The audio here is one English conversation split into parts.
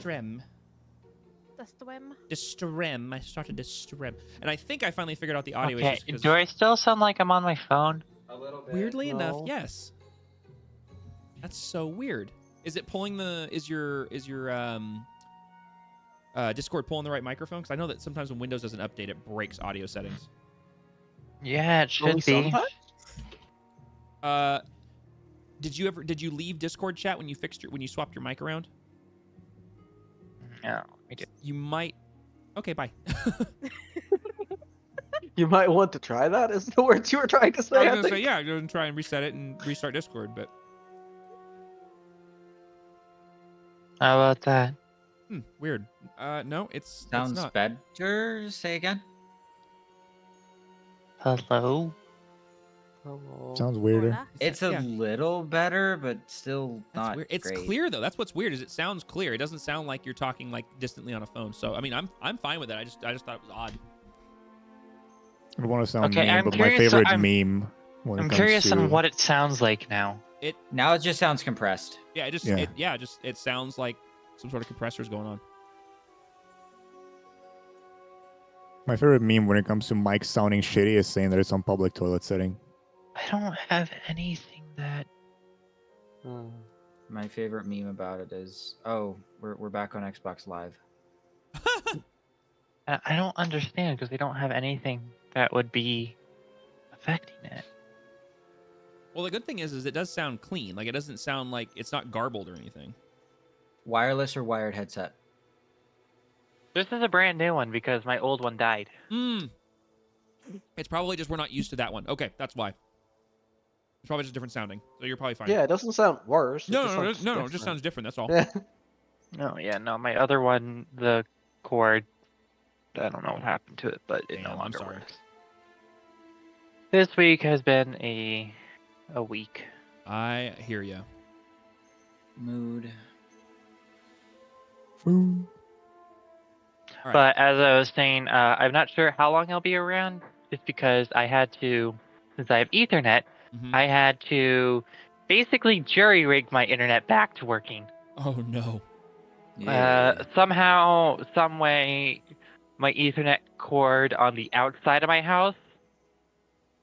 stream. The swim. The stream. I started to stream. And I think I finally figured out the audio Okay, issues. do I still sound like I'm on my phone? A little bit. Weirdly enough, No. yes. That's so weird. Is it pulling the... Is your Discord pulling the right microphone? Because I know that sometimes when Windows doesn't update, it breaks audio settings. Yeah, it should Only be. sometimes? Did you leave Discord chat when you swapped your mic around? No, we do. You might... Okay, bye. You might want to try that. Is the words you were trying to say? I was I gonna say, think? yeah, I'm gonna try and reset it and restart Discord, but... How about that? Weird. No, it's Sounds not. better. Say again. Hello? Hello. Sounds weirder. Hola. It's a Yeah. little better, but still That's not weird. It's great. clear though. That's what's weird is it sounds clear. It doesn't sound like you're talking like distantly on a phone. So I mean, I'm fine with it. I just thought it was odd. I don't want to sound Okay, mean, I'm but my curious- favorite I'm- meme when it I'm comes curious to... on what it sounds like now. Now it just sounds compressed. Yeah, it just Yeah. it sounds like some sort of compressor's going on. My favorite meme when it comes to mic sounding shitty is saying that it's on public toilet setting. I don't have anything that... My favorite meme about it is, oh, we're back on Xbox Live. I don't understand because they don't have anything that would be affecting it. Well, the good thing is it does sound clean. Like it doesn't sound like it's not garbled or anything. Wireless or wired headset? This is a brand new one because my old one died. It's probably just we're not used to that one. Okay, that's why. It's probably just different sounding. So you're probably fine. Yeah, it doesn't sound worse. No, it just no, sounds no, it just different. sounds different. That's all. Yeah. Oh, yeah, no, my other one, the cord, I don't know what happened to it, but it Damn, no I'm longer sorry. works. This week has been a week. I hear you. Mood. Food. All right. But as I was saying, I'm not sure how long I'll be around, just because I had to, since I have Ethernet, Mhm. I had to basically jury-rig my internet back to working. Oh no. Somehow, some way, my Ethernet cord on the outside of my house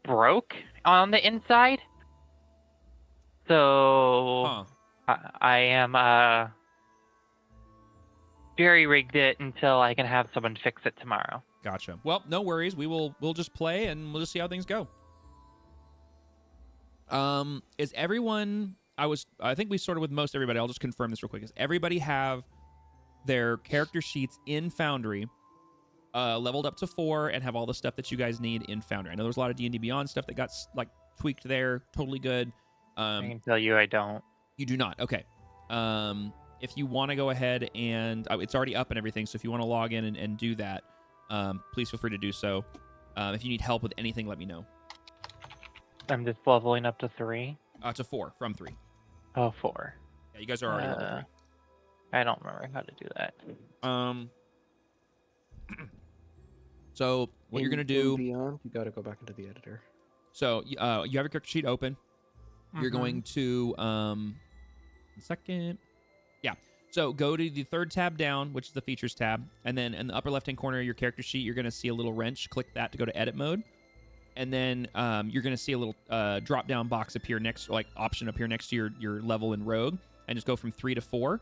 broke on the inside. So Huh. I am jury-rigged it until I can have someone fix it tomorrow. Gotcha. Well, no worries. We'll just play and we'll just see how things go. Is everyone? I think we sorted with most everybody. I'll just confirm this real quick. Does everybody have their character sheets in Foundry, leveled up to 4, and have all the stuff that you guys need in Foundry? I know there's a lot of D&D Beyond stuff that got like tweaked there. Totally good. I can tell you I don't. You do not. Okay. If you want to go ahead and it's already up and everything, so if you want to log in and do that, please feel free to do so. If you need help with anything, let me know. I'm just leveling up to 3. To 4 from 3. Oh, 4. Yeah, you guys are already level 3. I don't remember how to do that. So what you're gonna In do? Beyond, you gotta go back into the editor. So you have your character sheet open. You're going to one second. Yeah. So go to the 3rd tab down, which is the features tab, and then in the upper left-hand corner of your character sheet, you're gonna see a little wrench. Click that to go to edit mode, and then you're gonna see a little drop-down box appear next, like option appear next to your level in Rogue, and just go from 3 to 4.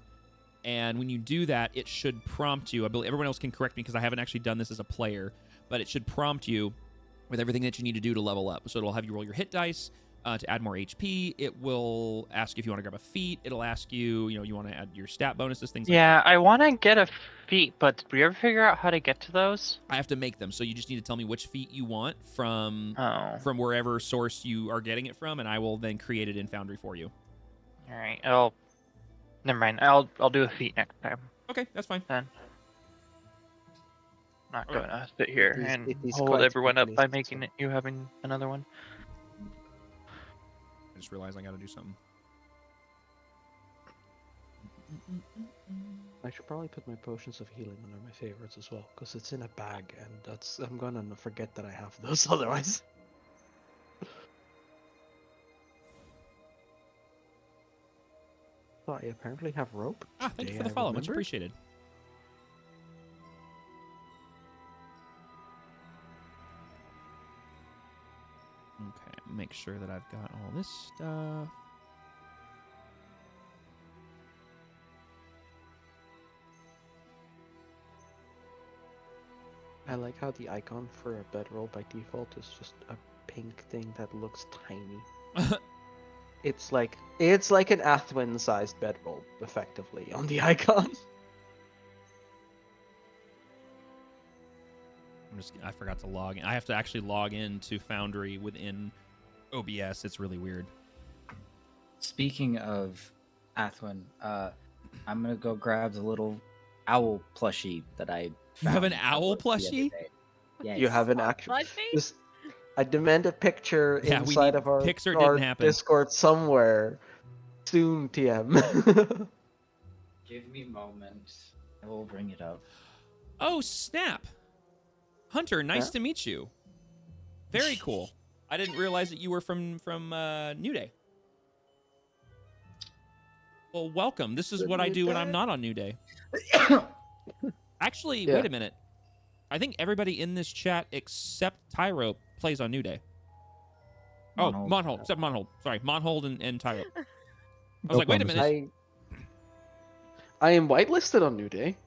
And when you do that, it should prompt you. I believe everyone else can correct me because I haven't actually done this as a player, but it should prompt you with everything that you need to do to level up. So it'll have you roll your hit dice to add more HP. It will ask you if you want to grab a feat. It'll ask you, you want to add your stat bonuses, things like Yeah, that. I want to get a feat, but did we ever figure out how to get to those? I have to make them. So you just need to tell me which feat you want from Oh. wherever source you are getting it from, and I will then create it in Foundry for you. All right. Never mind. I'll do a feat next time. Okay, that's fine. Then. Not Okay. gonna sit here It is- and it is hold quite everyone up by significant, making so- it you having another one. I just realized I got to do something. I should probably put my potions of healing under my favorites as well, because it's in a bag, and I'm gonna forget that I have those otherwise. So I apparently have rope. Thank you Today for the I follow. Much remember. appreciated. make sure that I've got all this stuff. I like how the icon for a bedroll by default is just a pink thing that looks tiny. It's like an Athwin-sized bedroll, effectively, on the icon. I forgot to log in. I have to actually log in to Foundry within OBS. It's really weird. Speaking of Athwin, I'm gonna go grab the little owl plushie that I You have found an owl the other plushie? day. Yes. You have an actual. Plushie? I demand a picture Yeah, we inside need of our, pics or our didn't happen. Discord somewhere. Soon, TM. Give me a moment. I will bring it up. Oh, snap. Hunter, nice Yeah? to meet you. Very cool. I didn't realize that you were from New Day. Well, welcome. This is The what I New do when Day? I'm not on New Day. Actually, Yeah. wait a minute. I think everybody in this chat except Tyro plays on New Day. Oh, Monhold. Monhold. Except Monhold. Sorry, Monhold and Tyro. I was No like, wait a promises. minute. I am whitelisted on New Day.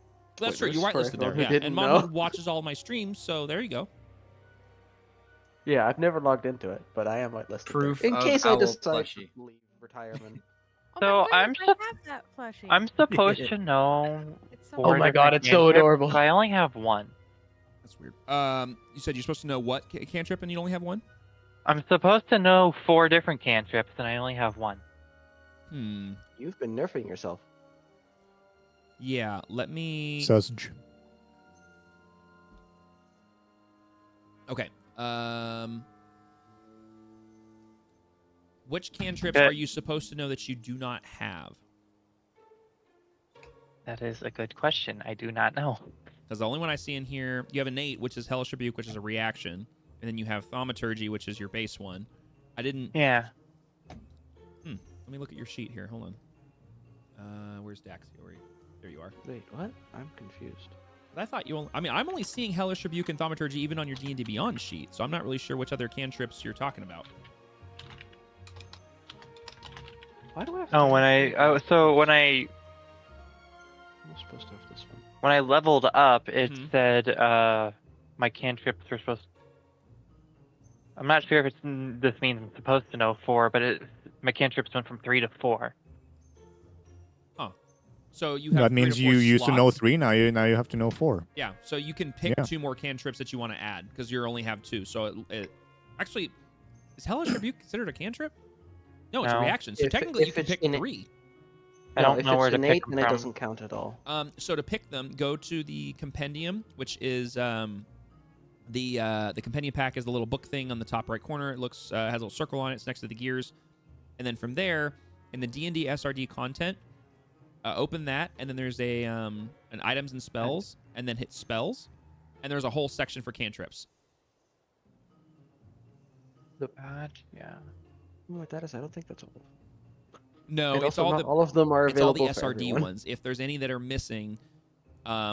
That's true. You're Spoilers for whitelisted there. everyone who Yeah. didn't And know. Monhold watches all my streams, so there you go. Yeah, I've never logged into it, but I am whitelisted Proof there. In of case I owl decide plushie. to leave retirement. Oh So my I'm goodness, I have that plushie. I'm supposed to know It's so four Oh my different god, it's so cantrips, adorable. but I only have one. That's weird. You said you're supposed to know what cantrip and you only have one? I'm supposed to know 4 different cantrips, and I only have one. You've been nerfing yourself. Yeah, let me... Sausage. Okay. Which cantrips Okay. are you supposed to know that you do not have? That is a good question. I do not know. Because the only one I see in here, you have innate, which is Hellish Rebuke, which is a reaction, and then you have Thaumaturgy, which is your base one. I didn't... Yeah. Let me look at your sheet here. Hold on. Where's Daxio? There you are. Wait, what? I'm confused. I thought you only... I mean, I'm only seeing Hellish Rebuke and Thaumaturgy even on your D&D Beyond sheet, so I'm not really sure which other cantrips you're talking about. Why do I have Oh, to when I I'm supposed to have this one. when I leveled up, it Mhm. said my cantrips were supposed. I'm not sure if this means I'm supposed to know 4, but my cantrips went from 3 to 4. So you have That 3 means to 4 you used to know slots. 3. Now you have to know 4. Yeah, so you can pick Yeah. 2 more cantrips that you want to add because you only have 2. So it actually, is Hellish Rebuke considered a cantrip? No, it's a No. reaction. So If- technically, you if can it's pick in it- 3. I don't if know it's where to innate, pick them then it from. doesn't count at all. So to pick them, go to the compendium, which is the compendium pack is the little book thing on the top right corner. It looks has a little circle on it. It's next to the gears, and then from there, in the D&D SRD content, open that, and then there's an items and spells, and then hit spells, and there's a whole section for cantrips. Yeah. You know what that is? I don't think that's all. No, And it's also all not the all of them are it's all the available for SRD everyone. ones. If there's any that are missing,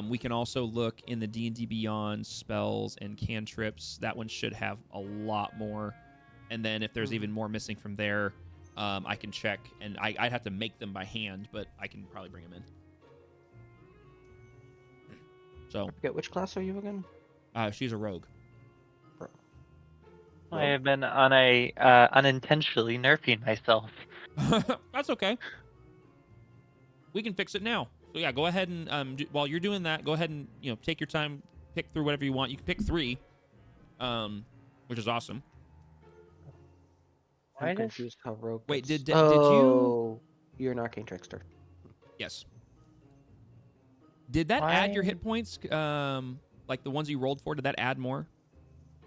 we can also look in the D&D Beyond spells and cantrips. That one should have a lot more. And then if there's even more missing from there, I can check. And I'd have to make them by hand, but I can probably bring them in. So, I forget, which class are you again? she's a rogue. I have been unintentionally nerfing myself. That's okay. We can fix it now. So yeah, go ahead and while you're doing that, go ahead and take your time, pick through whatever you want. You can pick 3, which is awesome. Why I'm does- confused how rogue. Wait, gets- did you? Oh, you're an arcane trickster. Yes. Did that add your Why- hit points? Like the ones you rolled for, did that add more?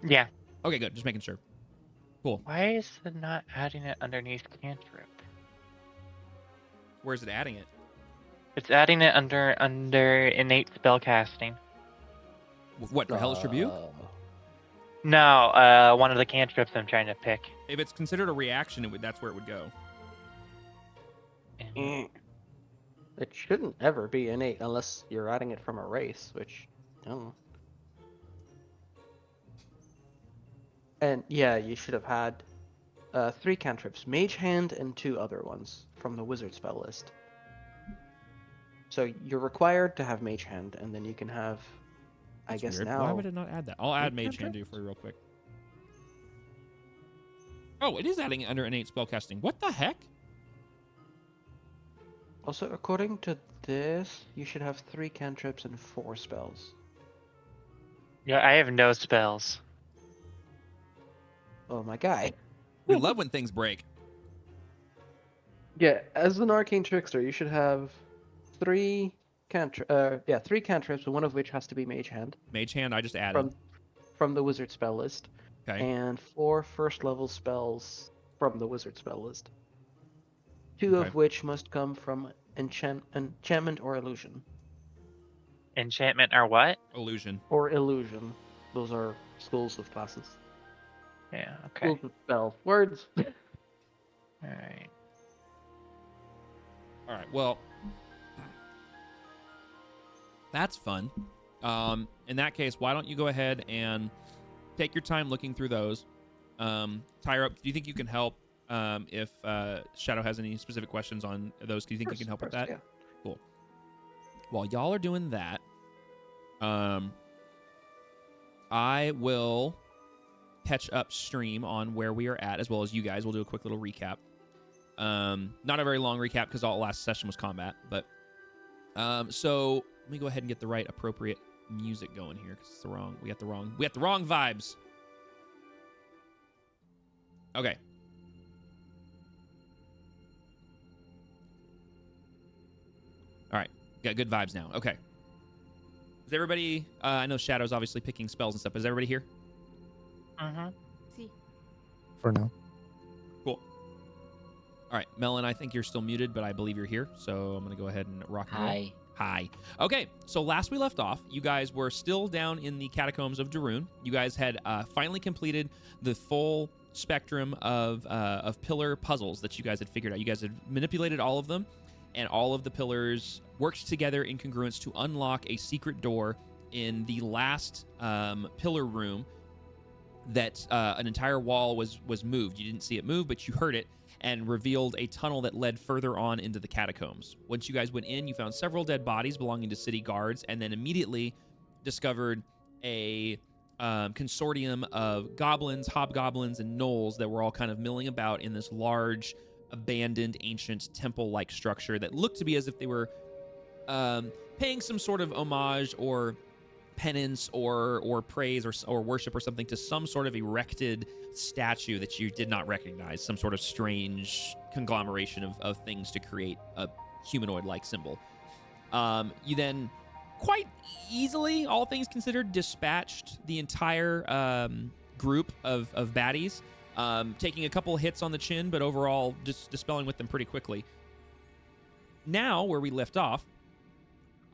Yeah. Okay, good. Just making sure. Cool. Why is it not adding it underneath cantrip? Where's it adding it? It's adding it under innate spellcasting. What, for Hellish Rebuke? No, one of the cantrips I'm trying to pick. If it's considered a reaction, that's where it would go. It shouldn't ever be innate unless you're adding it from a race, which I don't know. And yeah, you should have had 3 cantrips, Mage Hand, and 2 other ones from the wizard spell list. So you're required to have Mage Hand, and then you can have, I That's guess weird. now. Why would it not add that? I'll add Eight Mage Hand to you cantrips? for you real quick. Oh, it is adding under innate spellcasting. What the heck? Also, according to this, you should have 3 cantrips and 4 spells. Yeah, I have no spells. Oh my guy. We love when things break. Yeah, as an arcane trickster, you should have 3 3 cantrips, one of which has to be Mage Hand Mage Hand, I just added. from the wizard spell list, Okay. and 4 first level spells from the wizard spell list. 2 Okay. of which must come from enchantment or illusion. Enchantment or what? Illusion. Or illusion. Those are schools of classes. Yeah, okay. Schools of spells. Words. Alright. All right. Well, that's fun. In that case, why don't you go ahead and take your time looking through those. Tyra, do you think you can help if Shadow has any specific questions on those? Do you think you can help with that? Yeah. Cool. While y'all are doing that, I will catch up stream on where we are at, as well as you guys. We'll do a quick little recap. Not a very long recap because all last session was combat, but so let me go ahead and get the right appropriate music going here because it's the wrong. We got the wrong vibes. Okay. All right, got good vibes now. Okay. Is everybody? I know Shadow's obviously picking spells and stuff. Is everybody here? Mm-hmm. See. For now. Cool. All right, Melon, I think you're still muted, but I believe you're here, so I'm gonna go ahead and rock and roll. Hi. Hi. Okay, so last we left off, you guys were still down in the catacombs of Darun. You guys had finally completed the full spectrum of pillar puzzles that you guys had figured out. You guys had manipulated all of them, and all of the pillars worked together in congruence to unlock a secret door in the last pillar room that an entire wall was moved. You didn't see it move, but you heard it, and revealed a tunnel that led further on into the catacombs. Once you guys went in, you found several dead bodies belonging to city guards, and then immediately discovered a consortium of goblins, hobgoblins, and gnolls that were all kind of milling about in this large, abandoned, ancient temple-like structure that looked to be as if they were paying some sort of homage or penance or praise or worship or something to some sort of erected statue that you did not recognize, some sort of strange conglomeration of things to create a humanoid-like symbol. You then quite easily, all things considered, dispatched the entire group of baddies, taking a couple hits on the chin, but overall just dispelling with them pretty quickly. Now, where we left off,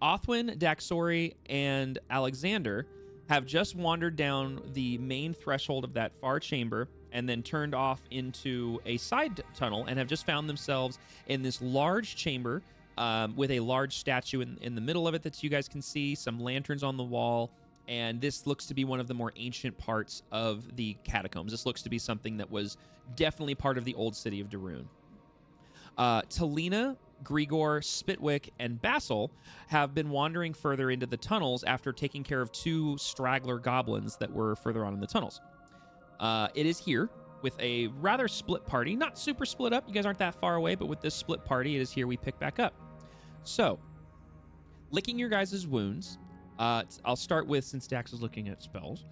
Othwin, Daxori, and Alexander have just wandered down the main threshold of that far chamber and then turned off into a side tunnel and have just found themselves in this large chamber with a large statue in the middle of it that you guys can see, some lanterns on the wall, and this looks to be one of the more ancient parts of the catacombs. This looks to be something that was definitely part of the old city of Darun. Talina, Grigor, Spitwick, and Basil have been wandering further into the tunnels after taking care of 2 straggler goblins that were further on in the tunnels. It is here with a rather split party. Not super split up. You guys aren't that far away, but with this split party, it is here we pick back up. So, licking your guys' wounds. I'll start with, since Dax is looking at spells,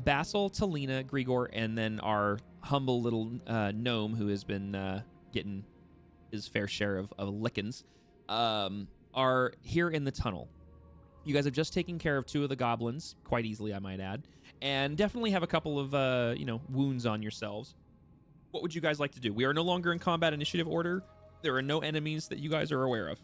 Basil, Talina, Grigor, and then our humble little gnome who has been getting his fair share of lickings, are here in the tunnel. You guys have just taken care of 2 of the goblins, quite easily, I might add, and definitely have a couple of, wounds on yourselves. What would you guys like to do? We are no longer in combat initiative order. There are no enemies that you guys are aware of.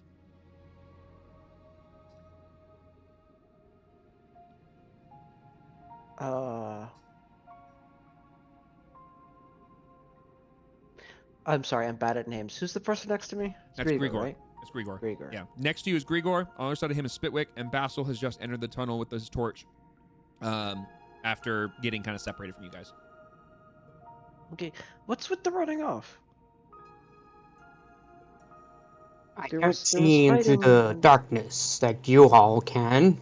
I'm sorry, I'm bad at names. Who's the person next to me? It's That's Grigor. right? It's Grigor. Grigor. Yeah. Next to you is Grigor. On the other side of him is Spitwick, and Basil has just entered the tunnel with his torch after getting kind of separated from you guys. Okay, what's with the running off? I There can't was see into fighting the and- darkness like you all can.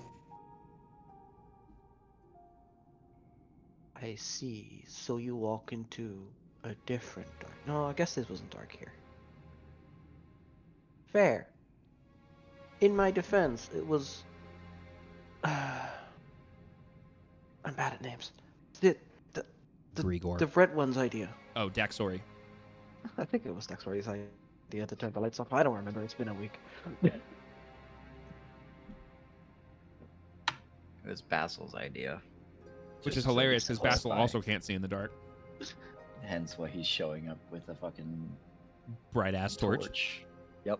I see. So you walk into a different dark. No, I guess this wasn't dark here. Fair. In my defense, it was. I'm bad at names. The the Grigor. the red one's idea. Oh, Daxori. I think it was Dexori's idea to turn the lights off. I don't remember. It's been a week. It was Basil's idea. Which Just is so hilarious he's because Basil close by. also can't see in the dark. Hence why he's showing up with a fucking Bright ass torch. Yep.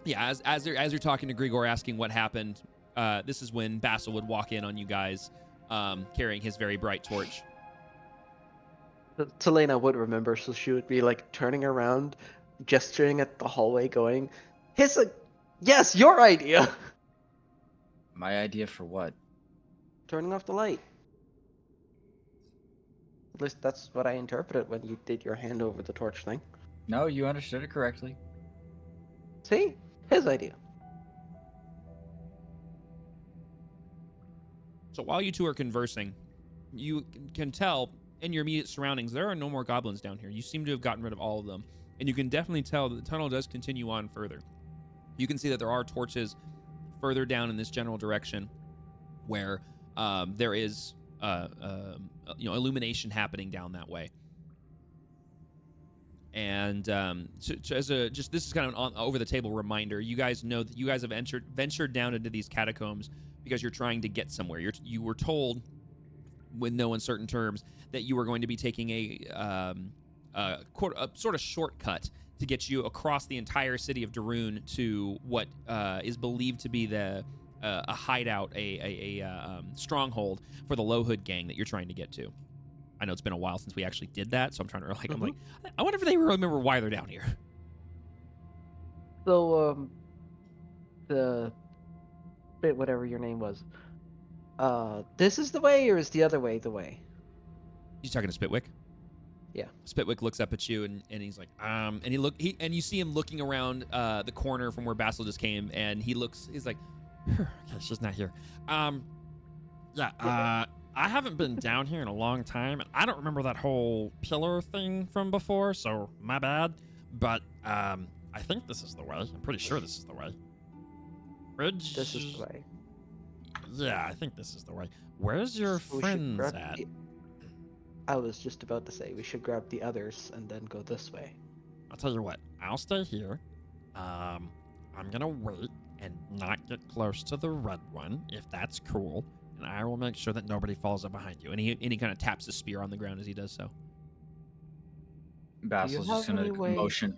Yeah, as you're talking to Grigor asking what happened, this is when Basil would walk in on you guys carrying his very bright torch. Selena would remember, so she would be like turning around, gesturing at the hallway, going, yes, your idea! My idea for what? Turning off the light. At least that's what I interpreted when you did your hand over the torch thing. No, you understood it correctly. See? His idea. So while you two are conversing, you can tell in your immediate surroundings there are no more goblins down here. You seem to have gotten rid of all of them. And you can definitely tell that the tunnel does continue on further. You can see that there are torches further down in this general direction where there is illumination happening down that way. And as this is kind of an over the table reminder. You guys know that you guys have ventured down into these catacombs because you're trying to get somewhere. You were told, with no uncertain terms, that you were going to be taking a sort of shortcut to get you across the entire city of Darun to what is believed to be a hideout, a stronghold for the Low Hood gang that you're trying to get to. I know it's been a while since we actually did that, so I'm trying to I wonder if they remember why they're down here. So, the bit, whatever your name was, this is the way, or is the other way the way? You talking to Spitwick? Yeah. Spitwick looks up at you and he's like, and you see him looking around the corner from where Basil just came, and he's like, okay, she's not here. I haven't been down here in a long time, and I don't remember that whole pillar thing from before, so my bad. But I think this is the way. I'm pretty sure this is the way. Bridge. This is the way. Yeah, I think this is the way. Where's your We should friends grab at? I was just about to say we should grab the others and then go this way. I'll tell you what. I'll stay here. I'm gonna wait and not get close to the red one, if that's cool. And I will make sure that nobody falls up behind you. And he kind of taps his spear on the ground as he does so. Basil's just have gonna any way- motion.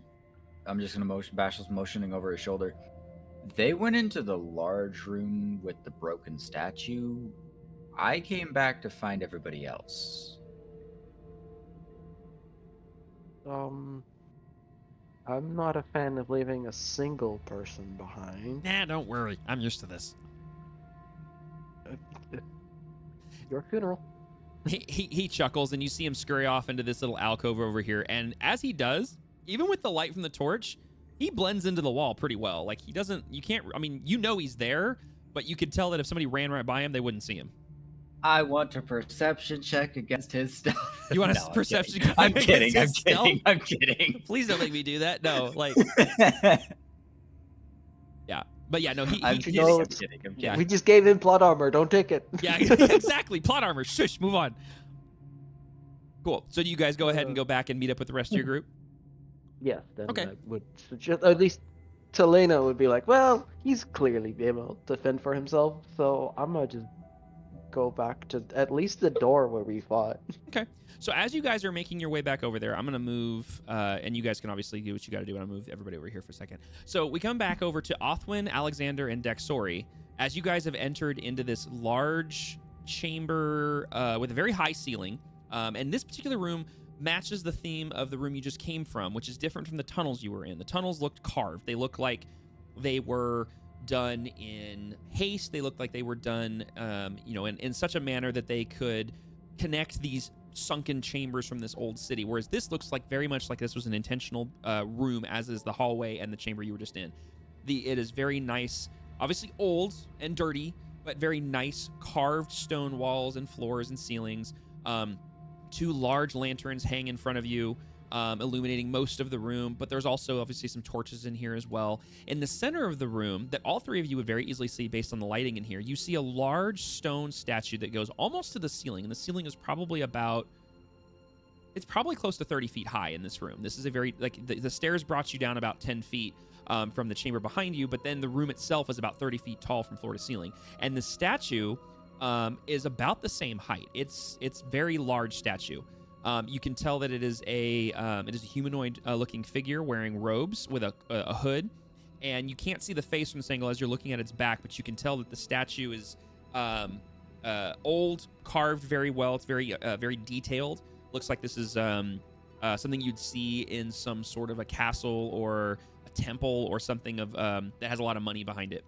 I'm just gonna motion. Basil's motioning over his shoulder. They went into the large room with the broken statue. I came back to find everybody else. I'm not a fan of leaving a single person behind. Nah, don't worry. I'm used to this. Your funeral. He chuckles, and you see him scurry off into this little alcove over here. And as he does, even with the light from the torch, he blends into the wall pretty well. Like, he's there, but you could tell that if somebody ran right by him, they wouldn't see him. I want a perception check against his stuff. You want a No, perception check I'm kidding. against I'm his kidding. stealth? I'm kidding. Please don't make me do that. No, like, yeah. But yeah, no, I'm he kidding. know I'm it's- kidding. I'm Yeah. kidding. We just gave him plot armor. Don't take it. yeah, exactly. Plot armor. Shush, move on. Cool. So do you guys go ahead and go back and meet up with the rest of your group? Yes. Then Okay. I would suggest, at least Telena would be like, well, he's clearly able to fend for himself, so I'm gonna just go back to at least the door where we fought. Okay. So as you guys are making your way back over there, I'm going to move, and you guys can obviously do what you got to do. I'm going to move everybody over here for a second. So we come back over to Othwin, Alexander, and Dexori. As you guys have entered into this large chamber with a very high ceiling, and this particular room matches the theme of the room you just came from, which is different from the tunnels you were in. The tunnels looked carved. They looked like they were done in haste. They looked like they were done, in such a manner that they could connect these sunken chambers from this old city, whereas this looks like very much like this was an intentional room, as is the hallway and the chamber you were just in. It is very nice, obviously old and dirty, but very nice carved stone walls and floors and ceilings. 2 large lanterns hang in front of you, illuminating most of the room, but there's also obviously some torches in here as well. In the center of the room, that all 3 of you would very easily see based on the lighting in here, you see a large stone statue that goes almost to the ceiling, and the ceiling is probably it's probably close to 30 feet high in this room. This is a very, like, the stairs brought you down about 10 feet from the chamber behind you, but then the room itself is about 30 feet tall from floor to ceiling, and the statue is about the same height. It's very large statue. You can tell that it is a humanoid looking figure wearing robes with a hood, and you can't see the face from this angle as you're looking at its back, but you can tell that the statue is old, carved very well. It's very detailed. Looks like this is something you'd see in some sort of a castle or a temple or something of that has a lot of money behind it.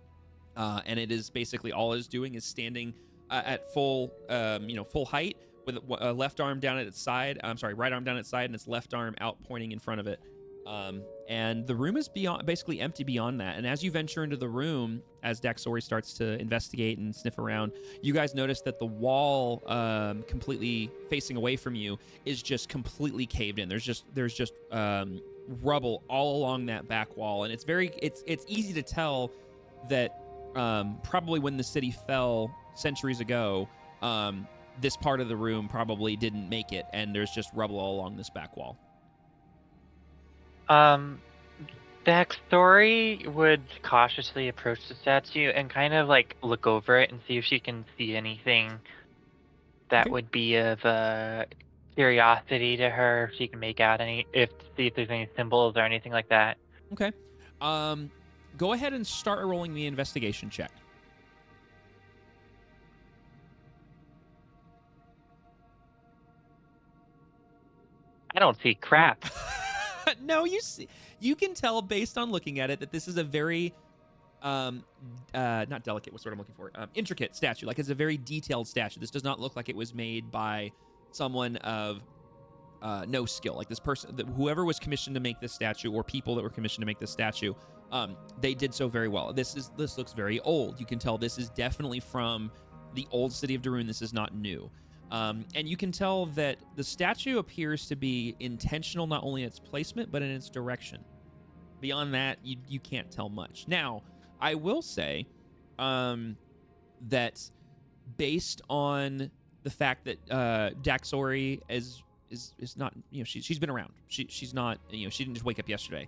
And it is basically all it's doing is standing at full height, with a left arm down at its side. I'm sorry, right arm down at its side, and its left arm out pointing in front of it. And the room is basically empty beyond that. And as you venture into the room, as Daxori starts to investigate and sniff around, you guys notice that the wall, completely facing away from you, is just completely caved in. There's just rubble all along that back wall, and it's easy to tell that probably when the city fell centuries ago, this part of the room probably didn't make it, and there's just rubble all along this back wall. Backstory would cautiously approach the statue and kind of like look over it and see if she can see anything that Okay. would be of curiosity to her. If she can make out see if there's any symbols or anything like that. Okay. Go ahead and start rolling the investigation check. I don't see crap. No, you can tell based on looking at it that this is a very not delicate, what's what I'm looking for, intricate statue. Like, it's a very detailed statue. This does not look like it was made by someone of no skill. Like, this person, whoever was commissioned to make this statue, or people that were commissioned to make this statue, they did so very well. This looks very old. You can tell this is definitely from the old city of Darun. This is not new. And you can tell that the statue appears to be intentional, not only in its placement, but in its direction. Beyond that, you can't tell much. Now, I will say that based on the fact that Daxori is not, she's been around. She's not, she didn't just wake up yesterday.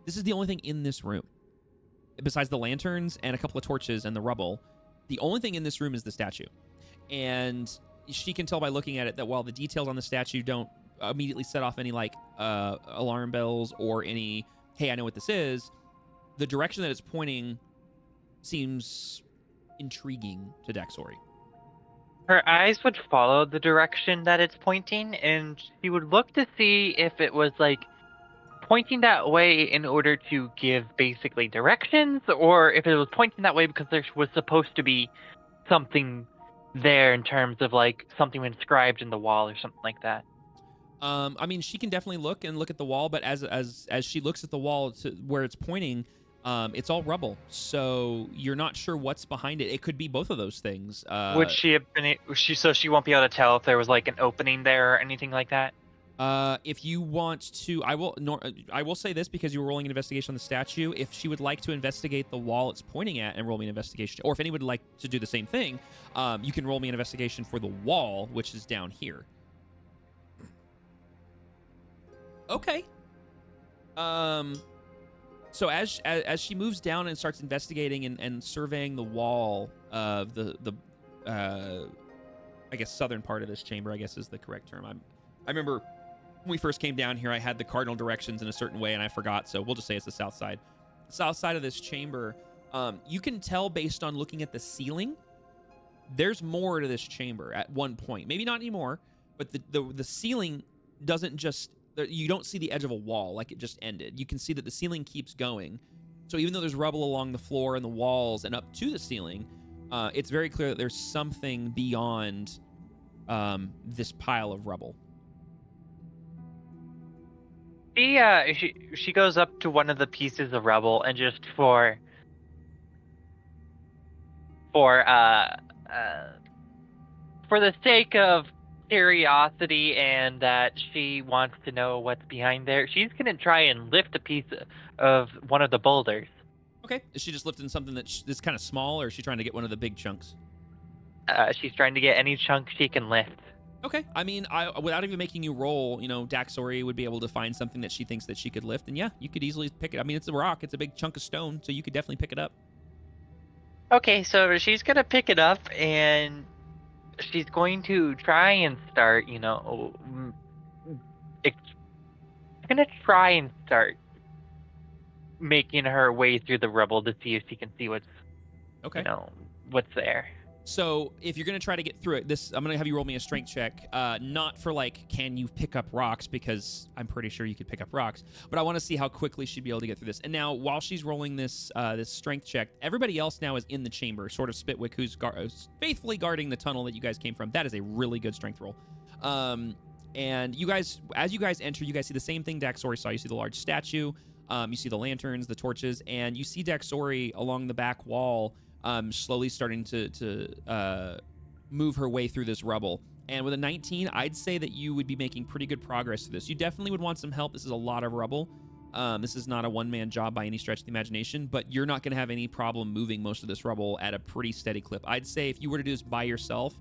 This is the only thing in this room. Besides the lanterns and a couple of torches and the rubble, the only thing in this room is the statue. And she can tell by looking at it that while the details on the statue don't immediately set off any alarm bells or any, hey, I know what this is, the direction that it's pointing seems intriguing to Daxori. Her eyes would follow the direction that it's pointing, and she would look to see if it was pointing that way in order to give basically directions, or if it was pointing that way because there was supposed to be something there in terms of something inscribed in the wall or something like that. I mean, she can definitely look at the wall, but as she looks at the wall to where it's pointing, it's all rubble. So you're not sure what's behind it. It could be both of those things. Would she have been? So she won't be able to tell if there was an opening there or anything like that. If you want to, I will say this because you were rolling an investigation on the statue. If she would like to investigate the wall it's pointing at and roll me an investigation, or if anyone would like to do the same thing, you can roll me an investigation for the wall, which is down here. Okay. So as she moves down and starts investigating and surveying the wall of the I guess southern part of this chamber, I guess is the correct term. I remember when we first came down here, I had the cardinal directions in a certain way, and I forgot, so we'll just say it's the south side. The south side of this chamber, you can tell based on looking at the ceiling, there's more to this chamber at one point. Maybe not anymore, but the ceiling doesn't just... You don't see the edge of a wall like it just ended. You can see that the ceiling keeps going. So even though there's rubble along the floor and the walls and up to the ceiling, it's very clear that there's something beyond this pile of rubble. She goes up to one of the pieces of rubble and just for the sake of curiosity and that she wants to know what's behind there, she's gonna try and lift a piece of one of the boulders. Okay. Is she just lifting something that's kind of small, or is she trying to get one of the big chunks? She's trying to get any chunk she can lift. Okay. I mean, without even making you roll, Daxori would be able to find something that she thinks that she could lift, and yeah, you could easily pick it. I mean, it's a rock. It's a big chunk of stone, so you could definitely pick it up. Okay, so she's gonna pick it up and she's going to try and start, gonna try and start making her way through the rubble to see if she can see what's, Okay. what's there. So if you're going to try to get through it, I'm going to have you roll me a strength check, not for can you pick up rocks, because I'm pretty sure you could pick up rocks, but I want to see how quickly she'd be able to get through this. And now while she's rolling this strength check, everybody else now is in the chamber, sort of Spitwick, who's faithfully guarding the tunnel that you guys came from. That is a really good strength roll. And you guys, as you guys enter, you guys see the same thing Daxori saw. You see the large statue, you see the lanterns, the torches, and you see Daxori along the back wall, slowly starting to move her way through this rubble. And with a 19, I'd say that you would be making pretty good progress through this. You definitely would want some help. This is a lot of rubble. This is not a one-man job by any stretch of the imagination, but you're not going to have any problem moving most of this rubble at a pretty steady clip. I'd say if you were to do this by yourself,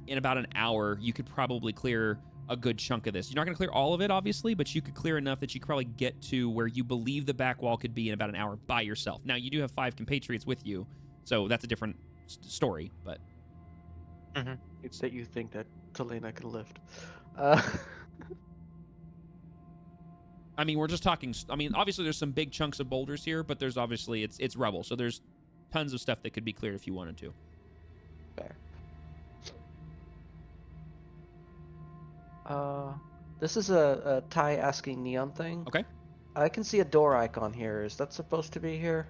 in about an hour, you could probably clear a good chunk of this. You're not going to clear all of it, obviously, but you could clear enough that you could probably get to where you believe the back wall could be in about an hour by yourself. Now, you do have 5 compatriots with you, so that's a different story, but... Mm-hmm. It's that you think that Talena can lift. I mean, we're just talking... I mean, obviously there's some big chunks of boulders here, but there's obviously... It's rubble, so there's tons of stuff that could be cleared if you wanted to. Fair. This is a Ty asking Neon thing. Okay. I can see a door icon here. Is that supposed to be here?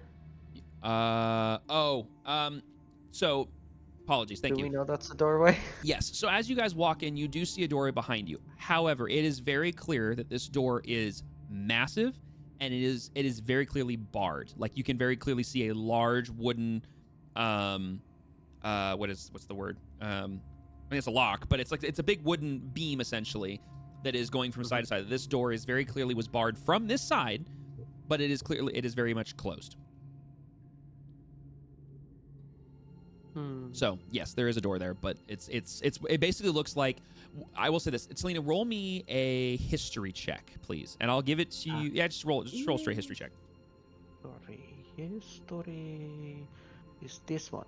So, apologies, thank you. Do we know that's the doorway? Yes, so as you guys walk in, you do see a doorway behind you. However, it is very clear that this door is massive, and it is very clearly barred. Like, you can very clearly see a large wooden, what's the word? I mean, it's a lock, but it's a big wooden beam, essentially, that is going from side to side. This door is very clearly was barred from this side, but it is very much closed. So yes, there is a door there, but it basically looks like, I will say this. Selena, roll me a history check, please, and I'll give it to you. Yeah, just roll straight history check. History is this one.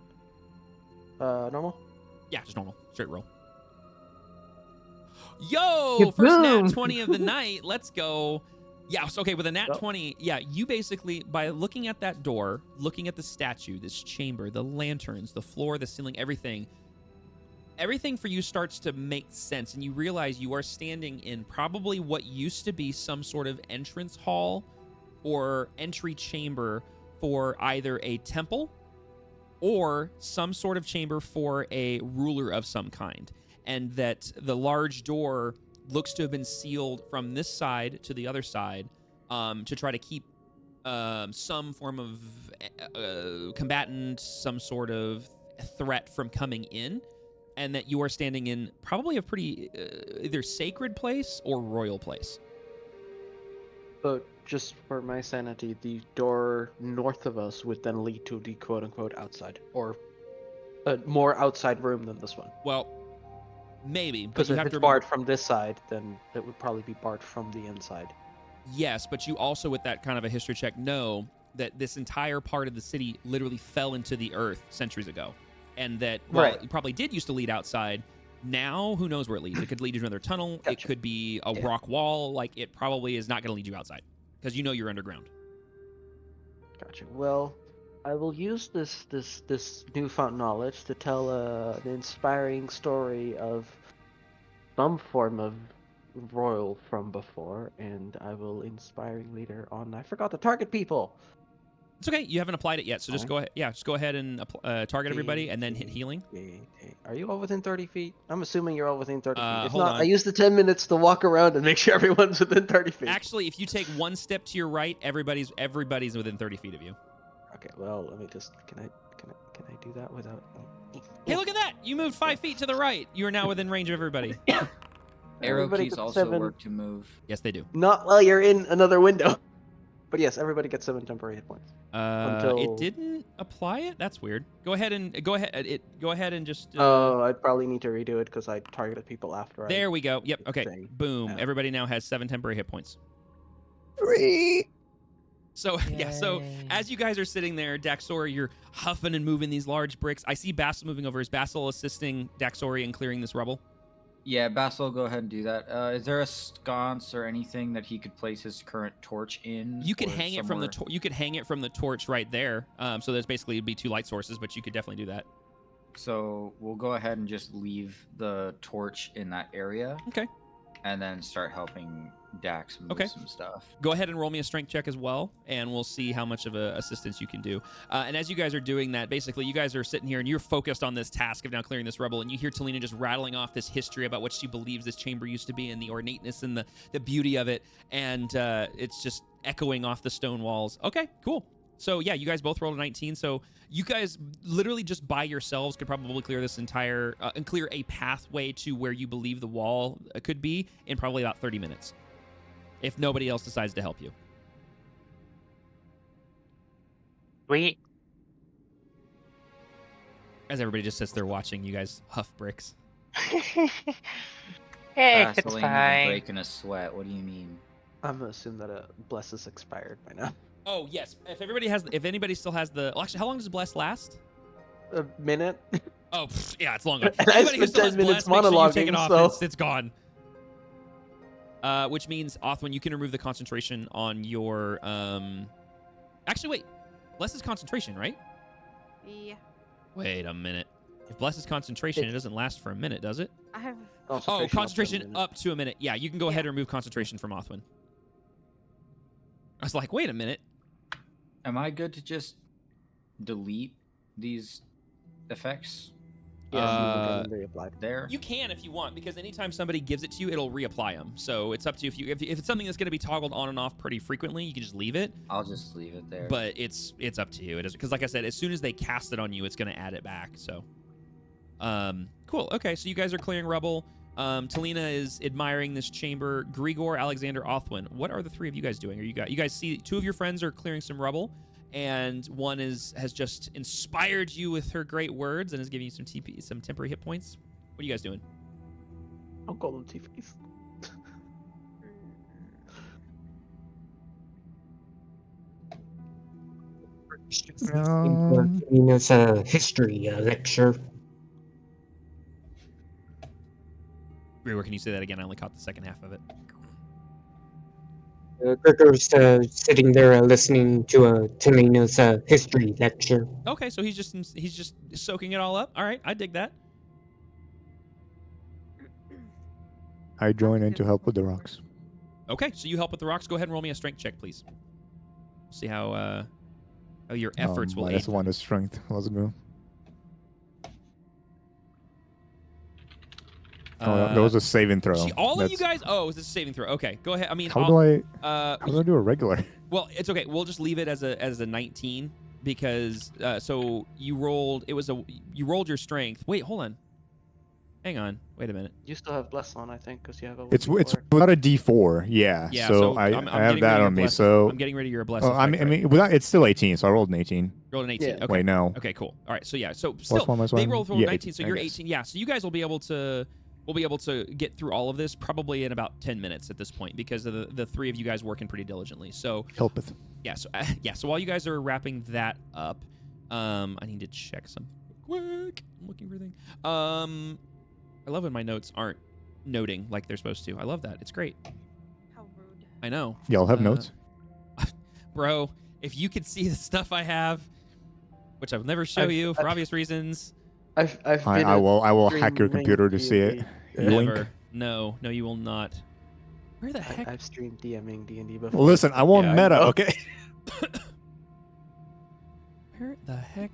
Normal? Yeah, just normal, straight roll. Yo, first nat 20 of the night. Let's go. Yeah, so okay, with a nat 20, yeah, you basically, by looking at that door, looking at the statue, this chamber, the lanterns, the floor, the ceiling, everything for you starts to make sense, and you realize you are standing in probably what used to be some sort of entrance hall or entry chamber for either a temple or some sort of chamber for a ruler of some kind, and that the large door looks to have been sealed from this side to the other side, to try to keep some form of combatant, some sort of threat from coming in, and that you are standing in probably a pretty either sacred place or royal place. But just for my sanity, the door north of us would then lead to the quote-unquote outside, or a more outside room than this one. Well, maybe, but because you if have it's to remember, barred from this side, then it would probably be barred from the inside. yes, but you also, with that kind of a history check, know that this entire part of the city literally fell into the earth centuries ago, and that while it probably did used to lead outside, now who knows where it leads? It could lead you to another tunnel. Gotcha. It could be a rock wall. Like, it probably is not going to lead you outside because you know you're underground. Gotcha. Well, I will use this newfound knowledge to tell an inspiring story of some form of royal from before, and I will inspiring later on. I forgot to target people. It's okay. You haven't applied it yet, so just go ahead. Yeah, just go ahead and target everybody, and then hit healing. Are you all within 30 feet? I'm assuming you're all within 30 feet. If Hold not, on. I use the 10 minutes to walk around and make sure everyone's within 30 feet. Actually, if you take one step to your right, everybody's within 30 feet of you. Okay, well, let me just. Can I do that without? Hey, look at that! You moved 5 feet to the right. You are now within range of everybody. Arrow Everybody keys gets also 7. work to move. Yes, they do. Not while you're in another window. But yes, everybody gets 7 temporary hit points. It didn't apply it. That's weird. Go ahead and just. Oh, I'd probably need to redo it because I targeted people after. There we go. Yep. Okay. thing. Boom. Yeah. Everybody now has 7 temporary hit points. 3. So yeah. So as you guys are sitting there, Daxori, you're huffing and moving these large bricks. I see Basil moving over. Is Basil assisting Daxori in clearing this rubble? Yeah, Basil, go ahead and do that. Is there a sconce or anything that he could place his current torch in? You could or hang it from the somewhere? you could hang it from the torch right there. So there's basically it'd be 2 light sources, but you could definitely do that. So we'll go ahead and just leave the torch in that area. Okay. And then start helping Dax move some stuff. Go ahead and roll me a strength check as well, and we'll see how much of a assistance you can do. And as you guys are doing that, basically, you guys are sitting here and you're focused on this task of now clearing this rubble, and you hear Talina just rattling off this history about what she believes this chamber used to be and the ornateness and the beauty of it, and it's just echoing off the stone walls. Okay, cool. So yeah, you guys both rolled a 19. So you guys literally just by yourselves could probably clear this entire and clear a pathway to where you believe the wall could be in probably about 30 minutes, if nobody else decides to help you. Sweet. As everybody just sits there watching you guys huff bricks. Hey, it's Vaseline fine. breaking a sweat. What do you mean? I'm gonna assume that bless is expired by now. Oh yes, if anybody still has the. Well, actually, how long does bless last? A minute. Oh yeah, it's long. And I Anybody who spent still has 10 minutes bless, make sure you take it monologuing, off. so- It's gone. Which means Othwin, you can remove the concentration on your. Actually, wait. Bless is concentration, right? Yeah. Wait a minute. If bless is concentration, it doesn't last for a minute, does it? I have. Oh, concentration up to a minute. Yeah, you can go ahead and remove concentration from Othwin. I was like, wait a minute. Am I good to just delete these effects Yeah, reapplied. there? You can if you want, because anytime somebody gives it to you, it'll reapply them. So it's up to you. If it's something that's going to be toggled on and off pretty frequently, you can just leave it. I'll just leave it there. But it's up to you. It is because, like I said, as soon as they cast it on you, it's going to add it back. So, cool. Okay, so you guys are clearing rubble. Talina is admiring this chamber. Grigor, Alexander, Othwin. What are the 3 of you guys doing? You guys see 2 of your friends are clearing some rubble, and one has just inspired you with her great words and is giving you some temporary hit points. What are you guys doing? I'll call them TVs. It's a history lecture. Grigor, can you say that again? I only caught the second half of it. Gregor's sitting there listening to Talina's history lecture. Okay, so he's just soaking it all up. All right, I dig that. I join in to help with the rocks. Okay, so you help with the rocks. Go ahead and roll me a strength check, please. See how your efforts will aid. That's one of strength. Let's go. That was a saving throw. All of you guys. Oh, it was a saving throw. Okay, go ahead. I mean, How do I do a regular? Well, it's okay. We'll just leave it as a 19 because so you rolled. You rolled your strength. Wait, hold on. Hang on. Wait a minute. You still have bless on, I think, because you have a. It's D4. without a D4. Yeah. Yeah. So I I'm have getting that rid of on me. your So I'm getting rid of your blessing. oh, I mean, without it's still 18. So I rolled an 18. rolled an 18. Yeah. Okay. Wait, no. Okay, cool. All right. So yeah. So Plus still, one, plus they one. rolled Yeah, 19. So I you're guess. 18. Yeah. So you guys will be able to. We'll be able to get through all of this probably in about 10 minutes at this point because of the 3 of you guys working pretty diligently. So Helpeth. yeah. So So while you guys are wrapping that up, I need to check something quick. I'm looking for a thing. I love when my notes aren't noting like they're supposed to. I love that. It's great. How rude. I know. Y'all have notes? Bro, if you could see the stuff I have, which I will never show you for obvious reasons. I've been I will hack your streaming computer to see it. D&D. Yoink. Never. No, you will not. Where the heck? I've streamed DMing D&D before. Well, listen, I won't Yeah, I meta, know. okay? Where the heck?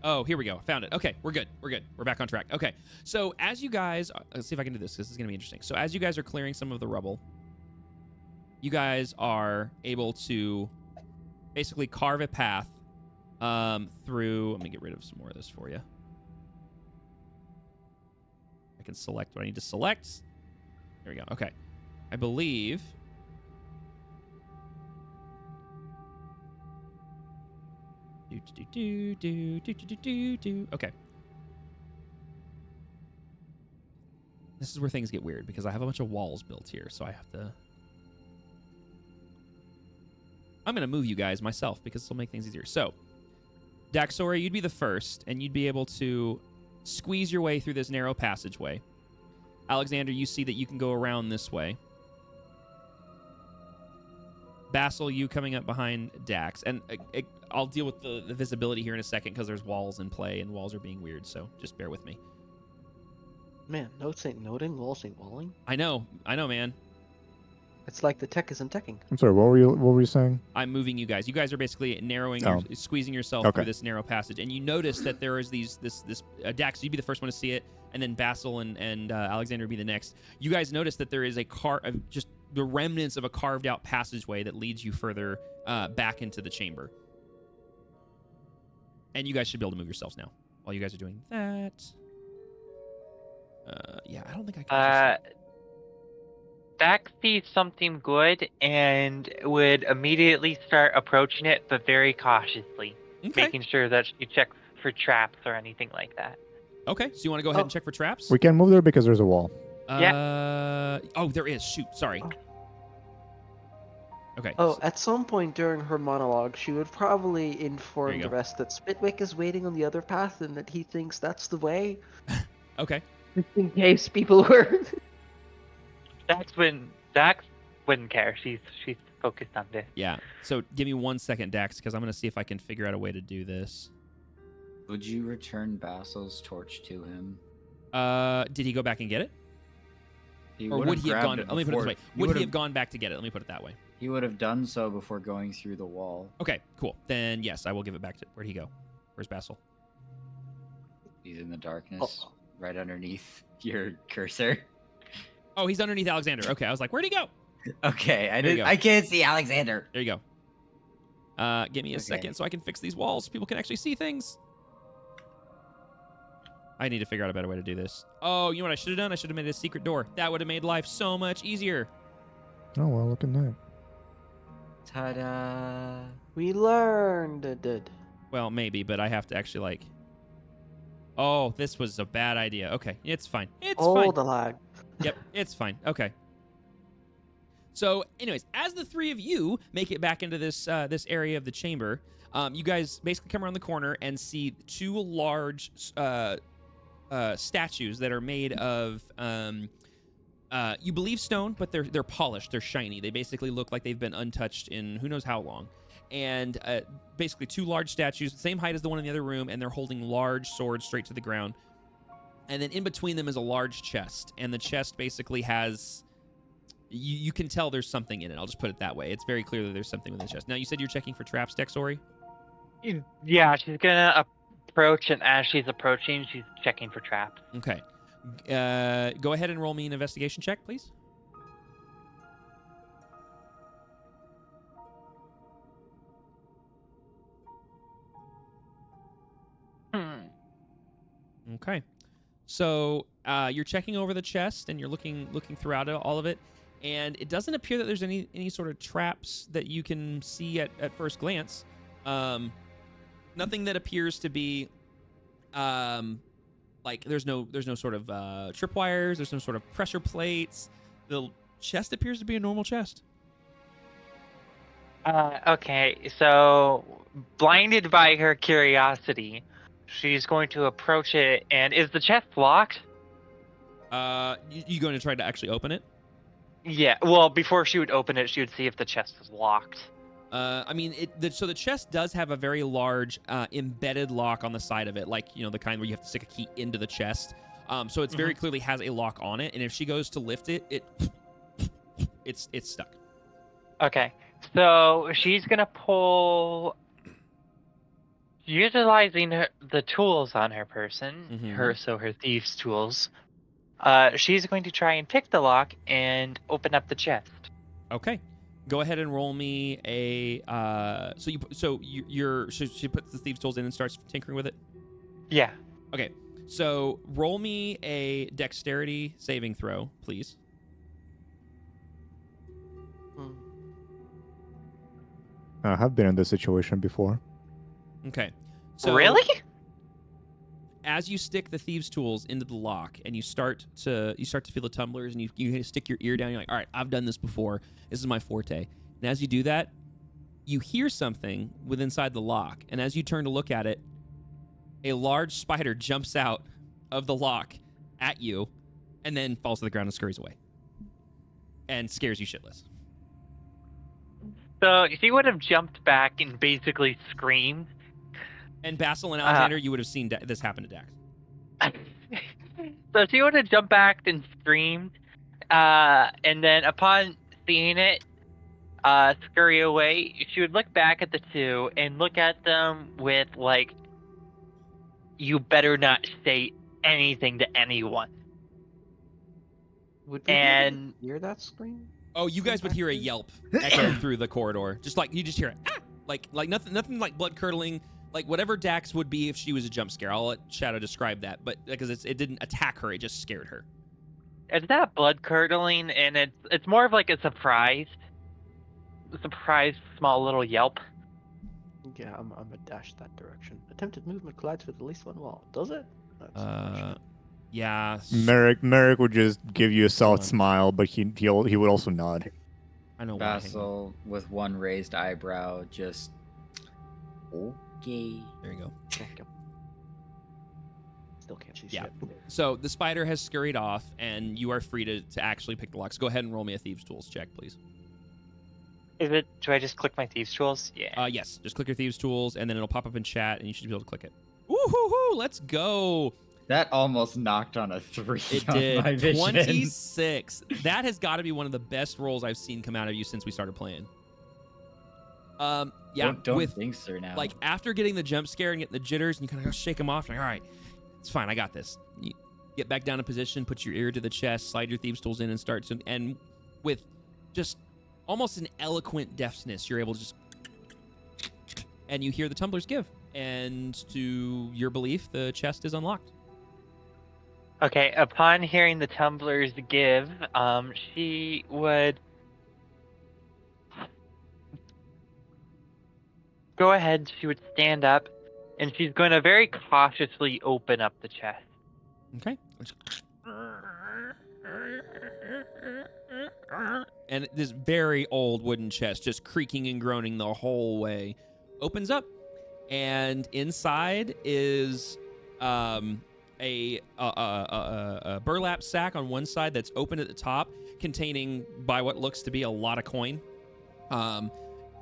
Oh, here we go. Found it. Okay, we're good. We're good. We're back on track. Okay, so as you guys, let's see if I can do this. This is gonna be interesting. So as you guys are clearing some of the rubble, you guys are able to basically carve a path through. Let me get rid of some more of this for you. I can select what I need to select. There we go. Okay, I believe. Okay. This is where things get weird because I have a bunch of walls built here, so I have to. I'm gonna move you guys myself because it'll make things easier. So, Daxori, you'd be the first, and you'd be able to squeeze your way through this narrow passageway. Alexander, you see that you can go around this way. Basil, you coming up behind Dax. And I'll deal with the visibility here in a second because there's walls in play, and walls are being weird, so just bear with me. Man, notes ain't noting, walls ain't walling. I know, man. It's like the tech isn't teching. I'm sorry. What were you saying? I'm moving you guys. You guys are basically narrowing, squeezing yourself through this narrow passage, and you notice that there is this Dax. You'd be the first one to see it, and then Basil and Alexander would be the next. You guys notice that there is just the remnants of a carved out passageway that leads you further back into the chamber. And you guys should be able to move yourselves now while you guys are doing that. Yeah, I don't think I can. Dax sees something good and would immediately start approaching it, but very cautiously, making sure that she checks for traps or anything like that. Okay, so you want to go ahead and check for traps? We can't move there because there's a wall. Oh, there is. Shoot, sorry. Okay. Oh, at some point during her monologue, she would probably inform the rest that Spitwick is waiting on the other path and that he thinks that's the way. Okay. In case people were. Dax wouldn't care. She's focused on this. Yeah. So give me 1 second, Dax, because I'm gonna see if I can figure out a way to do this. Would you return Basil's torch to him? Did he go back and get it? Or would he have gone? Let me put it this way. Would he have gone back to get it? Let me put it that way. He would have done so before going through the wall. Okay, cool. Then yes, I will give it back to. Where'd he go? Where's Basil? He's in the darkness, right underneath your cursor. Oh, he's underneath Alexander. Okay, I was like, where'd he go? Okay, I can't see Alexander. There you go. Give me a second so I can fix these walls. People can actually see things. I need to figure out a better way to do this. Oh, you know what I should have done? I should have made a secret door. That would have made life so much easier. Oh, well, look at that. Ta-da. We learned it. Well, maybe, but I have to actually, like... Oh, this was a bad idea. Okay, it's fine. It's fine. The lag. Yep, it's fine. Okay. So, anyways, as the three of you make it back into this this area of the chamber, you guys basically come around the corner and see two large statues that are made of, you believe stone, but they're polished, they're shiny. They basically look like they've been untouched in who knows how long. And basically two large statues, the same height as the one in the other room, and they're holding large swords straight to the ground. And then in between them is a large chest, and the chest basically has... You can tell there's something in it. I'll just put it that way. It's very clear that there's something within the chest. Now, you said you're checking for traps, Dexori? Yeah, she's gonna approach, and as she's approaching, she's checking for traps. Okay. Go ahead and roll me an investigation check, please. Okay. So you're checking over the chest, and you're looking throughout it, all of it, and it doesn't appear that there's any sort of traps that you can see at first glance. Nothing that appears to be like there's no sort of tripwires, there's no sort of pressure plates. The chest appears to be a normal chest. Okay, so blinded by her curiosity, she's going to approach it, and is the chest locked? You going to try to actually open it? Yeah, well, before she would open it, she would see if the chest is locked. I mean, so the chest does have a very large embedded lock on the side of it, like, you know, the kind where you have to stick a key into the chest. So it's very clearly has a lock on it, and if she goes to lift it, it's stuck. Okay, so she's gonna pull utilizing the tools on her person, Mhm. her thieves' tools, she's going to try and pick the lock and open up the chest. Okay. Go ahead and roll me a. So she puts the thieves' tools in and starts tinkering with it. Yeah. Okay. So roll me a dexterity saving throw, please. I have been in this situation before. Okay. So Really? as you stick the thieves' tools into the lock and you start to feel the tumblers and you stick your ear down, you're like, all right, I've done this before. This is my forte. And as you do that, you hear something within inside the lock. And as you turn to look at it, a large spider jumps out of the lock at you and then falls to the ground and scurries away and scares you shitless. So she would have jumped back and basically screamed. And Basil and Alexander, you would have seen this happen to Dax. So she would have jumped back and screamed, and then upon seeing it scurry away, she would look back at the two and look at them with like, "You better not say anything to anyone." Would we And hear that scream? Oh, you guys would hear a yelp echo through the corridor. Just like you just hear it. Ah! Like nothing like blood curdling, like whatever Dax would be if she was a jump scare. I'll let Shadow describe that, but because it didn't attack her, it just scared her. it's not blood curdling, and it's more of like a surprise small little yelp. Yeah, I'm gonna dash that direction. Attempted movement collides with at least one wall. Does it? That's unfortunate. Yeah. Merrick would just give you a solid on. smile, but he would also nod. I know why. Hang on. Basil with one raised eyebrow, just okay. There you go. Okay. Still can't see Yeah. shit. So the spider has scurried off, and you are free to actually pick the locks. Go ahead and roll me a thieves' tools check, please. Do I just click my thieves tools? Yeah. Yes. Just click your thieves' tools, and then it'll pop up in chat, and you should be able to click it. Woo-hoo-hoo! Let's go. That almost knocked on a 3 It on did. my vision. 26. That has got to be one of the best rolls I've seen come out of you since we started playing. Yeah. Don't with think so now. like after getting the jump scare and getting the jitters, and you kind of shake them off. Like, all right, it's fine. I got this. You get back down in position, put your ear to the chest, slide your thieves' tools in, and start to. And with just almost an eloquent deftness, you're able to just. And you hear the tumblers give, and to your belief, the chest is unlocked. Okay, upon hearing the tumblers give, she would go ahead, she would stand up, and she's going to very cautiously open up the chest. Okay. And this very old wooden chest, just creaking and groaning the whole way, opens up, and inside is a burlap sack on one side that's open at the top, containing by what looks to be a lot of coin. The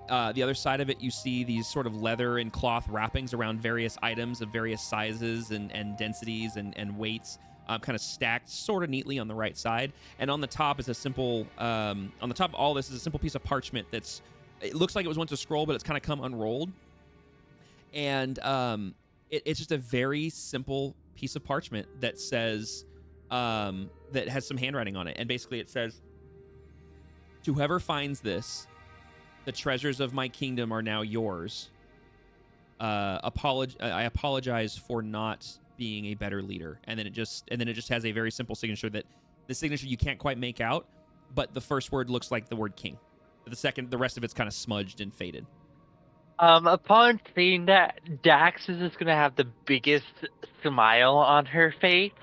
other side of it, you see these sort of leather and cloth wrappings around various items of various sizes and densities and weights, kind of stacked sort of neatly on the right side. And on the top is a simple, on the top of all this is a simple piece of parchment it looks like it was once a scroll, but it's kind of come unrolled. And it's just a very simple piece of parchment that says, that has some handwriting on it. And basically it says, "To whoever finds this, the treasures of my kingdom are now yours. I apologize for not being a better leader." And then it just has a very simple signature that the signature you can't quite make out, but the first word looks like the word king. The rest of it's kind of smudged and faded. Upon seeing that, Dax is just going to have the biggest smile on her face.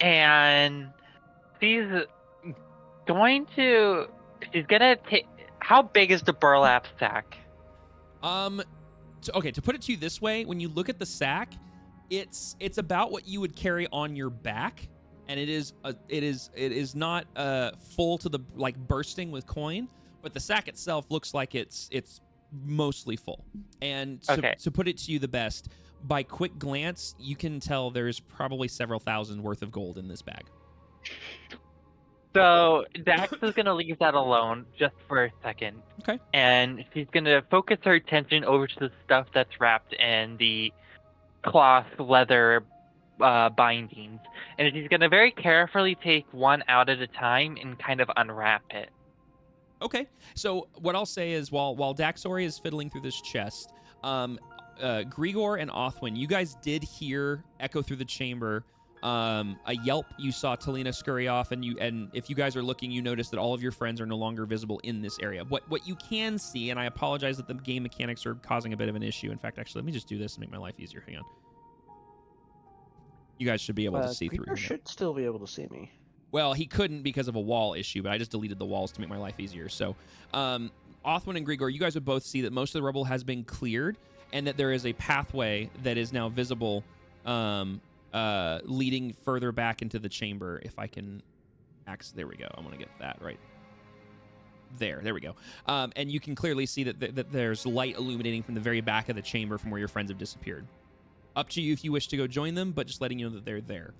And she's going to take... How big is the burlap sack? To put it to you this way, when you look at the sack, it's about what you would carry on your back, and it is not full to the like bursting with coin, but the sack itself looks like it's mostly full. And to put it to you the best, by quick glance, you can tell there's probably several thousand worth of gold in this bag. So Dax is gonna leave that alone just for a second. Okay. And she's gonna focus her attention over to the stuff that's wrapped in the cloth leather bindings, and she's gonna very carefully take one out at a time and kind of unwrap it. Okay. So what I'll say is, while Daxori is fiddling through this chest, Grigor and Othwin, you guys did hear echo through the chamber a yelp. You saw Talina scurry off, and if you guys are looking, you notice that all of your friends are no longer visible in this area. What you can see, and I apologize that the game mechanics are causing a bit of an issue. In fact, actually, let me just do this to make my life easier. Hang on. You guys should be able to see through Creeper here. should still be able to see me. Well, he couldn't because of a wall issue, but I just deleted the walls to make my life easier. So, Othwin and Grigor, you guys would both see that most of the rubble has been cleared, and that there is a pathway that is now visible, leading further back into the chamber. If I can, there we go. I want to get that right. There we go. And you can clearly see that there's light illuminating from the very back of the chamber from where your friends have disappeared. Up to you if you wish to go join them, but just letting you know that they're there.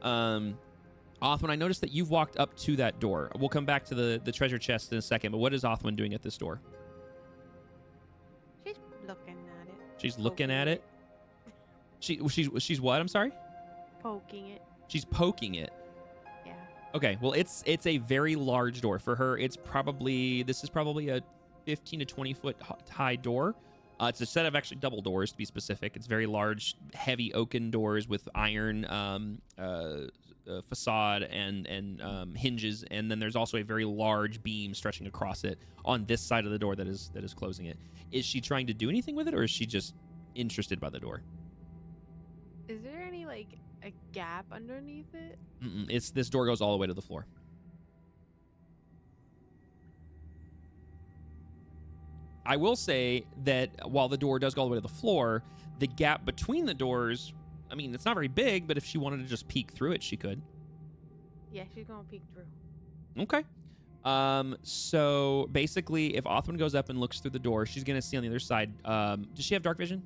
Othwin, I noticed that you've walked up to that door. We'll come back to the treasure chest in a second, but what is Othwin doing at this door? She's looking at it. She's looking Poking at it? She's what? I'm sorry? Poking it. She's poking it. Yeah. Okay, well, it's a very large door. For her, this is probably a 15 to 20 foot high door. It's a set of actually double doors, to be specific. It's very large, heavy oaken doors with iron facade and hinges, and then there's also a very large beam stretching across it on this side of the door that is closing it. Is she trying to do anything with it, or is she just interested by the door? Is there any like a gap underneath it? This door goes all the way to the floor. I will say that while the door does go all the way to the floor, the gap between the doors, I mean, it's not very big, but if she wanted to just peek through it, she could. Yeah, she's gonna peek through. Okay. So basically, if Othwin goes up and looks through the door, she's gonna see on the other side. Does she have dark vision?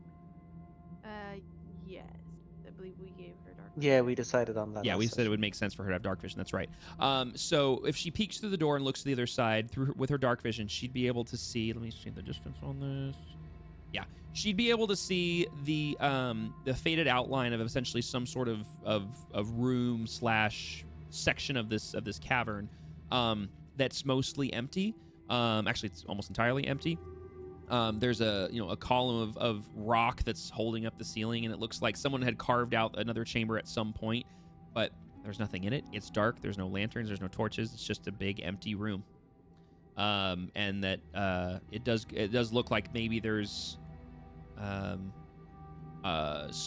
Yes. I believe we gave her dark. Yeah, we decided on that. Yeah, last we said it session. would make sense for her to have dark vision. That's right. So if she peeks through the door and looks to the other side with her dark vision, she'd be able to see. Let me see the distance on this. Yeah, she'd be able to see the faded outline of essentially some sort of room / section of this cavern that's mostly empty. Actually, it's almost entirely empty. There's a column of rock that's holding up the ceiling, and it looks like someone had carved out another chamber at some point, but there's nothing in it. It's dark. There's no lanterns. There's no torches. It's just a big empty room. And that it does look like maybe there's some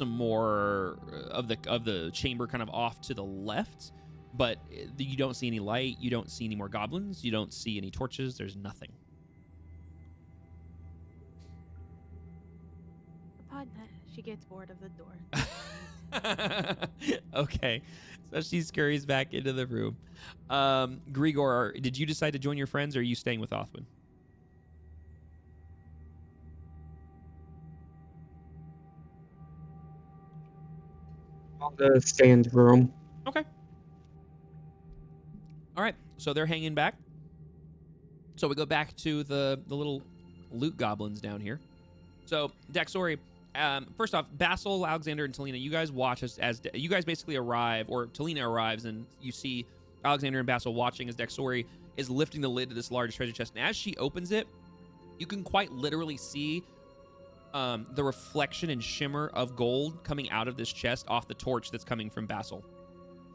more of the chamber kind of off to the left, but you don't see any light. You don't see any more goblins. You don't see any torches. There's nothing. Upon that, she gets bored of the door. Okay, so she scurries back into the room. Grigor, did you decide to join your friends, or are you staying with Othwin? I'll stay in the room. Okay. All right, so they're hanging back. So we go back to the little loot goblins down here. So Daxori, first off, Basil, Alexander, and Talina, you guys watch as you guys basically arrive, or Talina arrives, and you see Alexander and Basil watching as Daxori is lifting the lid to this large treasure chest. And as she opens it, you can quite literally see the reflection and shimmer of gold coming out of this chest off the torch that's coming from Basil,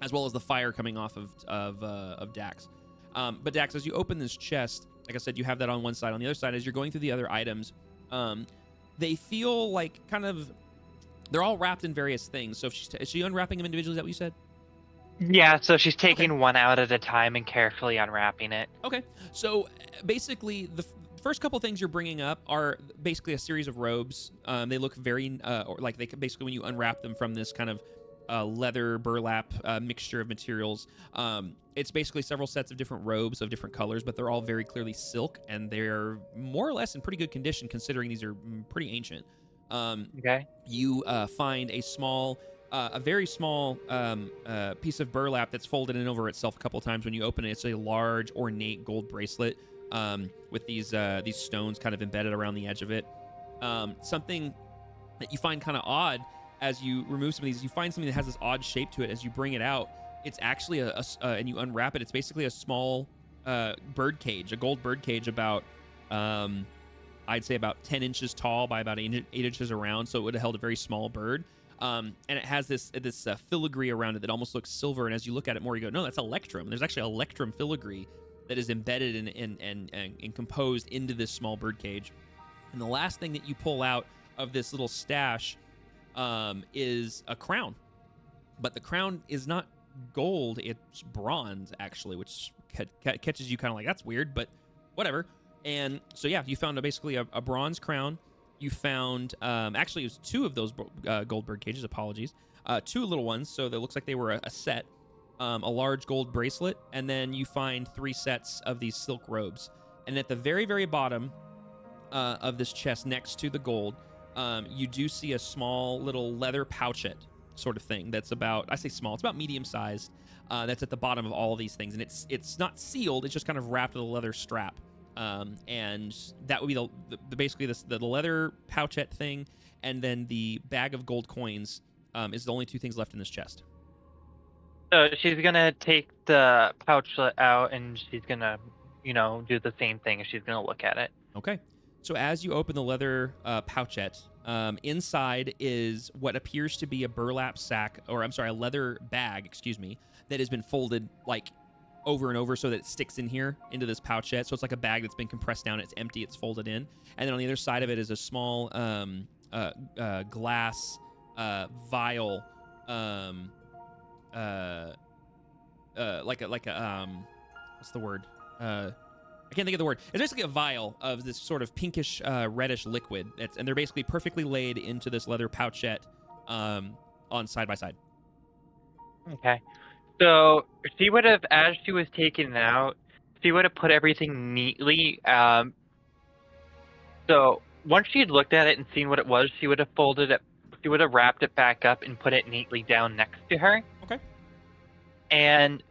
as well as the fire coming off of Dax. But Dax, as you open this chest, like I said, you have that on one side. On the other side, as you're going through the other items, they feel like they're all wrapped in various things. So if is she unwrapping them individually? Is that what you said? Yeah, so she's taking one out at a time and carefully unwrapping it. Okay. So basically, the first couple things you're bringing up are basically a series of robes. They look very, like they basically, when you unwrap them from this kind of leather burlap mixture of materials, it's basically several sets of different robes of different colors, but they're all very clearly silk, and they're more or less in pretty good condition considering these are pretty ancient. Okay. You find a small a very small piece of burlap that's folded in over itself a couple of times. When you open it, it's a large ornate gold bracelet with these stones kind of embedded around the edge of it. Something that you find kind of odd as you remove some of these, you find something that has this odd shape to it. As you bring it out, it's actually and you unwrap it, it's basically a small bird cage, a gold bird cage about I'd say about 10 inches tall by about 8 inches around, so it would have held a very small bird. And it has this filigree around it that almost looks silver, and as you look at it more, you go, no, that's electrum. There's actually electrum filigree that is embedded and composed into this small bird cage. And the last thing that you pull out of this little stash is a crown. But the crown is not gold, it's bronze, actually, which catches you kind of like, that's weird, but whatever. And so, yeah, you found basically a bronze crown. You found, actually, it was 2 of those gold bird cages, apologies. 2 little ones, so that looks like they were a set. A large gold bracelet, and then you find 3 sets of these silk robes. And at the very, very bottom of this chest, next to the gold, you do see a small little leather pouchet sort of thing that's about, I say small, it's about medium-sized, that's at the bottom of all of these things. And it's not sealed, it's just kind of wrapped with a leather strap. And that would be the basically the leather pouchet thing, and then the bag of gold coins is the only 2 things left in this chest. So she's gonna take the pouchlet out, and she's gonna, do the same thing. She's gonna look at it. Okay. So as you open the leather pouchet, inside is what appears to be a burlap sack, or I'm sorry, a leather bag, excuse me, that has been folded like over and over so that it sticks in here into this pouchet. So it's like a bag that's been compressed down. It's empty. It's folded in. And then on the other side of it is a small glass vial, like a what's the word? I can't think of the word. It's basically a vial of this sort of pinkish, reddish liquid. And they're basically perfectly laid into this leather pouchette on side by side. Okay. So she would have, as she was taking it out, she would have put everything neatly. So once she had looked at it and seen what it was, she would have folded it. She would have wrapped it back up and put it neatly down next to her. Okay. And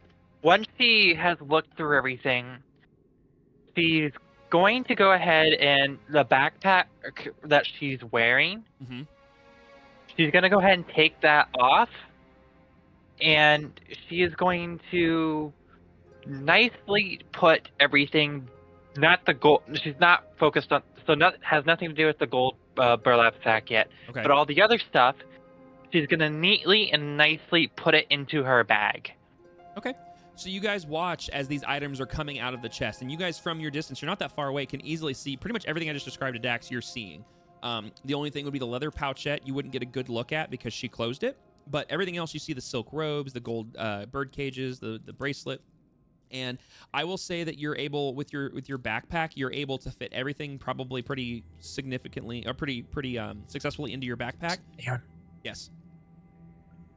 once she has looked through everything, she's going to go ahead and the backpack that she's wearing, Mm-hmm. she's going to go ahead and take that off. And she is going to nicely put everything, not the gold. She's not focused on, so has nothing to do with the gold burlap sack yet. Okay. But all the other stuff, she's going to neatly and nicely put it into her bag. Okay. So you guys watch as these items are coming out of the chest, and you guys from your distance, you're not that far away, can easily see pretty much everything I just described to Dax, you're seeing. The only thing would be the leather pouchette you wouldn't get a good look at because she closed it. But everything else, you see the silk robes, the gold bird cages, the bracelet. And I will say that you're able, with your backpack, you're able to fit everything probably pretty significantly, or pretty successfully into your backpack. Leon, Yes.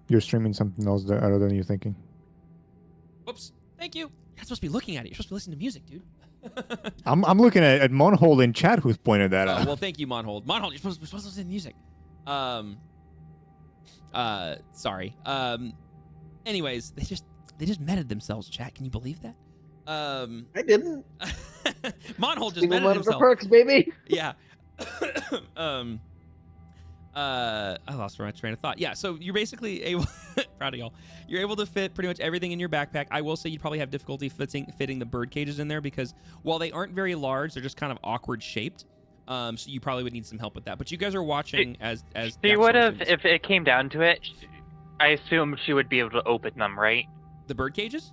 you're streaming something else other than you're thinking. Whoops. Thank you. You're not supposed to be looking at it. You're supposed to be listening to music, dude. I'm looking at Monhold in chat who's pointed that out. Well, thank you, Monhold. Monhold, you're supposed to listen to music. Sorry. Anyways, they just meted themselves, chat. Can you believe that? I didn't. Monhold just Single meted one of the himself. perks, baby. Yeah. I lost my train of thought. Yeah, so you're basically able proud of y'all. You're able to fit pretty much everything in your backpack. I will say you'd probably have difficulty fitting the bird cages in there because while they aren't very large, they're just kind of awkward shaped. So you probably would need some help with that. But you guys are watching as She would have, if it came down to it, I assume she would be able to open them, right? the bird cages.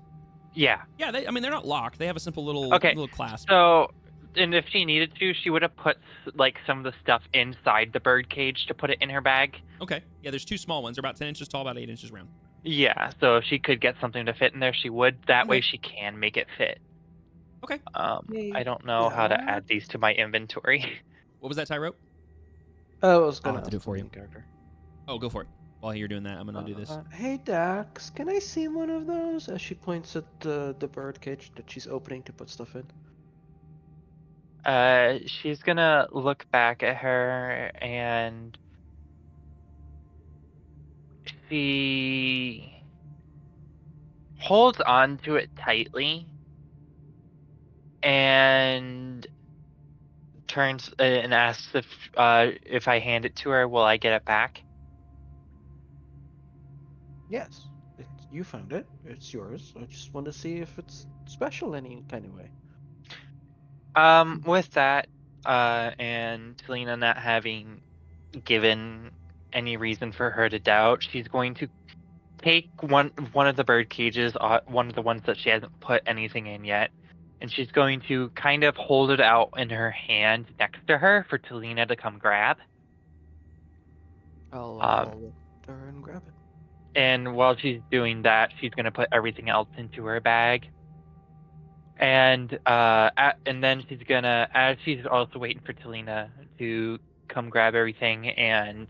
Yeah. Yeah, they're not locked. They have a simple little clasp. So, and if she needed to, she would have put like some of the stuff inside the bird cage to put it in her bag. Okay. Yeah, there's 2 small ones. They're about 10 inches tall, about 8 inches round. Yeah, so if she could get something to fit in there, she would. That way she can make it fit. Okay. I don't know how to add these to my inventory. What was that, Tyro? I was I'll gonna have to do it for you. Character. Oh, go for it. While you're doing that, I'm gonna do this. Hey Dax, can I see one of those? As she points at the bird cage that she's opening to put stuff in. She's gonna look back at her and she holds on to it tightly and turns and asks if I hand it to her, will I get it back? Yes, you found it. It's yours. I just want to see if it's special any kind of way. With that, and Selena not having given any reason for her to doubt, she's going to take one of the bird cages, one of the ones that she hasn't put anything in yet, and she's going to kind of hold it out in her hand next to her for Talina to come grab. I'll look at her and grab it. And while she's doing that, she's going to put everything else into her bag. And then she's gonna, as she's also waiting for Talina to come grab everything, and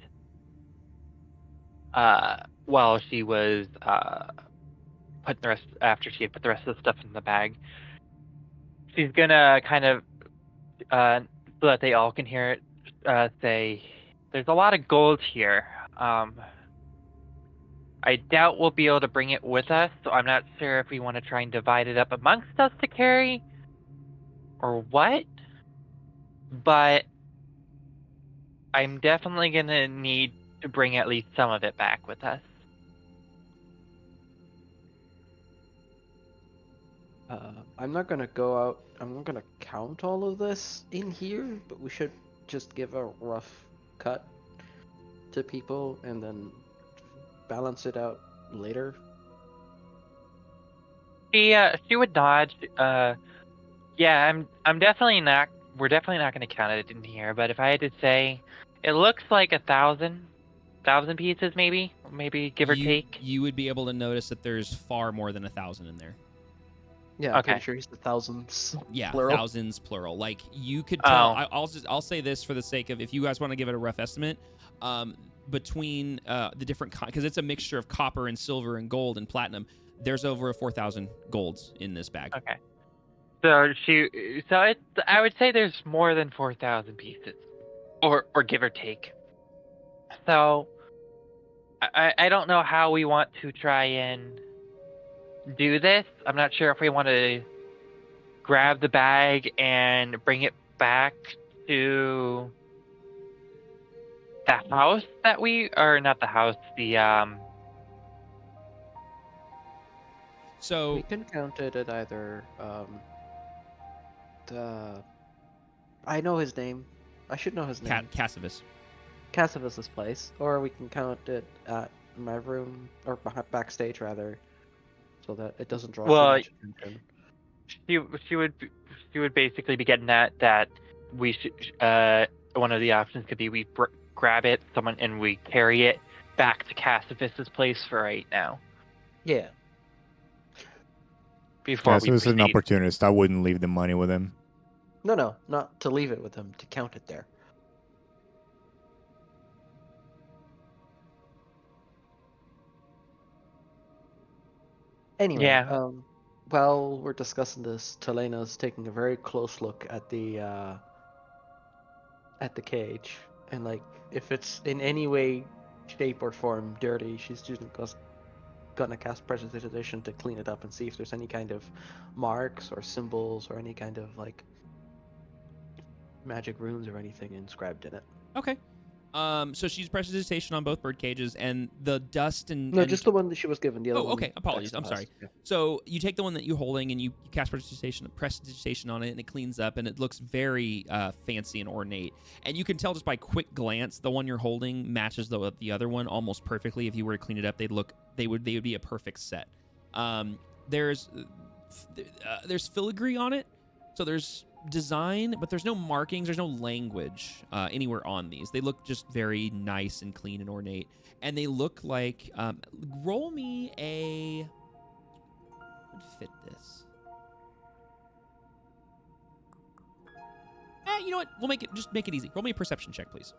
while she was putting the rest, after she had put the rest of the stuff in the bag, she's gonna kind of so that they all can hear it, say, "There's a lot of gold here. I doubt we'll be able to bring it with us, so I'm not sure if we want to try and divide it up amongst us to carry, or what. But I'm definitely gonna need to bring at least some of it back with us." I'm not gonna go out. I'm not gonna count all of this in here, but we should just give a rough cut to people and then balance it out later. She would nod. Yeah, I'm definitely not. We're definitely not gonna count it in here. But if I had to say, it looks like 1,000 pieces, maybe give or take. You would be able to notice that there's far more than 1,000 in there. Yeah, I'm Okay. pretty sure he's the thousands. Yeah, plural. thousands plural. Like you could tell. Oh. I'll say this for the sake of if you guys want to give it a rough estimate, between the different because it's a mixture of copper and silver and gold and platinum. There's over 4,000 golds in this bag. Okay. So it's. I would say there's more than 4,000 pieces, or give or take. So I don't know how we want to try and do this. I'm not sure if we want to grab the bag and bring it back to the house that or not the house, So We can count it at either the I know his name. I should know his name. Cassivus. Cassivus's place, or we can count it at my room or backstage rather, so that it doesn't draw too much attention. she would basically be getting that we should one of the options could be we grab it and we carry it back to Cassivus's place for right now. Yeah. Before we Cassivus is an proceed. opportunist. I wouldn't leave the money with him. No, not to leave it with him, to count it there. Anyway, Yeah. while we're discussing this, Telena's taking a very close look at the cage, and like if it's in any way, shape, or form dirty, she's just gonna cast prestidigitation to clean it up and see if there's any kind of marks or symbols or any kind of like magic runes or anything inscribed in it. Okay. So she's prestidigitation on both bird cages, and the dust and No, just the one that she was given. The other one. okay. Apologies. I'm sorry. So you take the one that you're holding and you cast prestidigitation on it, and it cleans up, and it looks very fancy and ornate. And you can tell just by quick glance, the one you're holding matches the other one almost perfectly. If you were to clean it up, they would be a perfect set. There's filigree on it, so there's design, but there's no markings, there's no language anywhere on these. They look just very nice and clean and ornate, and they look like roll me a would fit this. You know what, we'll make it easy. Roll me a perception check, please.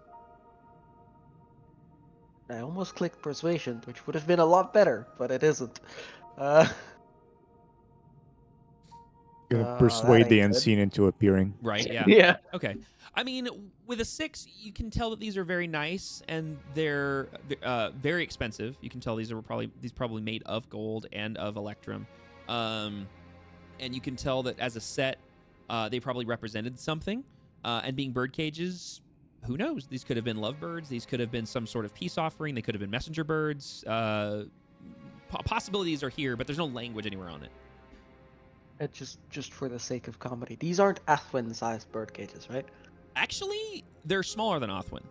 I almost clicked persuasion, which would have been a lot better, but it isn't. Persuade that the ain't good. unseen into appearing. Right? Yeah. Yeah. Okay. I mean, with a 6, you can tell that these are very nice and they're very expensive. You can tell these are probably made of gold and of electrum, and you can tell that as a set, they probably represented something. And being bird cages, who knows? These could have been lovebirds. These could have been some sort of peace offering. They could have been messenger birds. Possibilities are here, but there's no language anywhere on it. Just for the sake of comedy, these aren't Athwin-sized bird cages, right? Actually, they're smaller than Othwin.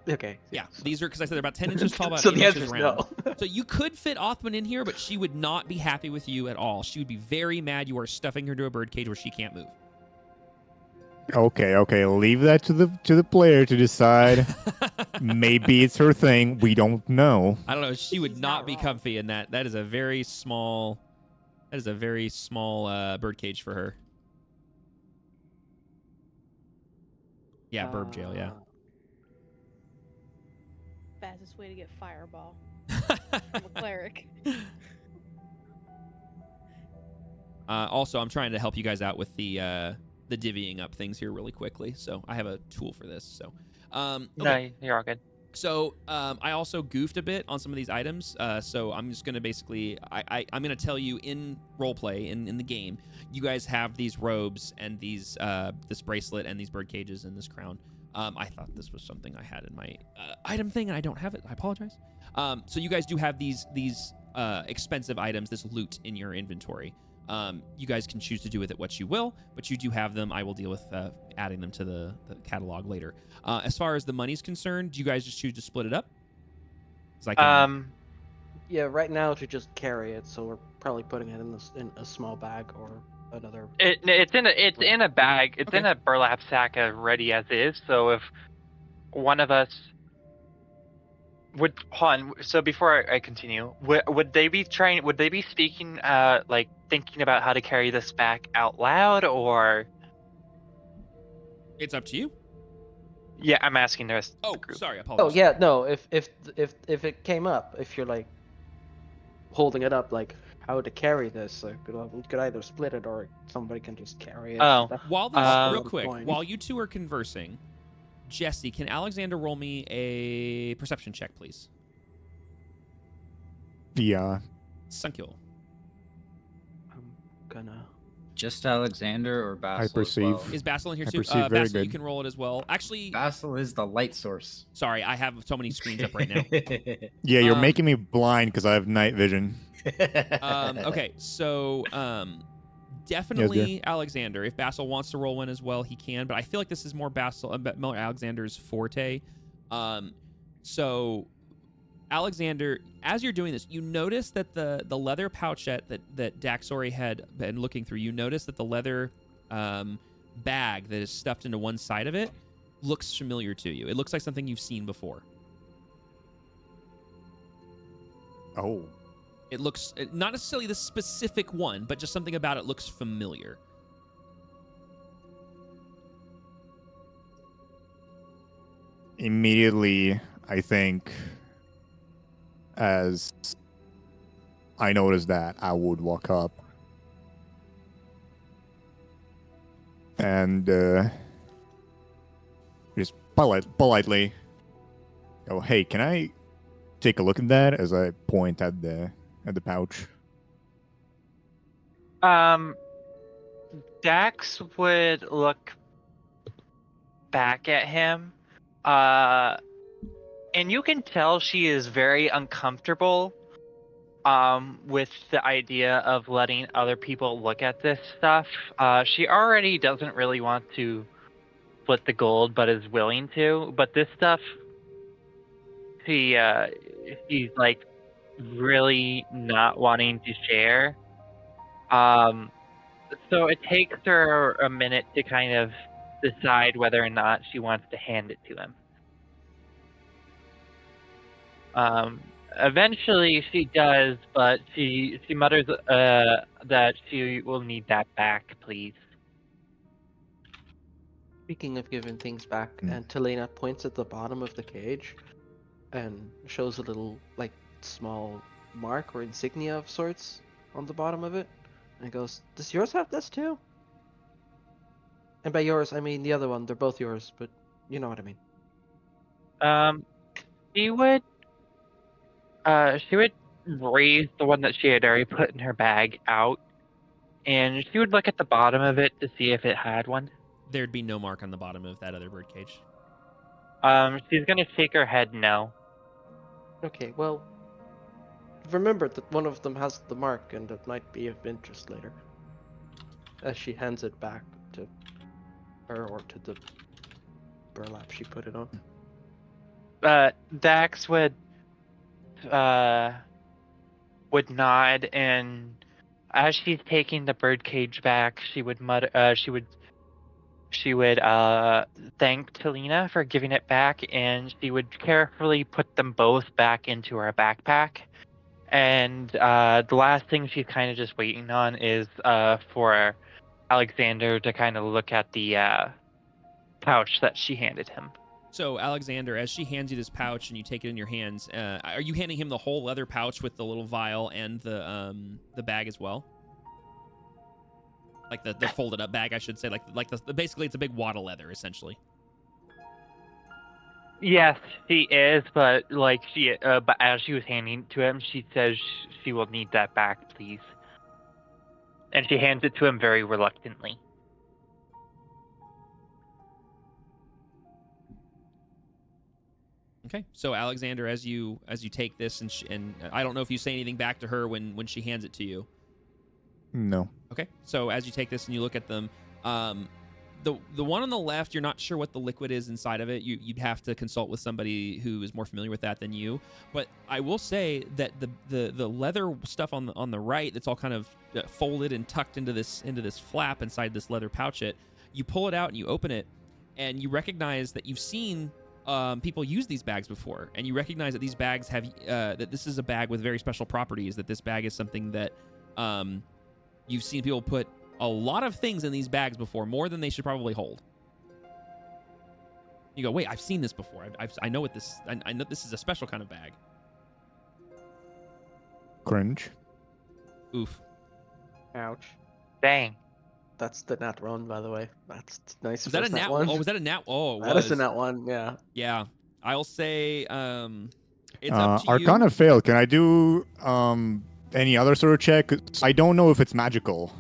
Okay. Yeah, these are, because I said they're about 10 inches tall, about So 8 the inches answer's round. no. So you could fit Othwin in here, but she would not be happy with you at all. She would be very mad you are stuffing her to a bird cage where she can't move. Okay. Leave that to the player to decide. Maybe it's her thing. We don't know. I don't know. She would He's not not be wrong. comfy in that. That is a very small. That is a very small bird cage for her. Yeah, burb jail. Yeah. Fastest way to get fireball from a cleric. Also, I'm trying to help you guys out with the divvying up things here really quickly. So I have a tool for this. So, okay. No, you're all good. So I also goofed a bit on some of these items. So I'm just gonna basically I'm gonna tell you in roleplay in the game, you guys have these robes and these this bracelet and these bird cages and this crown. I thought this was something I had in my item thing and I don't have it. I apologize. So you guys do have these expensive items, this loot in your inventory. You guys can choose to do with it what you will, but you do have them. I will deal with adding them to the catalog later. As far as the money's concerned, do you guys just choose to split it up? 'Cause I can, Yeah, right now to just carry it, so we're probably putting it in a small bag or another. It's in a bag. It's Okay. in a burlap sack, ready as is. So if one of us would hold on. So before I continue, would they be trying? Would they be speaking, like thinking about how to carry this back out loud, or? it's up to you. Yeah, I'm asking the rest of Oh, the group. sorry, Oh apologies. yeah, no. If it came up, if you're like holding it up, like how to carry this, like, we could either split it or somebody can just carry it. Oh, While this, Um, real quick, Fine. while you two are conversing, Jesse, can Alexander roll me a perception check, please? Yeah. Thank you. I'm gonna. Just Alexander or Basil? perceive. As well? Is Basil in here I too? perceive very Basil, you good. can roll it as well. Actually, Basil is the light source. sorry, I have so many screens up right now. Yeah, you're Um, making me blind because I have night vision. Okay, so definitely Alexander. If Basil wants to roll one as well, he can. But I feel like this is more more Alexander's forte. So Alexander, as you're doing this, you notice that the leather pouchette that Daxori had been looking through, you notice that the leather bag that is stuffed into one side of it looks familiar to you. It looks like something you've seen before. Oh. It looks not necessarily the specific one, but just something about it looks familiar. Immediately, I think, as I noticed that, I would walk up and just politely go, "Hey, can I take a look at that?" As I point at the pouch. Dax would look back at him, and you can tell she is very uncomfortable with the idea of letting other people look at this stuff. She already doesn't really want to split the gold, but is willing to. But this stuff, she's like really not wanting to share. So it takes her a minute to kind of decide whether or not she wants to hand it to him. Eventually she does, but she mutters that she will need that back, please. Speaking of giving things back, Hmm. and Telena points at the bottom of the cage and shows a little, like, small mark or insignia of sorts on the bottom of it. And he goes, "Does yours have this too?" And by yours, I mean the other one. They're both yours, but you know what I mean. She would raise the one that she had already put in her bag out, and she would look at the bottom of it to see if it had one. There'd be no mark on the bottom of that other birdcage. She's gonna shake her head no. Okay, well, remember that one of them has the mark, and it might be of interest later. As she hands it back to her or to the burlap she put it on. Dax would nod, and as she's taking the birdcage back, she would thank Talina for giving it back, and she would carefully put them both back into her backpack. And the last thing she's kind of just waiting on is for Alexander to kind of look at the pouch that she handed him. So, Alexander, as she hands you this pouch and you take it in your hands, are you handing him the whole leather pouch with the little vial and the bag as well? Like the folded up bag, I should say. Like the basically, it's a big wad of leather, essentially. Yes, she is, but but as she was handing it to him, she says she will need that back, please. And she hands it to him very reluctantly. Okay, so Alexander, as you take this, and I don't know if you say anything back to her when she hands it to you. No. Okay, so as you take this and you look at them, the one on the left, you're not sure what the liquid is inside of it. You'd have to consult with somebody who is more familiar with that than you. But I will say that the leather stuff on the right, that's all kind of folded and tucked into this flap inside this leather pouchet. You pull it out and you open it, and you recognize that you've seen people use these bags before, and you recognize that these bags have that this is a bag with very special properties. That this bag is something that you've seen people put a lot of things in these bags before, more than they should probably hold. You go, wait, I've seen this before. I know what this. I know this is a special kind of bag. Cringe. Oof. Ouch. Dang. That's the nat one, by the way. That's nice. Was that a nat one? Oh, was that a nat? Oh, that is a nat one. Yeah. Yeah. I'll say it's up to Arcana you. failed. Can I do any other sort of check? I don't know if it's magical.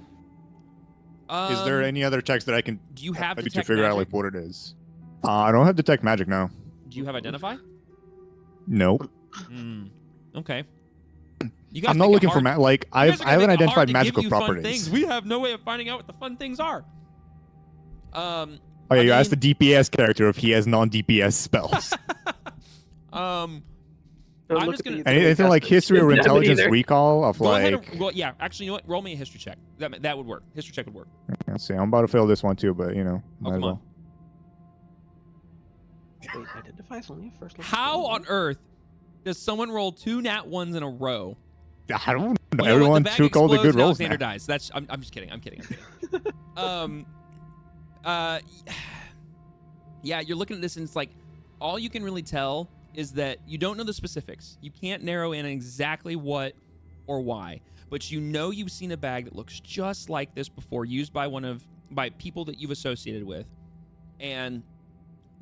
Is there any other checks that I can Do you have to detect figure out magic? like what it is? I don't have detect magic now. Do you have identify? Nope. Okay. You guys I'm not make it looking for hard- like you guys I are gonna haven't make it hard identified to give magical you fun properties. things. We have no way of finding out what the fun things are. Oh yeah, you asked the DPS character if he has non-DPS spells. I'm Don't just gonna Anything like history or Doesn't intelligence either. recall of go ahead like. and roll, yeah, actually, you know what? Roll me a history check. That would work. History check would work. Let's see. I'm about to fail this one too, but you know. Oh, might as come on. well. Wait, identifies only a first level. How spell? on earth does someone roll 2 nat 1s in a row? I don't know. Well, you know what? Everyone The bag took all the explodes good and rolls. Alexander Now. dies. That's I'm just kidding. I'm kidding. Yeah, you're looking at this and it's like all you can really tell is that you don't know the specifics. You can't narrow in exactly what or why, but you know you've seen a bag that looks just like this before, used by people that you've associated with, and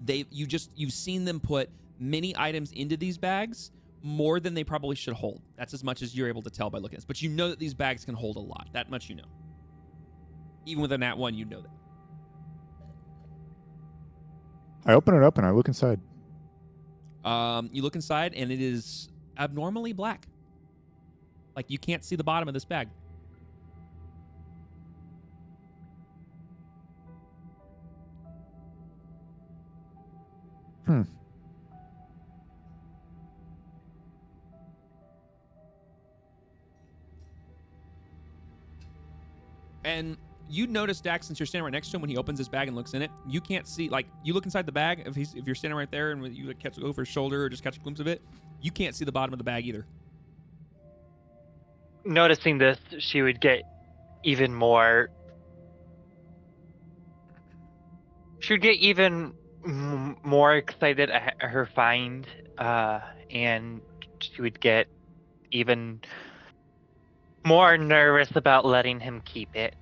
you've seen them put many items into these bags, more than they probably should hold. That's as much as you're able to tell by looking at this. But you know that these bags can hold a lot. That much you know. Even with a nat 1, you know that. I open it up and I look inside. You look inside and it is abnormally black. Like you can't see the bottom of this bag. And you notice, Dax, since you're standing right next to him, when he opens his bag and looks in it, you can't see, like, you look inside the bag, if you're standing right there and you catch over his shoulder or just catch a glimpse of it, you can't see the bottom of the bag either. Noticing this, she would get even more. She would get even more excited at her find, and she would get even more nervous about letting him keep it.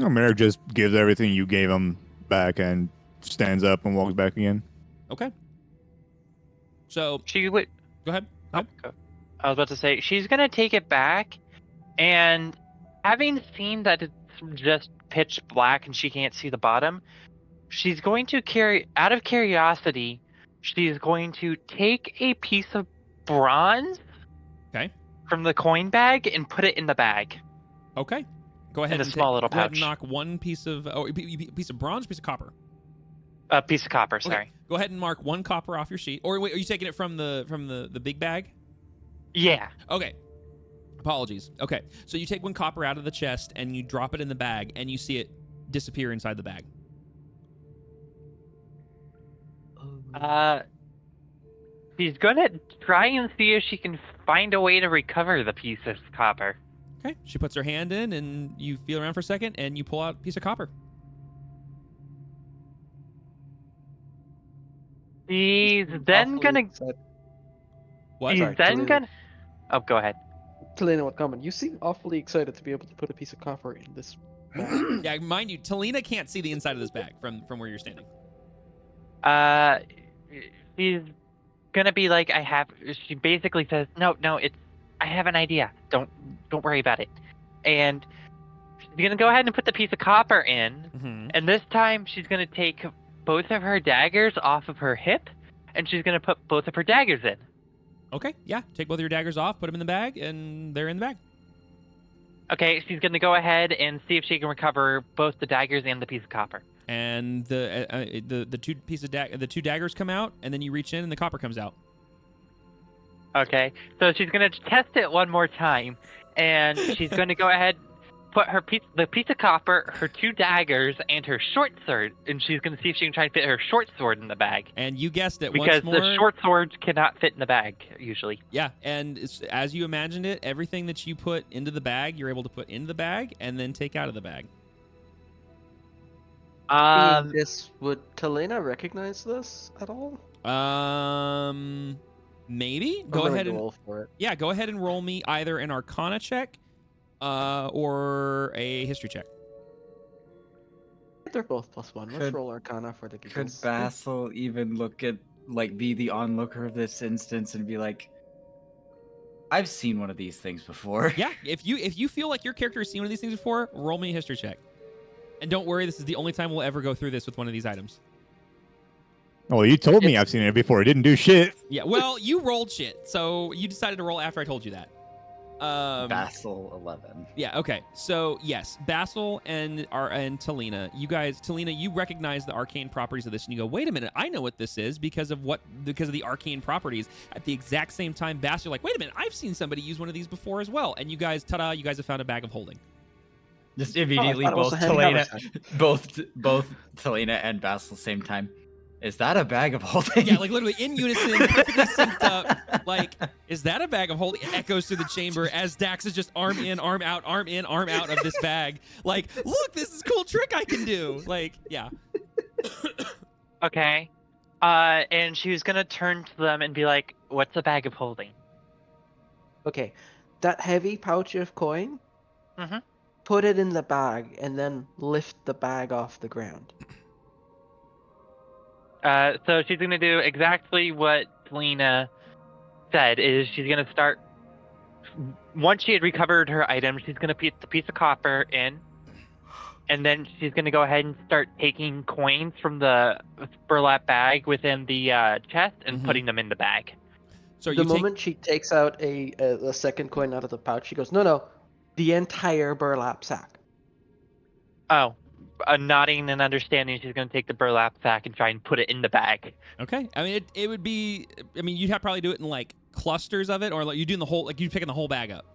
Oh, Merrick just gives everything you gave him back and stands up and walks back again. Okay. So She would. go ahead. Go ahead. Oh, I was about to say she's gonna take it back, and having seen that it's just pitch black and she can't see the bottom, she's going to out of curiosity, she's going to take a piece of bronze Okay. from the coin bag and put it in the bag. Okay. Go ahead In a and small little go ahead and pouch. knock one piece of piece of bronze, piece of copper. A piece of copper, Okay. sorry. Go ahead and mark one copper off your sheet. Or wait, are you taking it from the big bag? Yeah. Okay. Apologies. Okay. So you take one copper out of the chest and you drop it in the bag and you see it disappear inside the bag. She's gonna try and see if she can find a way to recover the piece of copper. Okay. She puts her hand in and you feel around for a second and you pull out a piece of copper. She's then Awfully gonna. excited. What? She's Sorry, then Talina. gonna. Oh, go ahead. Talina, what comment? You seem awfully excited to be able to put a piece of copper in this bag. Yeah, mind you, Talina can't see the inside of this bag from where you're standing. She's gonna be like, I have. She basically says, no, it's. I have an idea. Don't worry about it. And she's gonna go ahead and put the piece of copper in. Mm-hmm. And this time, she's gonna take both of her daggers off of her hip, and she's gonna put both of her daggers in. Okay, yeah. Take both of your daggers off, put them in the bag, and they're in the bag. Okay, she's gonna go ahead and see if she can recover both the daggers and the piece of copper. And the two daggers come out, and then you reach in, and the copper comes out. Okay, so she's gonna test it one more time, and she's gonna go ahead, put the piece of copper, her two daggers, and her short sword, and she's gonna see if she can try and fit her short sword in the bag. And you guessed it. Because once more, the short swords cannot fit in the bag usually. Yeah, and as you imagined it, everything that you put into the bag, you're able to put into the bag and then take out of the bag. Being this, would Talina recognize this at all? Maybe. I'm Go willing ahead to and roll for it. yeah, go ahead and roll me either an Arcana check, or a History check. They're both +1. Let's Could- roll Arcana for the Could giggles. Basil even look at, like, be the onlooker of this instance and be like, I've seen one of these things before. Yeah, if you feel like your character has seen one of these things before, roll me a History check. And don't worry, this is the only time we'll ever go through this with one of these items. Oh, you told me I've seen it before. It didn't do shit. Yeah, well, you rolled shit, so you decided to roll after I told you that. Basil 11. Yeah, okay. So, yes, Basil and Talina, Talina, you recognize the arcane properties of this, and you go, wait a minute, I know what this is because of the arcane properties. At the exact same time, Basil, you're like, wait a minute, I've seen somebody use one of these before as well. And you guys, ta-da, you guys have found a bag of holding. Just immediately, Oh, I thought it was both a hand Talina, both Talina and Basil same time. Is that a bag of holding? Yeah, like literally in unison, perfectly synced up. Like, is that a bag of holding? It echoes through the chamber as Dax is just arm in, arm out of this bag. Like, look, this is a cool trick I can do. Like, yeah. Okay. And she was gonna turn to them and be like, what's a bag of holding? Okay, that heavy pouch of coin, Mhm. put it in the bag and then lift the bag off the ground. So she's gonna do exactly what Lena said. Is she's gonna start once she had recovered her item, she's gonna put the piece of copper in, and then she's gonna go ahead and start taking coins from the burlap bag within the chest and Mhm. putting them in the bag. So The moment she takes out a second coin out of the pouch, she goes, no, the entire burlap sack. Oh, nodding and understanding, she's gonna take the burlap sack and try and put it in the bag. Okay. I mean, it would be. I mean, you'd have probably do it in like clusters of it, or like you doing the whole, like you picking the whole bag up.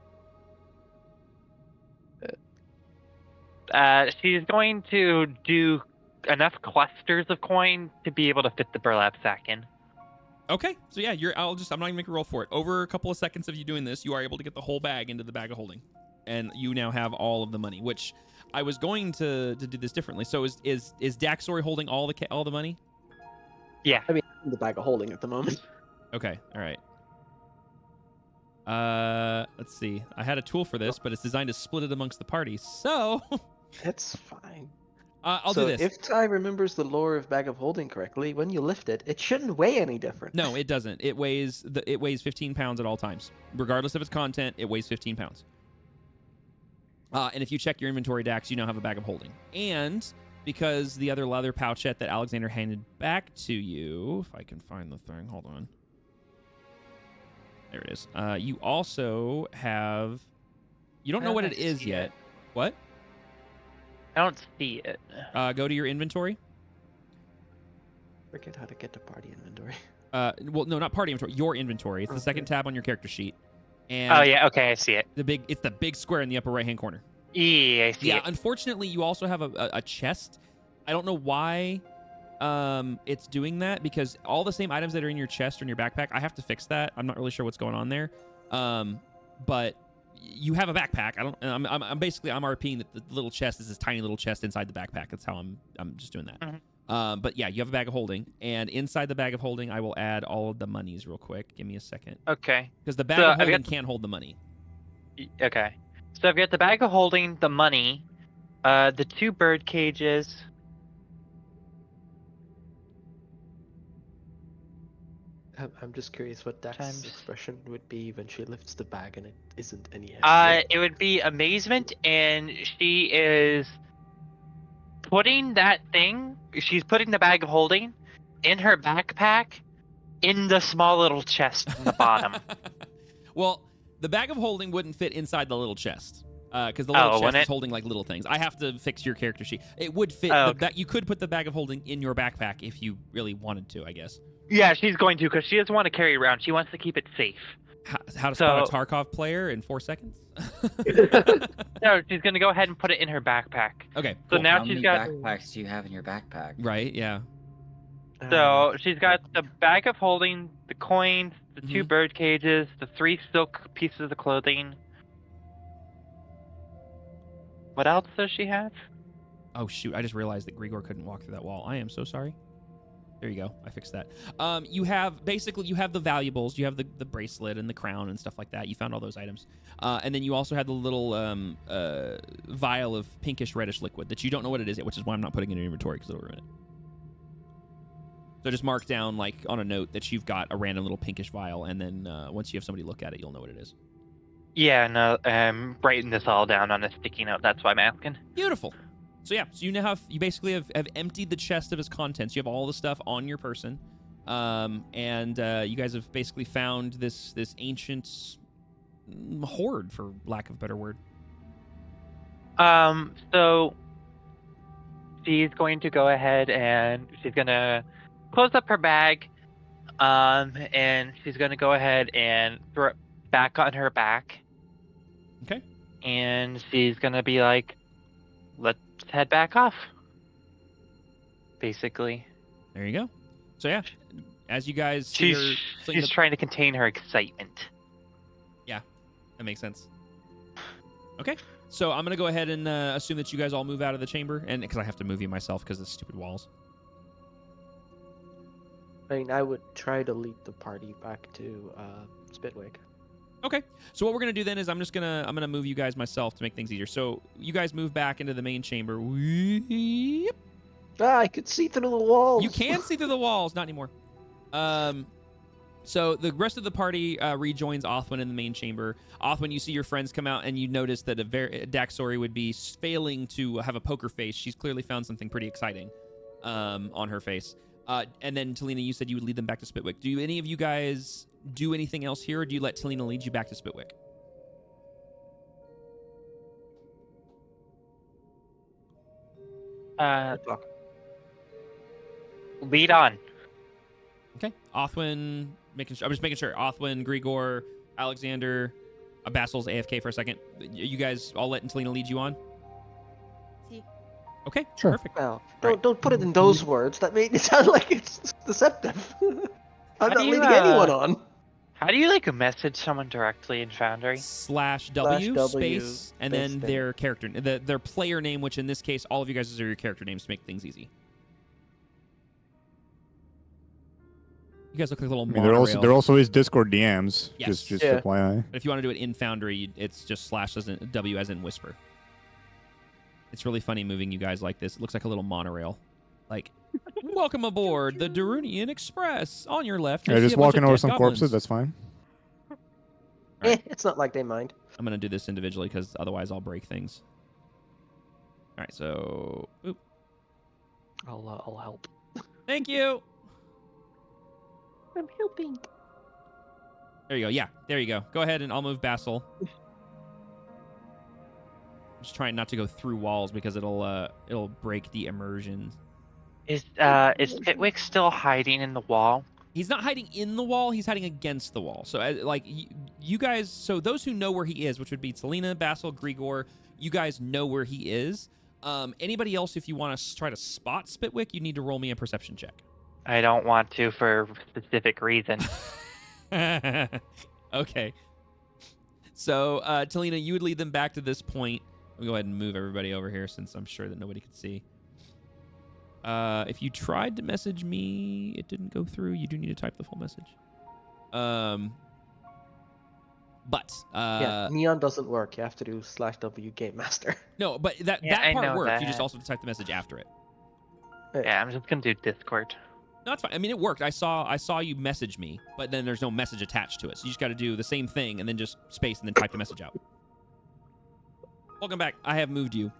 She's going to do enough clusters of coin to be able to fit the burlap sack in. Okay. So yeah, I'm not even making a roll for it. Over a couple of seconds of you doing this, you are able to get the whole bag into the bag of holding, and you now have all of the money. Which I was going to do this differently. So is Daxori holding all the money? Yeah. I mean, in the bag of holding at the moment. Okay. All right. Let's see. I had a tool for this, but it's designed to split it amongst the party. So It's fine. I'll So do this. if Ty remembers the lore of Bag of Holding correctly, when you lift it, it shouldn't weigh any different. No, it doesn't. It weighs 15 pounds at all times, regardless of its content. It weighs 15 pounds. And if you check your inventory, Dax, you now have a Bag of Holding. And because the other leather pouchette that Alexander handed back to you, if I can find the thing, hold on. There it is. You also have. You don't know what it is yet. What? I don't see it. Go to your inventory. Forget how to get to party inventory. Well, no, not party inventory. Your inventory. It's the second tab on your character sheet. And Oh yeah, okay, I see it. it's the big square in the upper right hand corner. Yeah, I see it. Unfortunately, you also have a chest. I don't know why it's doing that, because all the same items that are in your chest or in your backpack, I have to fix that. I'm not really sure what's going on there. But you have a backpack. I'm basically RPing that the little chest is this tiny little chest inside the backpack. That's how I'm just doing that. Mhm. But yeah, you have a Bag of Holding, and inside the Bag of Holding, I will add all of the monies real quick. Give me a second. Okay. Because the Bag So of I've Holding got- can't hold the money. Okay. So I've got the Bag of Holding, the money, the 2 bird cages. I'm just curious what Dax's Times- expression would be when she lifts the bag and it isn't any heavier. It would be amazement, and she is putting that thing. She's putting the Bag of Holding in her backpack, in the small little chest in the bottom. Well, the Bag of Holding wouldn't fit inside the little chest. Because the Oh, little chest wouldn't is it? holding like little things. I have to fix your character sheet. It would fit. Oh, You could put the Bag of Holding in your backpack if you really wanted to, I guess. Yeah, she's going to, because she doesn't want to carry it around. She wants to keep it safe. How to spot a So- Tarkov player in 4 seconds? No, she's gonna go ahead and put it in her backpack. Okay. So Cool. now How she's many got. backpacks do you have in your backpack? Right. Yeah. So she's got the Bag of Holding, the coins, the 2 Mhm. bird cages, the 3 silk pieces of clothing. What else does she have? Oh shoot! I just realized that Grigor couldn't walk through that wall. I am so sorry. There you go. I fixed that. You have the valuables. You have the bracelet and the crown and stuff like that. You found all those items. And then you also had the little vial of pinkish reddish liquid that you don't know what it is yet, which is why I'm not putting it in your inventory, because it'll ruin it. So just mark down like on a note that you've got a random little pinkish vial, and then once you have somebody look at it, you'll know what it is. Yeah, no, writing this all down on a sticky note. That's why I'm asking. Beautiful. So yeah, so you basically have emptied the chest of its contents. You have all the stuff on your person, and you guys have basically found this ancient hoard, for lack of a better word. So she's going to go ahead and she's gonna close up her bag, and she's gonna go ahead and throw it back on her back. Okay. And she's gonna be like, let's head back off. Basically. There you go. So yeah, as you guys see her fling She's trying to contain her excitement. that makes sense. Okay. So I'm gonna go ahead and assume that you guys all move out of the chamber, and because I have to move you myself because of the stupid walls. I mean, I would try to lead the party back to Spitwick. Okay. So what we're gonna do then is I'm gonna move you guys myself to make things easier. So you guys move back into the main chamber. Weep. I could see through the walls. You can see through the walls, not anymore. So the rest of the party rejoins Othwin in the main chamber. Othwin, you see your friends come out, and you notice that Daxori would be failing to have a poker face. She's clearly found something pretty exciting on her face. And then Talina, you said you would lead them back to Spitwick. Do any of you guys do anything else here, or do you let Talina lead you back to Spitwick? Lead on. Okay. Othwin, I'm just making sure. Othwin, Grigor, Alexander, Basil's AFK for a second. You guys all letting Talina lead you on? See. Okay, Sure. perfect. Well, Right. don't put it in those words. That made it sound like it's deceptive. I'm How not do you, leading anyone on. How do you like message someone directly in Foundry? /W W space and space then thing. their character, their player name, which in this case, all of you guys are your character names to make things easy. You guys look like a little I mean, monorail. there also is Discord DMs. Yes. Just Yeah. FYI. But if you want to do it in Foundry, it's just slash as in W as in whisper. It's really funny moving you guys like this. It looks like a little monorail. Like, welcome aboard the Darunian Express. On your left, Yeah, you'll see just a bunch walking of over dead some goblins. corpses. That's fine. Alright. It's not like they mind. I'm gonna do this individually because otherwise I'll break things. All right, so oop. I'll help. Thank you. I'm helping. There you go. Yeah, there you go. Go ahead and I'll move Basil. I'm just trying not to go through walls because it'll break the immersion. Is Spitwick still hiding in the wall? He's not hiding in the wall. He's hiding against the wall. So, like, you guys... So, those who know where he is, which would be Selena, Basil, Grigor, you guys know where he is. Anybody else, if you want to try to spot Spitwick, you need to roll me a perception check. I don't want to for a specific reason. Okay. So, Talina, you would lead them back to this point. Let me go ahead and move everybody over here since I'm sure that nobody could see. If you tried to message me, it didn't go through. You do need to type the full message. Yeah, Neon doesn't work. You have to do /W Game Master. No, but that I part know worked. You just that. also have to type the message after it. Yeah, I'm just gonna do Discord. No, it's fine. I mean, it worked. I saw you message me, but then there's no message attached to it. So you just got to do the same thing and then just space and then type the message out. Welcome back. I have moved you.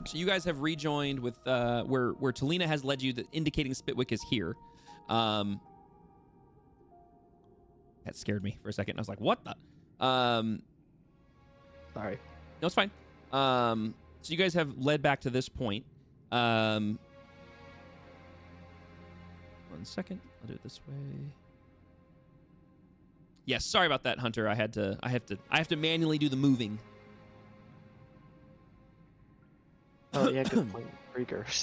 So you guys have rejoined with where Talina has led you, indicating Spitwick is here. That scared me for a second. I was like, what the? Sorry. No, it's fine. So you guys have led back to this point. 1 second. I'll do it this way. Yes, sorry about that, Hunter. I have to manually do the moving. Oh yeah, good point.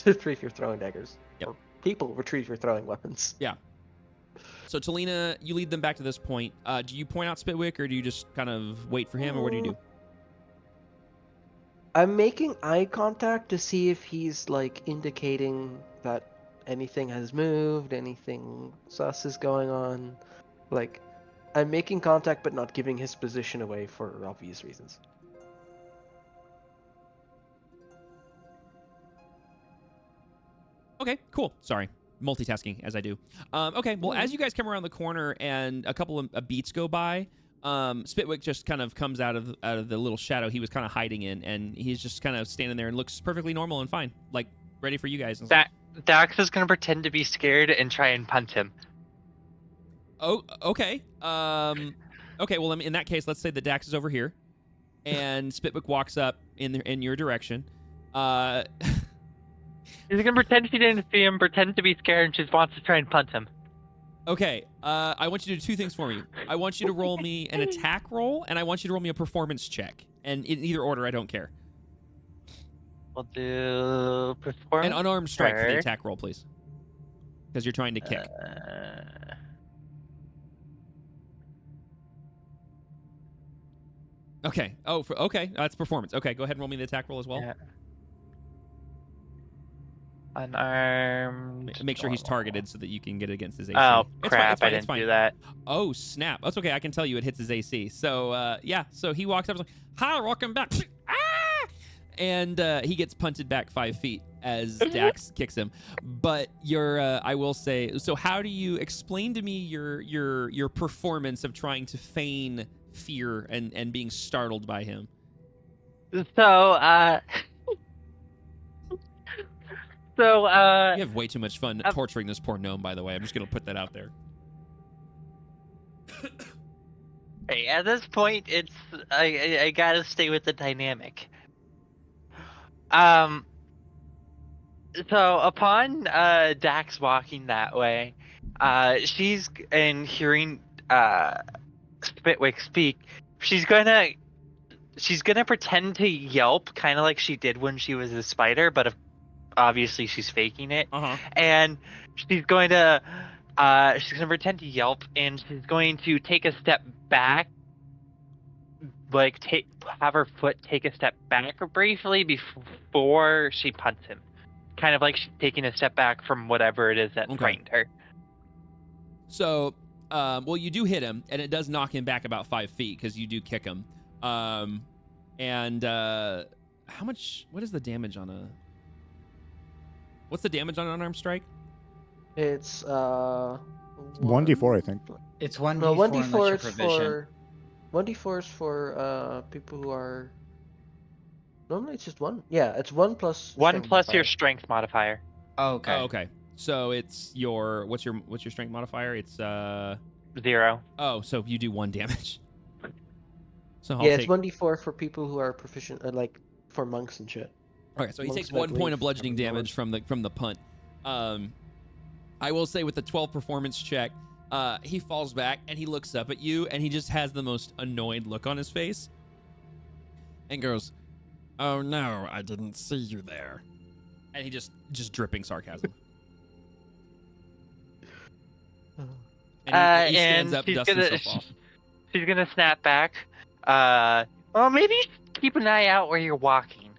Retrieve your throwing daggers. Yep. Or people retrieve your throwing weapons. Yeah. So Talina, you lead them back to this point. Do you point out Spitwick, or do you just kind of wait for him, or what do you do? I'm making eye contact to see if he's like indicating that anything has moved, anything sus is going on. Like, I'm making contact but not giving his position away for obvious reasons. Okay, cool. Sorry. Multitasking, as I do. Okay, well, as you guys come around the corner and a couple of beats go by, Spitwick just kind of comes out of the little shadow he was kind of hiding in, and he's just kind of standing there and looks perfectly normal and fine, like ready for you guys. Dax is gonna pretend to be scared and try and punt him. Oh, okay. Okay, well, in that case, let's say the Dax is over here, and Spitwick walks up in your direction. He's gonna pretend she didn't see him, pretend to be scared, and just wants to try and punt him. Okay, I want you to do two things for me. I want you to roll me an attack roll, and I want you to roll me a performance check. And in either order, I don't care. We'll do performance. An unarmed strike for the check. attack roll, please. Because you're trying to kick. Okay. Oh, okay. That's performance. Okay, go ahead and roll me the attack roll as well. Yeah. Unarmed. Make sure he's targeted so that you can get it against his AC. Oh It's crap! fine, I it's didn't fine. do that. Oh, snap. That's okay. I can tell you it hits his AC. So, yeah. So he walks up and is like, hi, welcome back. Ah! And he gets punted back 5 feet as Dax kicks him. But I will say, so how do you explain to me your performance of trying to feign fear and being startled by him? So, You have way too much fun torturing this poor gnome, by the way. I'm just going to put that out there. hey, at this point, it's I gotta stay with the dynamic. So upon Dax walking that way, she's and hearing Spitwick speak, she's gonna pretend to yelp, kind of like she did when she was a spider, but obviously she's faking it. And she's going to pretend to yelp, and she's going to take a step back, like have her foot take a step back briefly before she punts him, kind of like she's taking a step back from whatever it is that frightened her. So, well, you do hit him, and it does knock him back about 5 feet because you do kick him. And how much? What is the damage on a? What's the damage on an unarmed strike? It's 1d4, I think. It's 1d4 No, unless 1d4 you're is proficient. for 1d4 is for people who are. Normally it's just one. Yeah, it's 1 plus. 1 strength plus your modifier. strength modifier. Oh, okay. Oh, okay. So it's your what's your strength modifier? It's 0. oh, so you do 1 damage. So I'll Yeah, take. it's 1d4 for people who are proficient, like for monks and shit. Okay, so he Monks, takes I 1 point believe, of bludgeoning have damage from the punt. I will say with the 12 performance check, he falls back and he looks up at you and he just has the most annoyed look on his face, and goes, "Oh no, I didn't see you there," and he just dripping sarcasm. And he stands And up, dusts himself off. she's gonna snap back. Well, maybe keep an eye out where you're walking.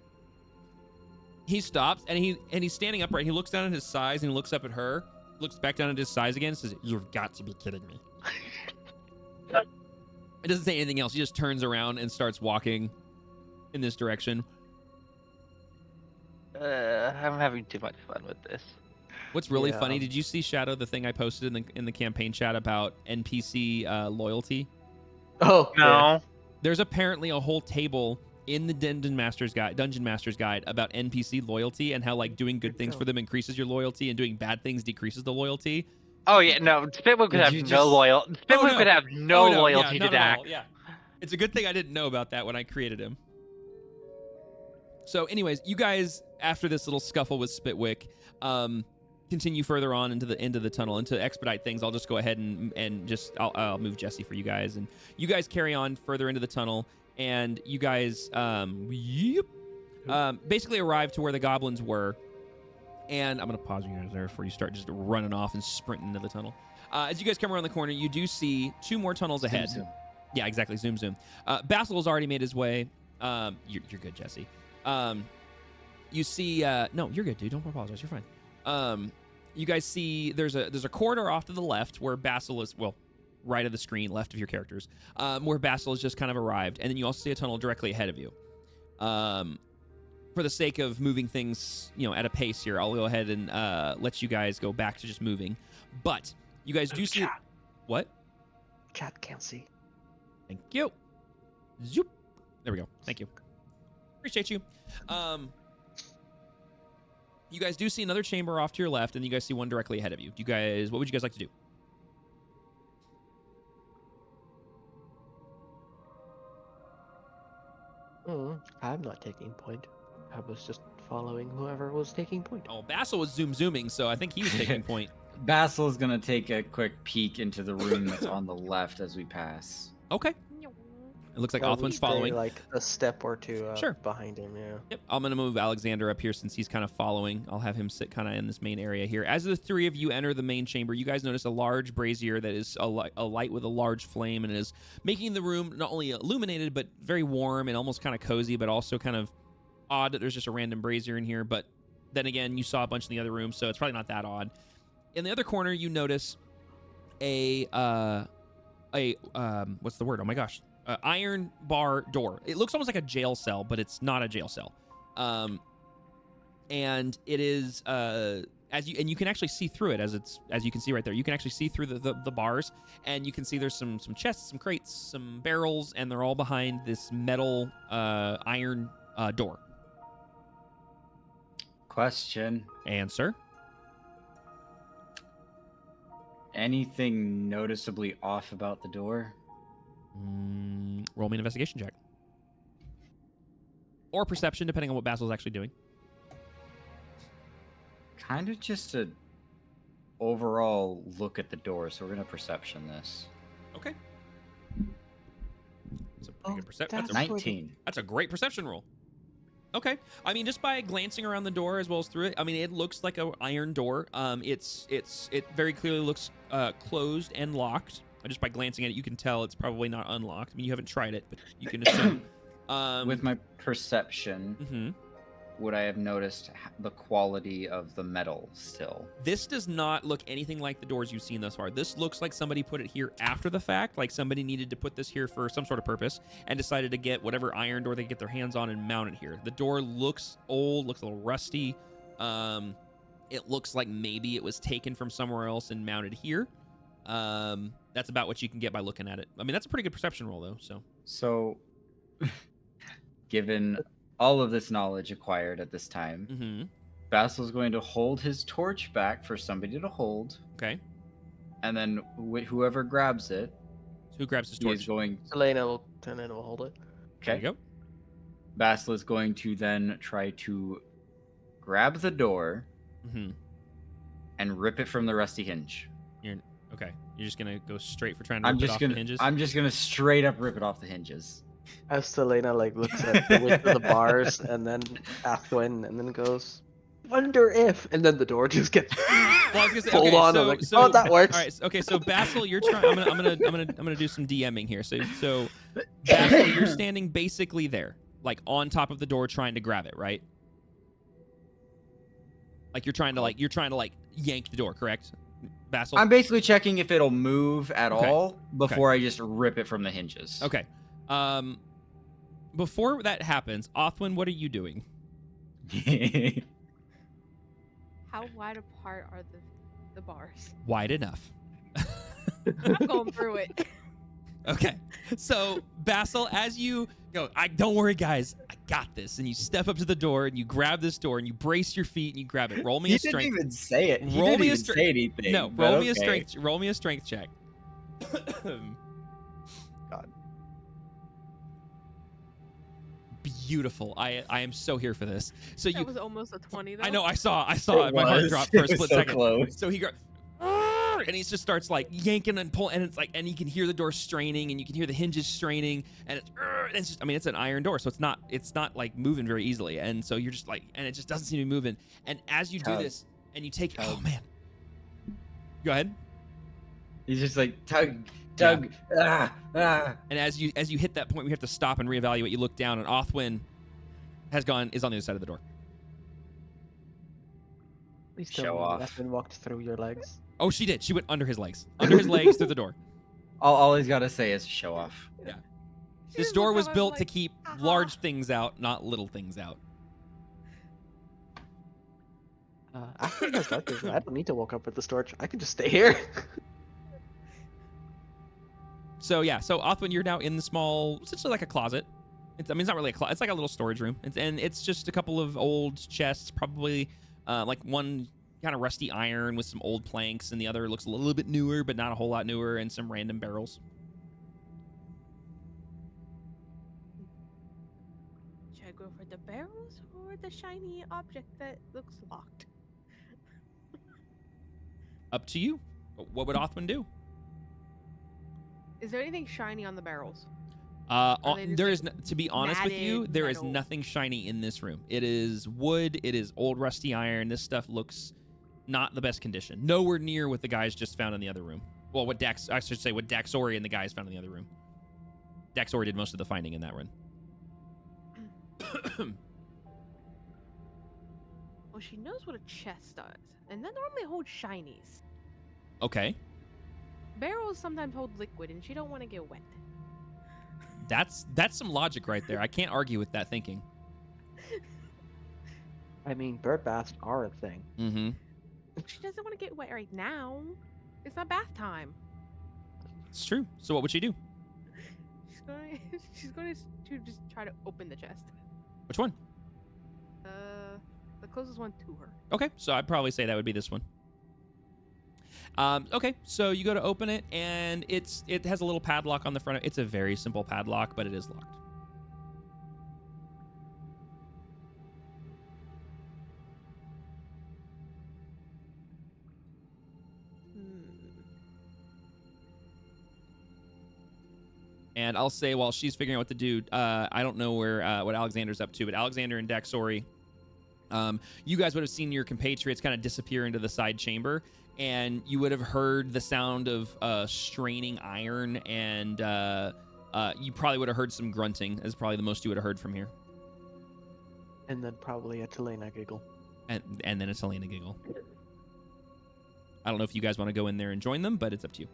He stops and he's standing upright. He looks down at his size and he looks up at her, looks back down at his size again, and says, "You've got to be kidding me." It doesn't say anything else. He just turns around and starts walking in this direction. I'm having too much fun with this. What's really Yeah. funny? Did you see, Shadow, the thing I posted in the campaign chat about NPC loyalty? Oh No. There's apparently a whole table in the Dungeon Master's Guide about NPC loyalty and how like doing good things for them increases your loyalty and doing bad things decreases the loyalty. Oh yeah, no. Spitwood could Did have you no just- loyal. Spitwood no. could have no Oh, no, loyalty yeah, to not at Dak. all, yeah. It's a good thing I didn't know about that when I created him. So, anyways, you guys, after this little scuffle with Spitwick, continue further on into the end of the tunnel. And to expedite things, I'll just go ahead and just I'll move Jesse for you guys, and you guys carry on further into the tunnel, and you guys basically arrive to where the goblins were. And I'm gonna pause you guys there before you start just running off and sprinting into the tunnel. As you guys come around the corner, you do see 2 more tunnels ahead. Zoom. Yeah, exactly. Zoom. Basil has already made his way. You're good, Jesse. You see, no, you're good, dude. Don't apologize. You're fine. You guys see there's a corridor off to the left where Basil is, well, right of the screen, left of your characters, where Basil has just kind of arrived, and then you also see a tunnel directly ahead of you. For the sake of moving things, at a pace here, I'll go ahead and let you guys go back to just moving. But you guys do see what? Chat can't see. Thank you. Zoop. There we go. Thank you. Appreciate you. You guys do see another chamber off to your left, and you guys see one directly ahead of you. What would you guys like to do? I'm not taking point. I was just following whoever was taking point. Oh, Basil was zooming, so I think he was taking point. Basil's gonna take a quick peek into the room that's on the left as we pass. Okay. It looks like Or we Othman's stay, following. like a step or two Sure. behind him. Yeah. Yep. I'm going to move Alexander up here since he's kind of following. I'll have him sit kind of in this main area here. As the 3 of you enter the main chamber, you guys notice a large brazier that is a light with a large flame, and it is making the room not only illuminated, but very warm and almost kind of cozy, but also kind of odd that there's just a random brazier in here. But then again, you saw a bunch in the other rooms, so it's probably not that odd. In the other corner, you notice what's the word? Oh my gosh. Iron bar door. It looks almost like a jail cell, but it's not a jail cell. And it is you can actually see through it as you can see right there. You can actually see through the bars, and you can see there's some chests, some crates, some barrels, and they're all behind this metal iron door. Question. Answer. Anything noticeably off about the door? Roll me an investigation check. Or perception, depending on what Basil's actually doing. Kind of just a overall look at the door, so we're gonna perception this. Okay. That's a pretty good perception. that's That's, 19. a great perception roll. Okay. I mean, just by glancing around the door as well as through it, I mean, it looks like an iron door. It very clearly looks closed and locked. Just by glancing at it, you can tell it's probably not unlocked. I mean, you haven't tried it, but you can assume. With my perception, would I have noticed the quality of the metal still? This does not look anything like the doors you've seen thus far. This looks like somebody put it here after the fact, like somebody needed to put this here for some sort of purpose and decided to get whatever iron door they get their hands on and mount it here. The door looks old, looks a little rusty. It looks like maybe it was taken from somewhere else and mounted here. That's about what you can get by looking at it. I mean, that's a pretty good perception roll, though. So, given all of this knowledge acquired at this time, Basil's going to hold his torch back for somebody to hold. Okay. And then whoever grabs it, so who grabs his torch? Is going. Elena will hold it. There Okay. you go. Basil is going to then try to grab the door and rip it from the rusty hinge. Okay. You're just gonna go straight for trying to rip it off the hinges? I'm just gonna straight up rip it off the hinges. As Selena looks at the width of the bars and then Athwin and then goes, "Wonder if," and then the door just gets pulled on. So, Like, oh, that works. All right. Okay. So Basil, you're trying. I'm gonna do some DMing here. So Basil, you're standing basically there, like on top of the door, trying to grab it, right? Like you're trying to yank the door, correct, Basil? I'm basically checking if it'll move at Okay. all before I just rip it from the hinges. Okay. Before that happens, Othwin, what are you doing? How wide apart are the bars? Wide enough. I'm going through it. Okay. So, Basil, as you go, don't worry, guys, I got this. And you step up to the door and you grab this door and you brace your feet and you grab it. Roll me a strength. He didn't even say it. He Roll didn't me a even say anything. No, but roll me a okay. strength. Roll me a strength check. God. Beautiful. I am so here for this. So That was almost a 20 though. I know. I saw It it. My heart was. dropped for a It was split so second. close. So he goes, and he just starts like yanking and pulling, and it's like, and you can hear the door straining, and you can hear the hinges straining, and it's just, I mean, it's an iron door, so it's not like moving very easily, and so you're just like, and it just doesn't seem to be moving, and as you do Tug. this, and you take, oh Tug. man, go ahead. He's just like tug. Ah. And as you hit that point, we have to stop and reevaluate. You look down, and Othwin is on the other side of the door. Please Show tell me off. Athwin walked through your legs. Oh, she did. She went under his legs through the door. All he's got to say is show off. Yeah. She This just door looked was up and built was to like, keep "Haha." large things out, not little things out. Athwin has dark vision. I don't need to walk up with the torch. I can just stay here. So yeah, so Othwin, you're now in the small, essentially like a closet. It's not really a closet. It's like a little storage room. It's just a couple of old chests, probably like one kind of rusty iron with some old planks, and the other looks a little bit newer, but not a whole lot newer, and some random barrels. Should I go for the barrels or the shiny object that looks locked? Up to you. What would Othwin do? Is there anything shiny on the barrels? they just, There like, is, to be honest with you, matted there is metal? nothing shiny in this room. It is wood. It is old rusty iron. This stuff looks not the best condition. Nowhere near what the guys just found in the other room. Well, what Daxori and the guys found in the other room. Daxori did most of the finding in that run. Well, she knows what a chest does, and that normally holds shinies. Okay, Barrels sometimes hold liquid, and she don't want to get wet. that's some logic right there. I can't argue with that thinking. I mean, bird baths are a thing. Mm-hmm. She doesn't want to get wet right now. It's not bath time. It's true. So what would she do? She's going to just try to open the chest. Which one? The closest one to her. Okay, so I'd probably say that would be this one. Okay, so you go to open it, and it has a little padlock on the front. It's a very simple padlock, but it is locked. And I'll say, while she's figuring out what to do, I don't know what Alexander's up to, but Alexander and Daxori, you guys would have seen your compatriots kind of disappear into the side chamber, and you would have heard the sound of straining iron, and you probably would have heard some grunting. Is probably the most you would have heard from here. And then probably a Telena giggle. And then a Selena giggle. I don't know if you guys want to go in there and join them, but it's up to you.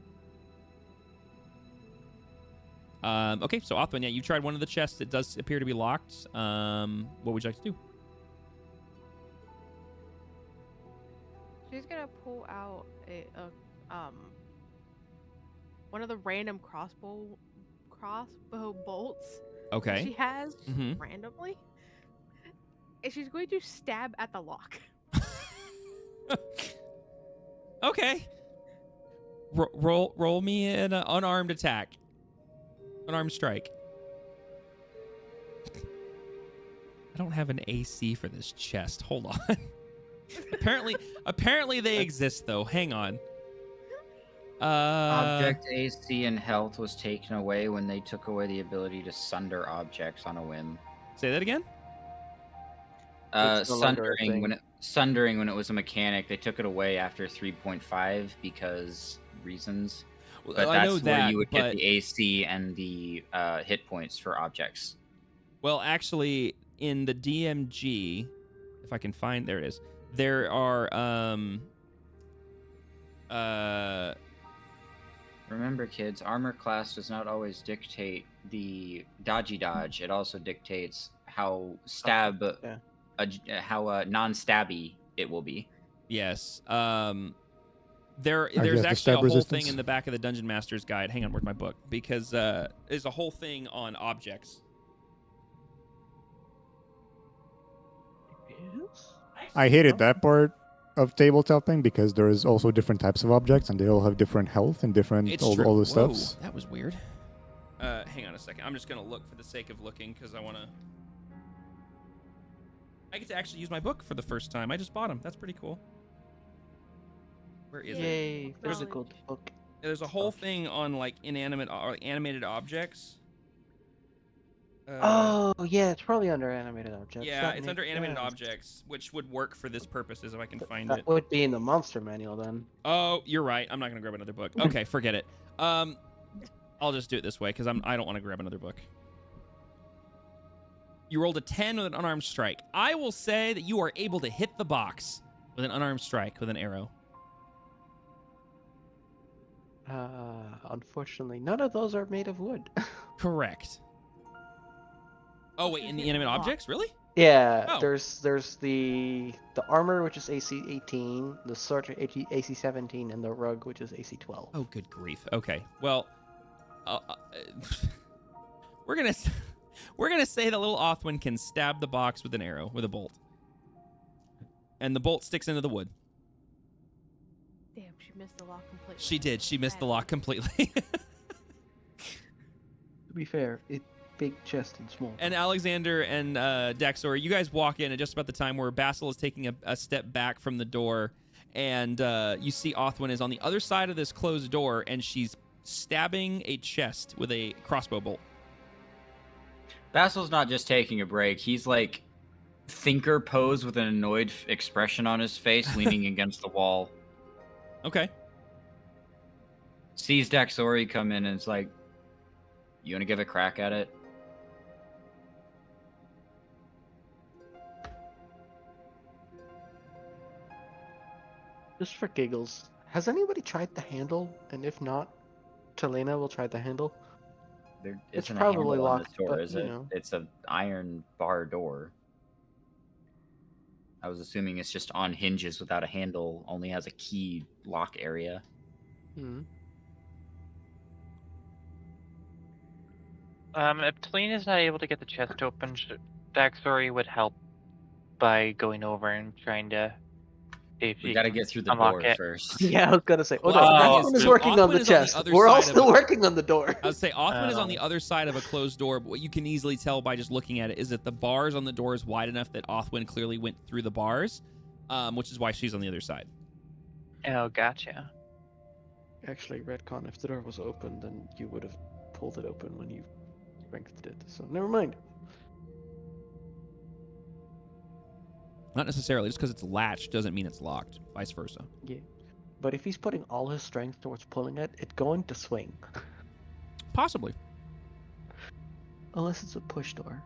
Okay, so Othman, yeah, you tried one of the chests. It does appear to be locked. What would you like to do? She's gonna pull out one of the random crossbow bolts that Okay. she has Mhm. randomly, and she's going to stab at the lock. Okay. Roll me an unarmed attack. Unarmed strike. I don't have an AC for this chest. Hold on. apparently they exist though. Hang on. Object AC and health was taken away when they took away the ability to sunder objects on a whim. Say that again? It's no longer a Sundering when it was a mechanic, they took it away after 3.5 because reasons. Well, But I that's know where that, you would but get the AC and the hit points for objects. well, actually, in the DMG, if I can find, there it is. There are Remember, kids, armor class does not always dictate the dodgy dodge. It also dictates how Yeah. how non-stabby it will be. yes. you There's have the actually stab a whole resistance? thing in the back of the Dungeon Master's Guide. Hang on, where's my book? Because there's a whole thing on objects. Yes? I hated that part of tabletopping because there is also different types of objects and they all have different health and different It's all true. the Whoa, stuffs. that was weird. Hang on a second. I'm just gonna look for the sake of looking because I get to actually use my book for the first time. I just bought them. That's pretty cool. Where is it? Yay, There's- physical book. There's a whole thing on like inanimate or animated objects. Oh, yeah, it's probably under animated objects. yeah, That it's makes under animated sense. objects, which would work for this purposes if I can find That it. would be in the monster manual then. Oh, you're right. I'm not gonna grab another book. Okay, forget it. I'll just do it this way because I don't want to grab another book. You rolled a 10 with an unarmed strike. I will say that you are able to hit the box with an unarmed strike with an arrow. Unfortunately, none of those are made of wood. Correct. Oh wait, in the inanimate objects, really? Yeah, Oh. there's the armor, which is AC 18, the sword AC 17, and the rug, which is AC 12. Oh, good grief. Okay, well, we're gonna say that little Othwin can stab the box with an arrow with a bolt, and the bolt sticks into the wood. Damn, she missed the lock completely. She did. She missed the lock completely. To be fair, it big chest and small. And Alexander and Daxor, you guys walk in at just about the time where Basil is taking a step back from the door, and you see Othwin is on the other side of this closed door, and she's stabbing a chest with a crossbow bolt. Basil's not just taking a break. He's like thinker pose with an annoyed expression on his face, leaning against the wall. Okay. Sees Daxori come in and it's like, you want to give a crack at it? Just for giggles, has anybody tried the handle? And if not, Talena will try the handle. There It's isn't a probably handle on locked, this door, but, is you it? know. It's an iron bar door. I was assuming it's just on hinges without a handle, only has a key lock area. Hmm. If Talena's not able to get the chest open, Daxori would help by going over and trying to see if We she got to can get through the unlock door it. first. Yeah, I was gonna say. Oh Well, no, the Othwin thing is is, working on Othwin the is on the chest. other We're all side of still it. working on the door. I would say Othman is on the other side of a closed door, but what you can easily tell by just looking at it is that the bars on the door is wide enough that Othwin clearly went through the bars, which is why she's on the other side. Oh, gotcha. Actually, retcon. If the door was open, then you would have pulled it open when you strengthened it. So never mind. Not necessarily. Just because it's latched doesn't mean it's locked. Vice versa. Yeah. But if he's putting all his strength towards pulling it, it's going to swing. Possibly. Unless it's a push door.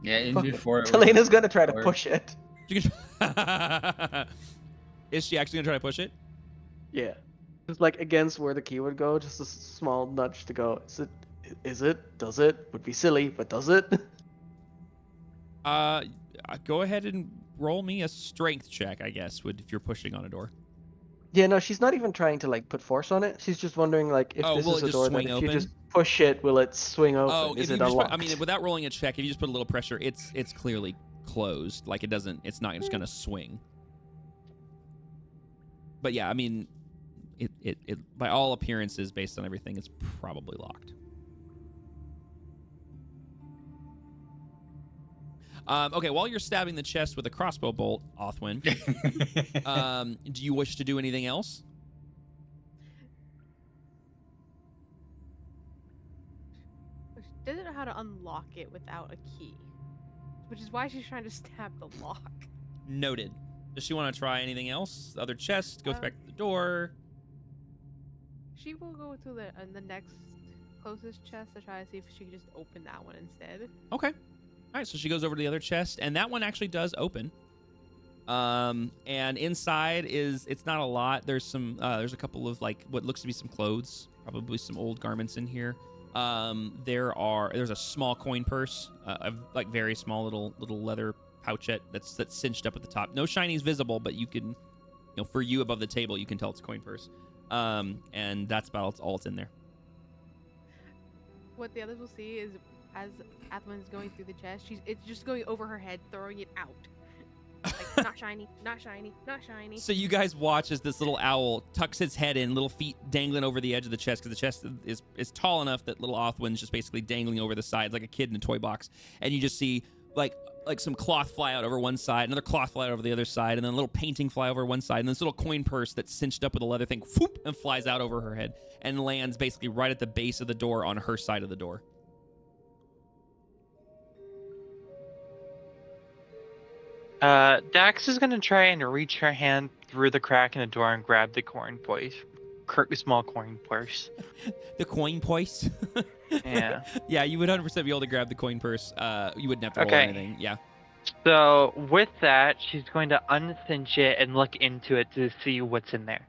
Yeah, and Fuck it. before it was Telena's gonna try to before- push it. She can- Is she actually gonna try to push it? Yeah. Just like against where the key would go, just a small nudge to go. Is it? Does it? Would be silly, but does it? Go ahead and roll me a strength check, I guess, if you're pushing on a door. Yeah, no, she's not even trying to like put force on it. She's just wondering like if Oh, this will is it a just door that swing if open? you just push it, will it swing open? Oh, Is if it you just unlocked? put, I mean, without rolling a check, if you just put a little pressure, it's clearly closed. Like it's not just gonna swing. But yeah, I mean, it by all appearances, based on everything, it's probably locked. Okay, while you're stabbing the chest with a crossbow bolt, Othwin, do you wish to do anything else? She doesn't know how to unlock it without a key, which is why she's trying to stab the lock. Noted. Does she want to try anything else? Other chest? Go back to the door? She will go to the next closest chest to try to see if she can just open that one instead. Okay. All right, so she goes over to the other chest, and that one actually does open. And inside it's not a lot. There's a couple of like what looks to be some clothes, probably some old garments in here. There's a small coin purse, like very small little leather pouchette that's cinched up at the top. No shinies visible, but you can, for you above the table, you can tell it's a coin purse. And that's about all it's in there. What the others will see is as Athlon's going through the chest, it's just going over her head, throwing it out. Like, not shiny, not shiny, not shiny. So you guys watch as this little owl tucks its head in, little feet dangling over the edge of the chest, because the chest is tall enough that little Othwin's just basically dangling over the sides like a kid in a toy box. And you just see like some cloth fly out over one side, another cloth fly out over the other side, and then a little painting fly over one side, and this little coin purse that's cinched up with a leather thing, whoop, and flies out over her head and lands basically right at the base of the door on her side of the door. Dax is gonna try and reach her hand through the crack in the door and grab the small coin purse. The coin purse? Yeah. Yeah, you would 100% be able to grab the coin purse. You wouldn't have to roll Okay. anything. Yeah. So with that, she's going to uncinch it and look into it to see what's in there.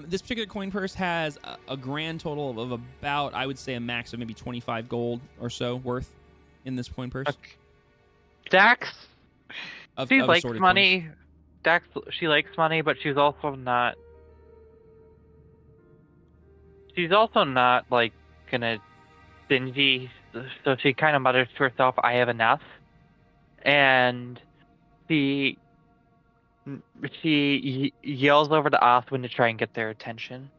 This particular coin purse has a grand total of about, I would say, a max of maybe 25 gold or so worth in this coin purse. Okay. Dax, she of likes assorted money. coins. Dax, she likes money, but she's also not. She's also not like gonna stingy, so she kind of mutters to herself, "I have enough," and she yells over to Othwin to try and get their attention.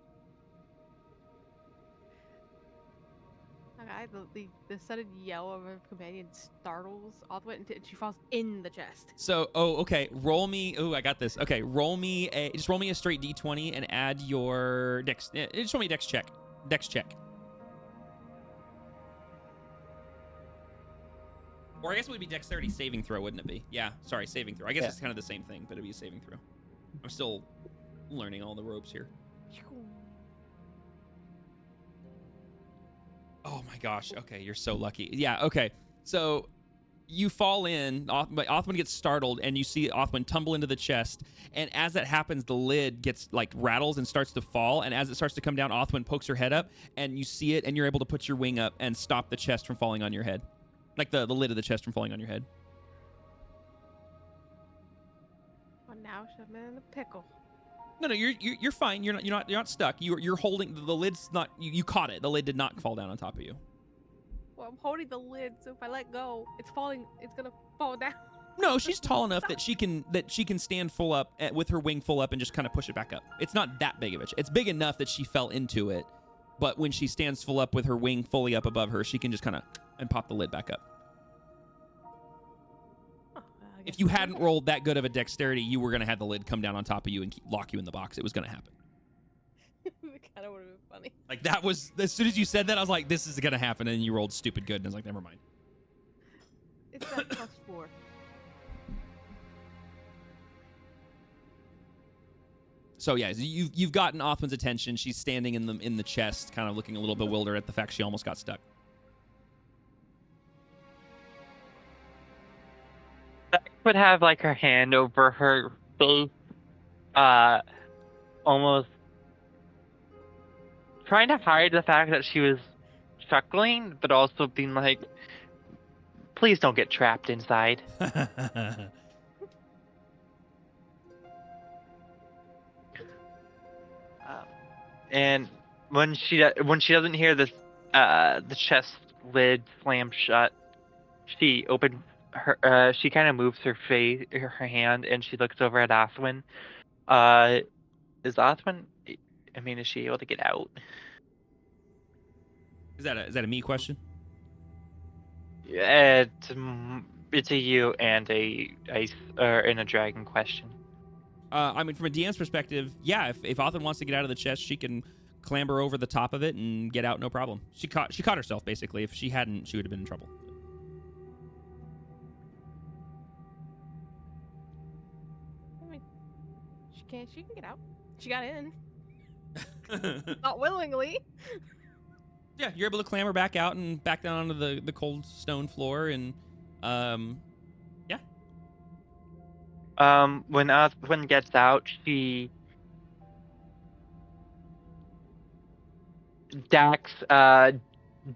The sudden yell of her companion startles Othwin, and she falls in the chest. So, okay. Roll me. Oh, I got this. Okay, roll me a straight d20 and add your dex. Just roll me a dex check. Dex check. Or I guess it would be dexterity saving throw, wouldn't it be? Yeah, sorry, saving throw. I guess Yeah. it's kind of the same thing, but it'd be a saving throw. I'm still learning all the ropes here. Oh my gosh. Okay, you're so lucky. Yeah, okay. So you fall in, but Othwin gets startled, and you see Othwin tumble into the chest. And as that happens, the lid gets like rattles and starts to fall. And as it starts to come down, Othwin pokes her head up, and you see it, and you're able to put your wing up and stop the chest from falling on your head. Like the lid of the chest from falling on your head. Well, now she's in a pickle. No, you're fine. You're not stuck. You're holding the lid's not. You caught it. The lid did not fall down on top of you. Well, I'm holding the lid, so if I let go, it's falling. It's gonna fall down. No, she's tall enough that she can stand full up with her wing full up and just kind of push it back up. It's not that big of a. It's big enough that she fell into it, but when she stands full up with her wing fully up above her, she can just kind of and pop the lid back up. Oh, I guess If you I'll do hadn't that. rolled that good of a dexterity, you were gonna have the lid come down on top of you and lock you in the box. It was gonna happen. It kind of would have been funny. Like that was as soon as you said that, I was like, this is gonna happen, and you rolled stupid good, and I was like, never mind. It's that +4. So yeah, you've gotten Othwin's attention. She's standing in the chest, kind of looking a little bewildered at the fact she almost got stuck. would have like her hand over her face, almost trying to hide the fact that she was chuckling, but also being like, "Please don't get trapped inside." And when she doesn't hear this, the chest lid slam shut, she opens her. She kind of moves her hand, and she looks over at Oswin. Is Oswin? I mean, is she able to get out? Is that a me question? It's a you and a dragon question. I mean, from a DM's perspective, yeah. If Othin wants to get out of the chest, she can clamber over the top of it and get out, no problem. She caught herself basically. If she hadn't, she would have been in trouble. I mean, she can get out. She got in. Not willingly. Yeah, you're able to clamber back out and back down onto the cold stone floor, and yeah. When Oswin gets out, Dax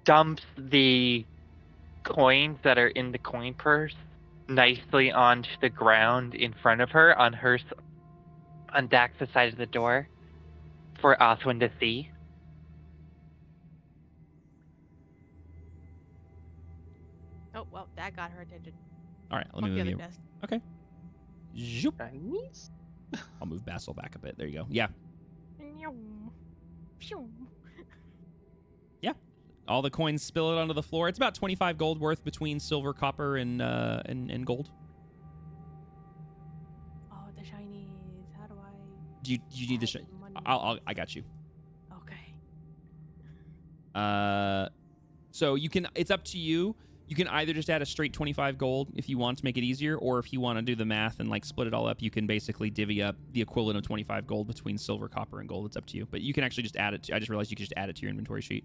dumps the coins that are in the coin purse nicely onto the ground in front of her on Dax's side of the door for Oswin to see. Oh well, that got her attention. All right, let me Fuck the move other you. chest. Okay. Zoop. Chinese? I'll move Basil back a bit. There you go. Yeah. Yeah. All the coins spill it onto the floor. It's about 25 gold worth between silver, copper, and gold. Oh, the shinies. How do I? Do you need the add money? I got you. Okay. So you can. It's up to you. You can either just add a straight 25 gold if you want to make it easier, or if you want to do the math and like split it all up, you can basically divvy up the equivalent of 25 gold between silver, copper, and gold. It's up to you. But you can actually just add it. I just realized you can just add it to your inventory sheet.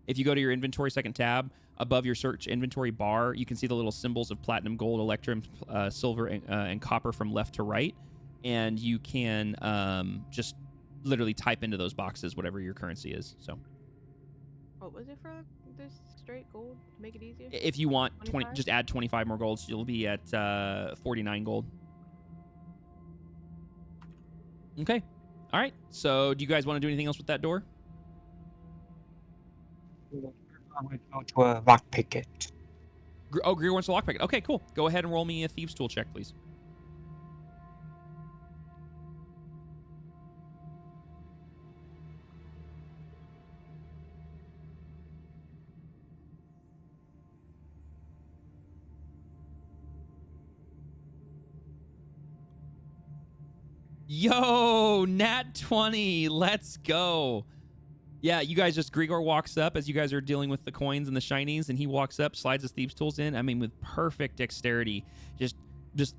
If you go to your inventory second tab, above your search inventory bar, you can see the little symbols of platinum, gold, electrum, silver, and copper from left to right. And you can just literally type into those boxes whatever your currency is. So What was it for this straight gold to make it easier? if you want 20, 25? just add 25 more gold, so you'll be at 49 gold. Okay. All right. So do you guys want to do anything else with that door? I would go to a lockpick it. Greer wants to lockpick it. Okay, cool. Go ahead and roll me a thieves tool check, please. Yo, nat 20. Let's go. Yeah, you guys just, Grigor walks up as you guys are dealing with the coins and the shinies, and he walks up, slides his thieves tools in. I mean, with perfect dexterity, just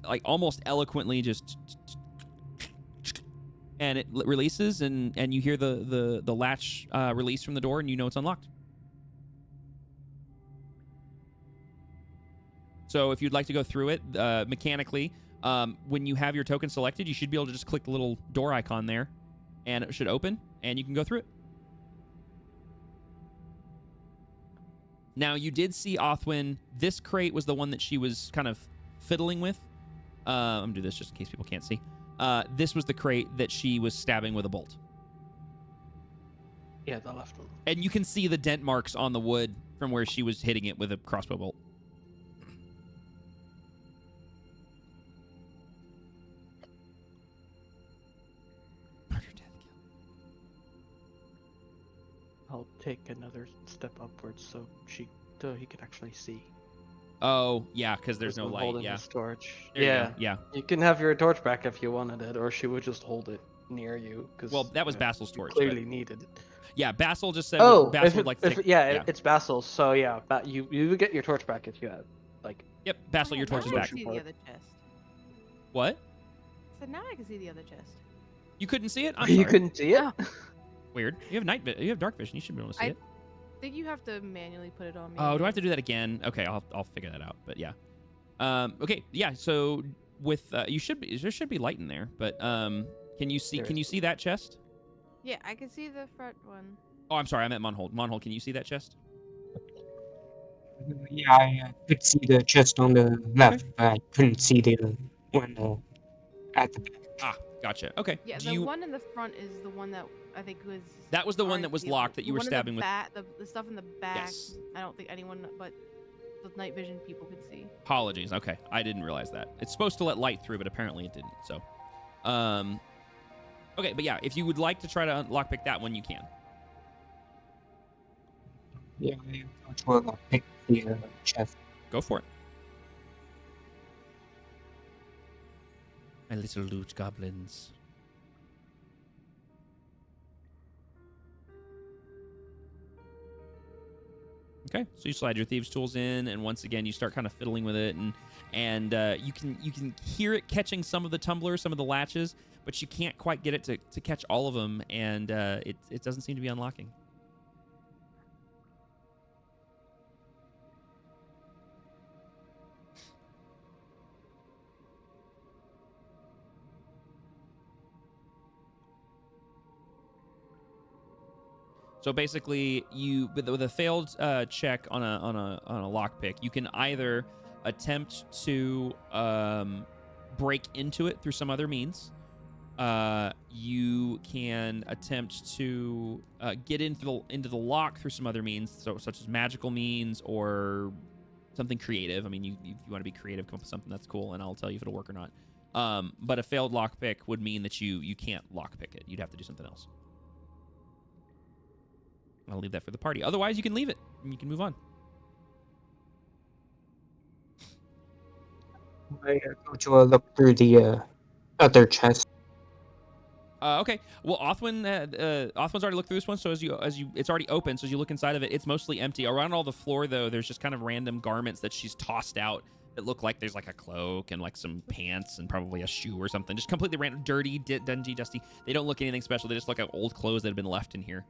like almost eloquently, just, and it releases, and you hear the latch release from the door, and you know it's unlocked. So if you'd like to go through it mechanically, when you have your token selected, you should be able to just click the little door icon there, and it should open, and you can go through it. Now, you did see Othwin. This crate was the one that she was kind of fiddling with. I'm going to do this just in case people can't see. This was the crate that she was stabbing with a bolt. Yeah, the left one. And you can see the dent marks on the wood from where she was hitting it with a crossbow bolt. Murder, death, kill. I'll take another step upwards so he can actually see. Oh, yeah, because there's no I'm light. holding Yeah. his torch. There you Yeah. go. Yeah. You can have your torch back if you wanted it, or she would just hold it near you. Cause, Well, that was Basil's you torch, Clearly needed it. Yeah, Basil just said Oh, Basil if would it- like to if take... it- yeah, it's Basil. So yeah, you would get your torch back if you had like. Yep, Basil, your torch is now I back. can see the other chest. What? So now I can see the other chest. You couldn't see it? I'm You sorry. couldn't see it. Weird. You have you have dark vision. You should be able to see I it. think you have to manually put it on me. Oh, do I have to do that again? Okay, I'll figure that out. But yeah. Okay, yeah. So with there should be light in there, but can you see that chest? Yeah, I can see the front one. Oh, I'm sorry, I meant Monhold. Monhold, can you see that chest? Yeah, I could see the chest on the left, but I couldn't see the one at the back. Ah, gotcha. Okay. Yeah, Do the you? one in the front is the one that I think was. That was the one that was arguable. locked that you The were one in stabbing the with. back, the stuff in the back. Yes. I don't think anyone but the night vision people could see. Apologies. Okay, I didn't realize that. It's supposed to let light through, but apparently it didn't. So, okay, but yeah, if you would like to try to lockpick that one, you can. Yeah, which will pick the chest. Go for it. My little loot goblins. Okay, so you slide your thieves' tools in, and once again you start kind of fiddling with it, and you can hear it catching some of the tumblers, some of the latches, but you can't quite get it to catch all of them, and it doesn't seem to be unlocking. So basically, with a failed check on a lockpick, you can either attempt to break into it through some other means. You can attempt to get into the lock through some other means, so such as magical means or something creative. I mean, if you want to be creative, come up with something that's cool, and I'll tell you if it'll work or not. But a failed lockpick would mean that you can't lockpick it. You'd have to do something else. I'll leave that for the party. Otherwise, you can leave it and you can move on. I go to look through the other chest. Okay. Well, Othwin's already looked through this one, so as you, it's already open. So as you look inside of it, it's mostly empty. Around all the floor, though, there's just kind of random garments that she's tossed out that look like there's like a cloak and like some pants and probably a shoe or something. Just completely random, dirty, dingy, dusty. They don't look anything special. They just look like old clothes that have been left in here.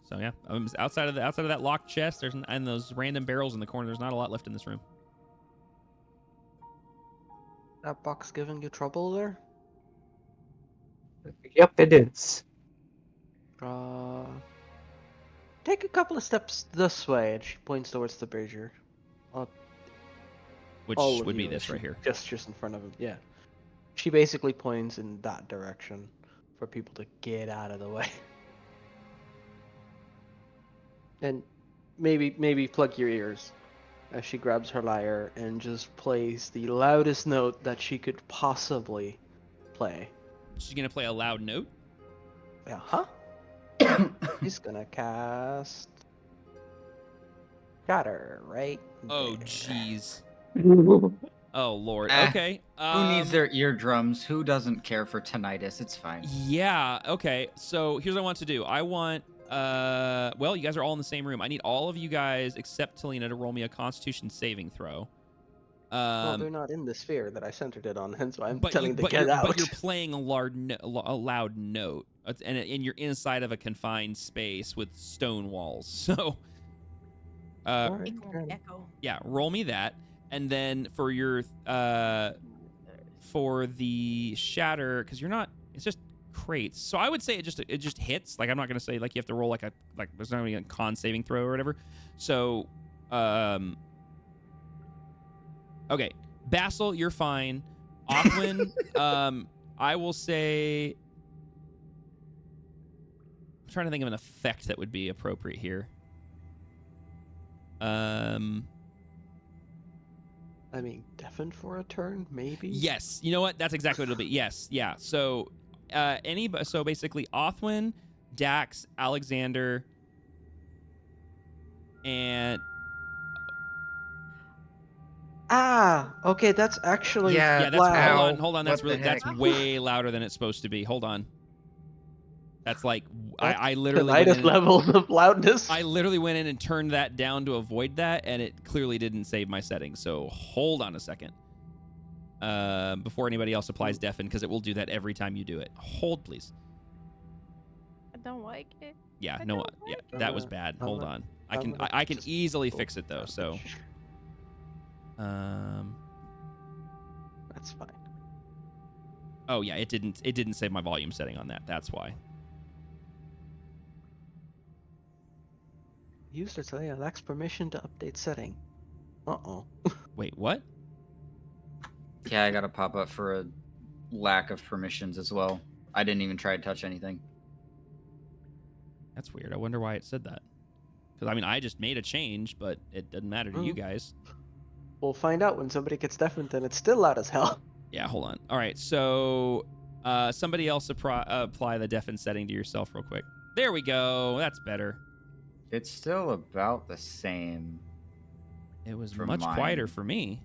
So yeah, outside of that locked chest, and those random barrels in the corner. There's not a lot left in this room. That box giving you trouble there? Yep, it is. Take a couple of steps this way, and she points towards the brazier. Which All of would be you, this she right here. Gestures in front of him. Yeah. She basically points in that direction for people to get out of the way. And maybe plug your ears as she grabs her lyre and just plays the loudest note that she could possibly play. She's gonna play a loud note. Yeah, huh? She's gonna cast Shatter right Oh there. jeez. Oh lord. Eh, Okay. Who needs their eardrums? Who doesn't care for tinnitus? It's fine. Yeah. Okay. So here's what I want to do. I want. Well, you guys are all in the same room. I need all of you guys except Talina to roll me a Constitution saving throw. Well, they're not in the sphere that I centered it on, hence why I'm telling them to get out. But you're playing a loud note, and you're inside of a confined space with stone walls. So, Alright, Echo. yeah, roll me that, and then for your for the shatter, because you're not. It's just crates. So I would say it just hits. Like I'm not gonna say like you have to roll like there's not gonna be a con saving throw or whatever. So, okay, Basil, you're fine. Othwin, I will say. I'm trying to think of an effect that would be appropriate here. I mean, deafened for a turn, maybe? Yes. You know what? That's exactly what it'll be. Yes. Yeah. So, so basically, Othwin, Dax, Alexander, and Okay, that's actually yeah. That's loud. hold on. That's What the really that's heck? way louder than it's supposed to be. Hold on. That's like That's I literally tinnitus went in, levels of loudness. I literally went in and turned that down to avoid that, and it clearly didn't save my settings. So hold on a second. Before anybody else applies deafen, because it will do that every time you do it. Hold, please. don't like it. Yeah, I no, don't yeah, like that was it. bad. I'm Hold not- on. I'm gonna I can just easily go fix it though. So, damage. That's fine. oh yeah, it didn't save my volume setting on that. That's why. User today lacks permission to update setting. Uh-oh. Wait, what? Yeah, I got a pop up for a lack of permissions as well. I didn't even try to touch anything. That's weird. I wonder why it said that. Because I mean, I just made a change, but it doesn't matter to you guys. We'll find out when somebody gets deafened and it's still loud as hell. Yeah, hold on. All right, so somebody else apply the deafen setting to yourself real quick. There we go. That's better. It's still about the same. It was For much mine. quieter for me.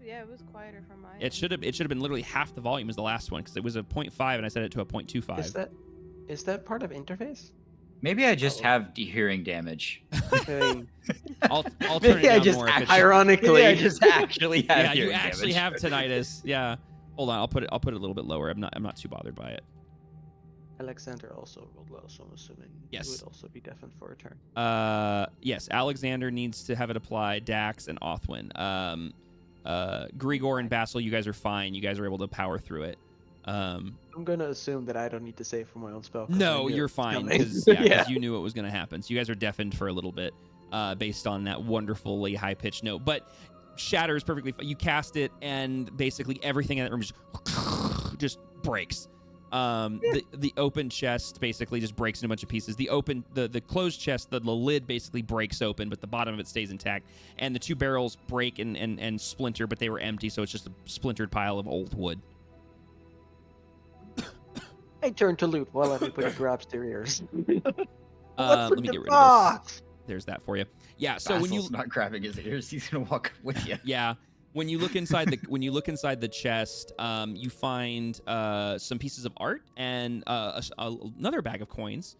Yeah, it was quieter from mine. It should have been literally half the volume as the last one because it was a 0.5 and I set it to a 0.25. Is that part of interface? Maybe I just Oh. have hearing damage. I mean, I'll turn Maybe it I down just more. If it's, ironically, Maybe I just actually have yeah, you hearing actually damage. have tinnitus. Yeah. Hold on, I'll put it a little bit lower. I'm not too bothered by it. Alexander also rolled low, so I'm assuming Yes. he would also be deafened for a turn. Yes, Alexander needs to have it apply. Dax and Othwin. Grigor and Basil, you guys are fine. You guys are able to power through it. I'm gonna assume that I don't need to save for my own spell. 'cause I No, knew it you're was fine coming. because you knew it was going to happen. So you guys are deafened for a little bit based on that wonderfully high pitched note. But shatter is perfectly fine. You cast it, and basically everything in that room just breaks. The open chest basically just breaks into a bunch of pieces. The closed chest, the lid basically breaks open, but the bottom of it stays intact. And the two barrels break and splinter, but they were empty, so it's just a splintered pile of old wood. I turn to loot while everybody grabs their ears. Let me get rid of this. There's that for you. Yeah. So when you Basil's not grabbing his ears, he's gonna walk up with you. yeah, when you look inside the chest, you find some pieces of art and another bag of coins,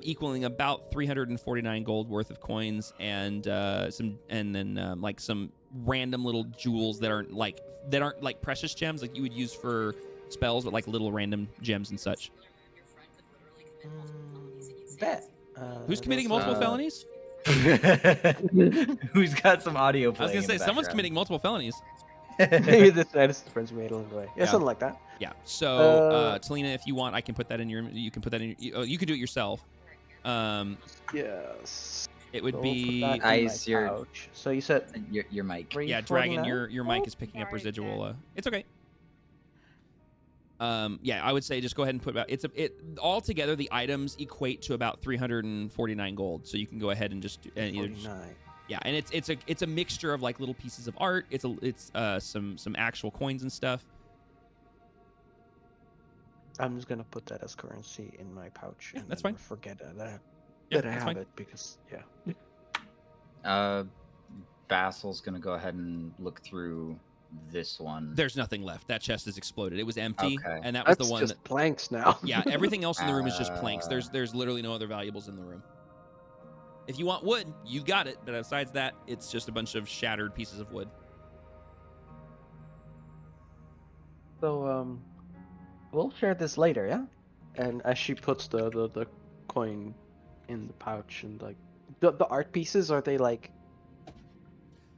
equaling about 349 gold worth of coins, and then some random little jewels that aren't like precious gems like you would use for spells, but like little random gems and such. Bet. Who's committing multiple felonies? Who's got some audio I was playing? gonna say someone's committing multiple felonies. Maybe this is the friends we made along the way. Yeah, Yeah. something like that. Yeah. So, Talina, if you want, I can put that in your. You can put that in. You can do it yourself. Yes. It would So we'll be. put that in Ice, my your- pouch. So you said Your mic. Yeah, Dragon, 349? your mic is picking up Sorry, residual. Dad. It's okay. Yeah, I would say just go ahead and put about all together the items equate to about 349 gold. So you can go ahead and just either 49. yeah, and it's a mixture of like little pieces of art. It's some actual coins and stuff. I'm just gonna put that as currency in my pouch. Yeah, and that's never fine. Forget that Yeah, I that's have fine. it because yeah. Basil's gonna go ahead and look through this one. There's nothing left. That chest is exploded. It was empty, Okay. and that was That's the one just that. planks now. Yeah, everything else in the room is just planks. There's literally no other valuables in the room. If you want wood, you got it. But besides that, it's just a bunch of shattered pieces of wood. So we'll share this later, yeah. And as she puts the coin in the pouch, and like the art pieces, are they like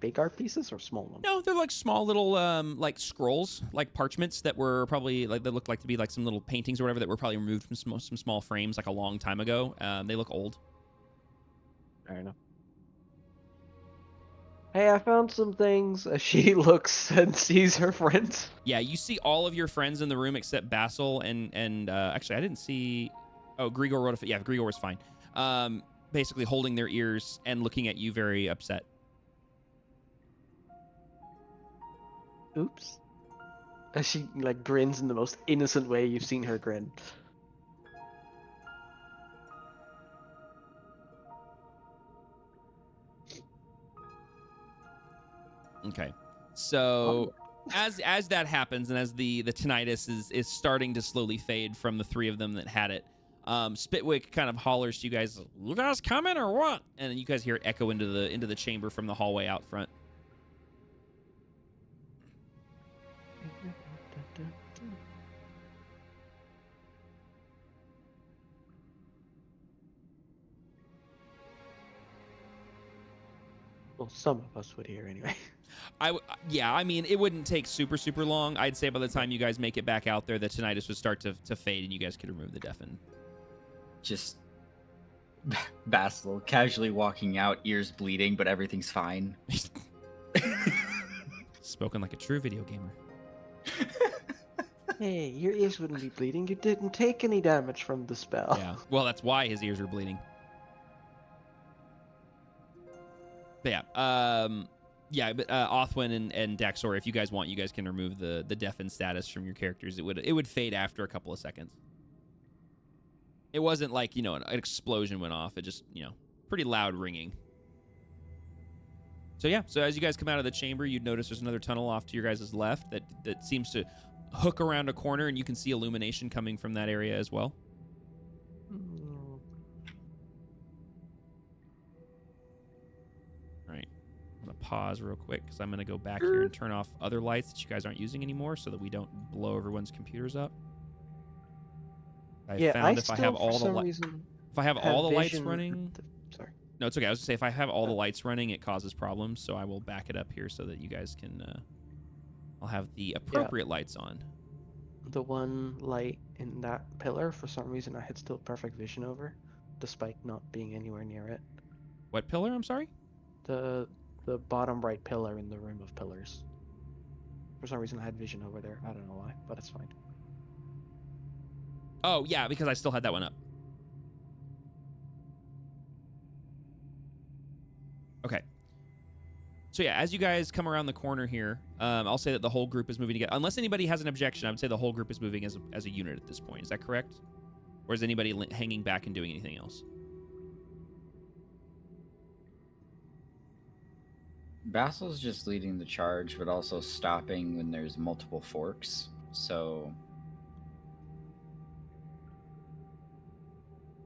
big art pieces or small ones? No, they're like small little like scrolls, like parchments that were probably like that look like to be like some little paintings or whatever that were probably removed from some small frames like a long time ago. They look old. Fair enough. Hey, I found some things. As she looks and sees her friends. Yeah, you see all of your friends in the room except Basil and actually I didn't see. Oh, Grigor wrote a. Yeah, Grigor was fine. Basically holding their ears and looking at you very upset. Oops. As she like grins in the most innocent way you've seen her grin. Okay, so as that happens and as the tinnitus is starting to slowly fade from the three of them that had it, Spitwick kind of hollers to you guys, "You guys coming or what?" And then you guys hear it echo into the chamber from the hallway out front. Well, some of us would hear anyway. Yeah, I mean, it wouldn't take super long. I'd say by the time you guys make it back out there, the tinnitus would start to fade, and you guys could remove the deafen. Just Basil casually walking out, ears bleeding, but everything's fine. Spoken like a true video gamer. Hey, your ears wouldn't be bleeding. You didn't take any damage from the spell. Yeah. Well, that's why his ears are bleeding. But yeah. But Othwin and Daxor, if you guys want, you guys can remove the deafen status from your characters. It would fade after a couple of seconds. It wasn't like, an explosion went off. It just, pretty loud ringing. So yeah, so as you guys come out of the chamber, you'd notice there's another tunnel off to your guys' left that seems to hook around a corner, and you can see illumination coming from that area as well. All right, I'm gonna pause real quick because I'm gonna go back here and turn off other lights that you guys aren't using anymore, so that we don't blow everyone's computers up. If I have all the lights running. Sorry. No, it's okay. I was gonna say, if I have all the lights running, it causes problems, so I will back it up here so that you guys can. I'll have the appropriate lights on. The one light in that pillar, for some reason, I had still perfect vision over, despite not being anywhere near it. What pillar? I'm sorry. The bottom right pillar in the room of pillars. For some reason, I had vision over there. I don't know why, but it's fine. Oh yeah, because I still had that one up. Okay. So yeah, as you guys come around the corner here, I'll say that the whole group is moving together. Unless anybody has an objection, I would say the whole group is moving as a unit at this point. Is that correct? Or is anybody hanging back and doing anything else? Basil's just leading the charge, but also stopping when there's multiple forks. So...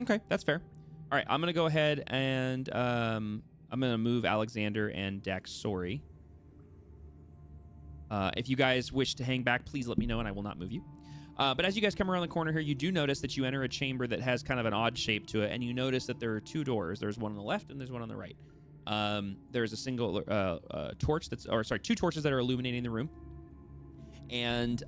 Okay, that's fair. All right, I'm going to go ahead and I'm going to move Alexander and Daxori. If you guys wish to hang back, please let me know and I will not move you. But as you guys come around the corner here, you do notice that you enter a chamber that has kind of an odd shape to it, and you notice that there are two doors. There's one on the left and there's one on the right. There's a single two torches that are illuminating the room. And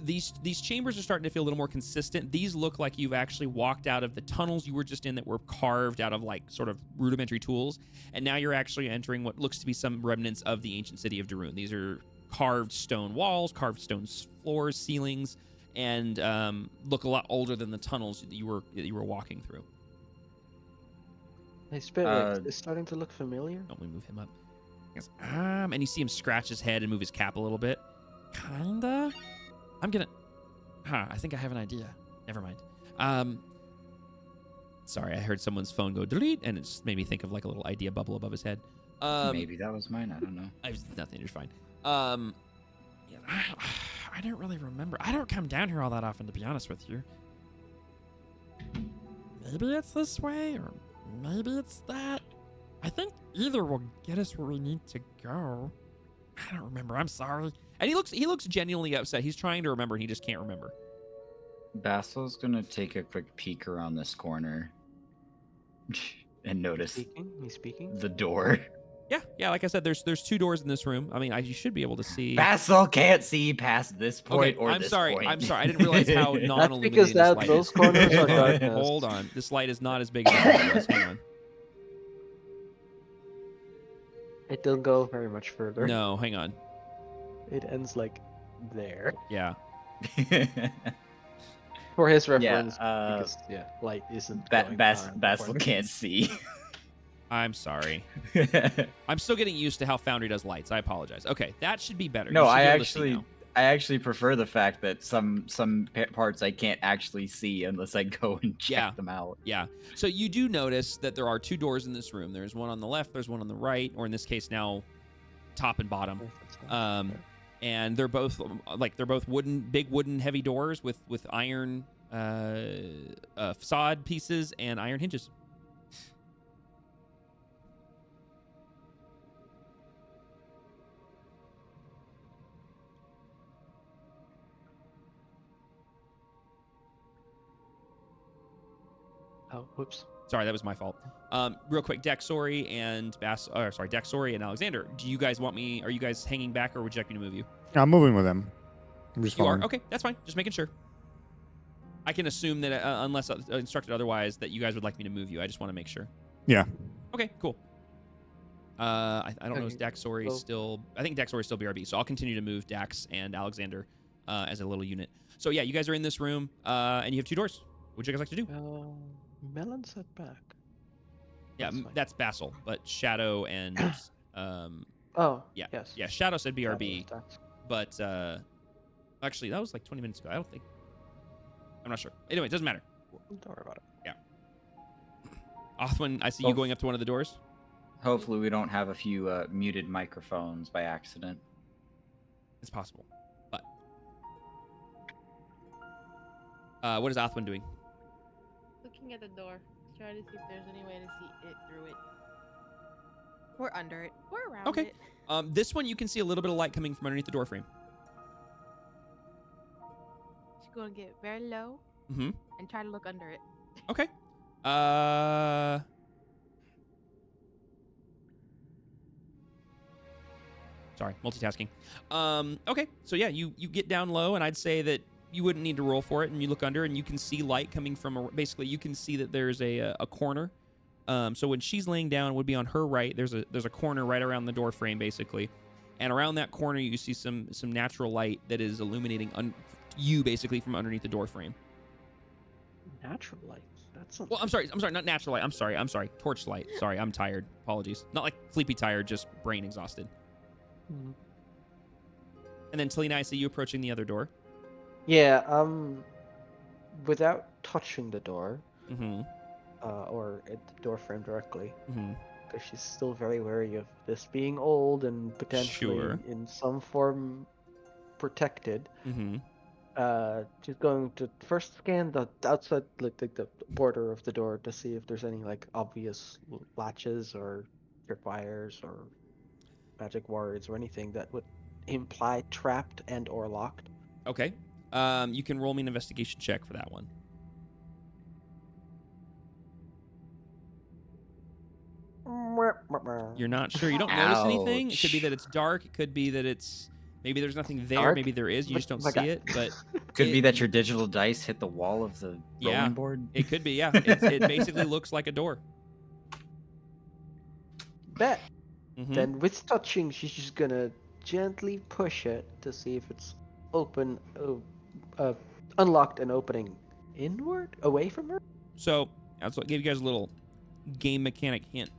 these chambers are starting to feel a little more consistent. These look like you've actually walked out of the tunnels you were just in that were carved out of like sort of rudimentary tools, and now you're actually entering what looks to be some remnants of the ancient city of Darun. These are carved stone walls, carved stone floors, ceilings, and look a lot older than the tunnels that you were walking through. Hey, Spirit, is starting to look familiar? Don't we move him up? Yes. And you see him scratch his head and move his cap a little bit. Kinda. I think I have an idea. Never mind. Sorry, I heard someone's phone go delete, and it just made me think of like a little idea bubble above his head. Maybe that was mine. I don't know. Nothing. You're fine. I don't really remember. I don't come down here all that often, to be honest with you. Maybe it's this way, or maybe it's that. I think either will get us where we need to go. I don't remember. I'm sorry. And he looks genuinely upset. He's trying to remember, and he just can't remember. Basil's gonna take a quick peek around this corner and notice He's speaking? the door. Yeah. Like I said, there's two doors in this room. I mean, you should be able to see. Basil can't see past this point or I'm this sorry. point. I'm sorry. I didn't realize how non-illuminated because this light those is. corners are darkness. Hold on. This light is not as big as it was. Hang on. It doesn't go very much further. No, hang on. It ends like there. Yeah. For his reference, Yeah, because light isn't going Basil corner. can't see. I'm sorry. I'm still getting used to how Foundry does lights. I apologize. Okay, that should be better. No, You should I be able to see now. actually prefer the fact that some parts I can't actually see unless I go and check them out. Yeah. So you do notice that there are two doors in this room. There's one on the left, there's one on the right, or in this case now, top and bottom. And they're both big wooden heavy doors with iron facade pieces and iron hinges. Oh, whoops. Sorry, that was my fault. Real quick, Dexori and Dexori and Alexander. Do you guys want me? Are you guys hanging back, or would you like me to move you? I'm moving with them. I'm just You following. are? Okay, that's fine. Just making sure. I can assume that unless instructed otherwise, that you guys would like me to move you. I just want to make sure. Yeah. Okay, cool. I don't know. Is Daxori well- still? I think Daxori is still BRB. So I'll continue to move Dax and Alexander as a little unit. So yeah, you guys are in this room, and you have 2 doors. What would you guys like to do? Melon set back. Yeah, That's fine. that's Basil, but Shadow and Oh, yeah, yes. yeah. Shadow said BRB, Shadow attacks. but actually that was like 20 minutes ago. I don't think. I'm not sure. Anyway, it doesn't matter. Don't worry about it. Othwin, I see you going up to one of the doors. Hopefully, we don't have a few muted microphones by accident. It's possible, but what is Othwin doing? Looking at the door, trying to see if there's any way to see it through it. We're under it. We're around Okay. it. This one you can see a little bit of light coming from underneath the door frame. She's gonna get very low Mm-hmm. and try to look under it. Okay. Sorry, multitasking. Okay, so yeah, you get down low, and I'd say that you wouldn't need to roll for it, and you look under, and you can see light coming from basically you can see that there's a corner. So when she's laying down, it would be on her right. There's a corner right around the door frame, basically, and around that corner you see some natural light that is illuminating you basically from underneath the door frame. Natural light. That's Well, I'm sorry, not natural light. I'm sorry, torch light. Sorry, I'm tired. Apologies. Not like sleepy tired, just brain exhausted. Mhm. And then Talina, I see you approaching the other door. Yeah. Without touching the door, Mm-hmm. or at the door frame directly, Mm-hmm. because she's still very wary of this being old and potentially Sure. in some form protected. Mm-hmm. She's going to first scan the outside, like the border of the door, to see if there's any like obvious latches or tripwires or magic words or anything that would imply trapped and or locked. Okay. You can roll me an investigation check for that one. You're not sure. You don't notice anything. It could be that it's dark. It could be that it's maybe there's nothing there. Dark? Maybe there is. You just don't Like see it. But Could be It- that your digital dice hit the wall of the Yeah. rolling board. it could be. Yeah. It basically looks like a door. Bet. Mm-hmm. Then with touching, she's just gonna gently push it to see if it's open, unlocked and opening inward, away from her. So that's what gave you guys a little game mechanic hint.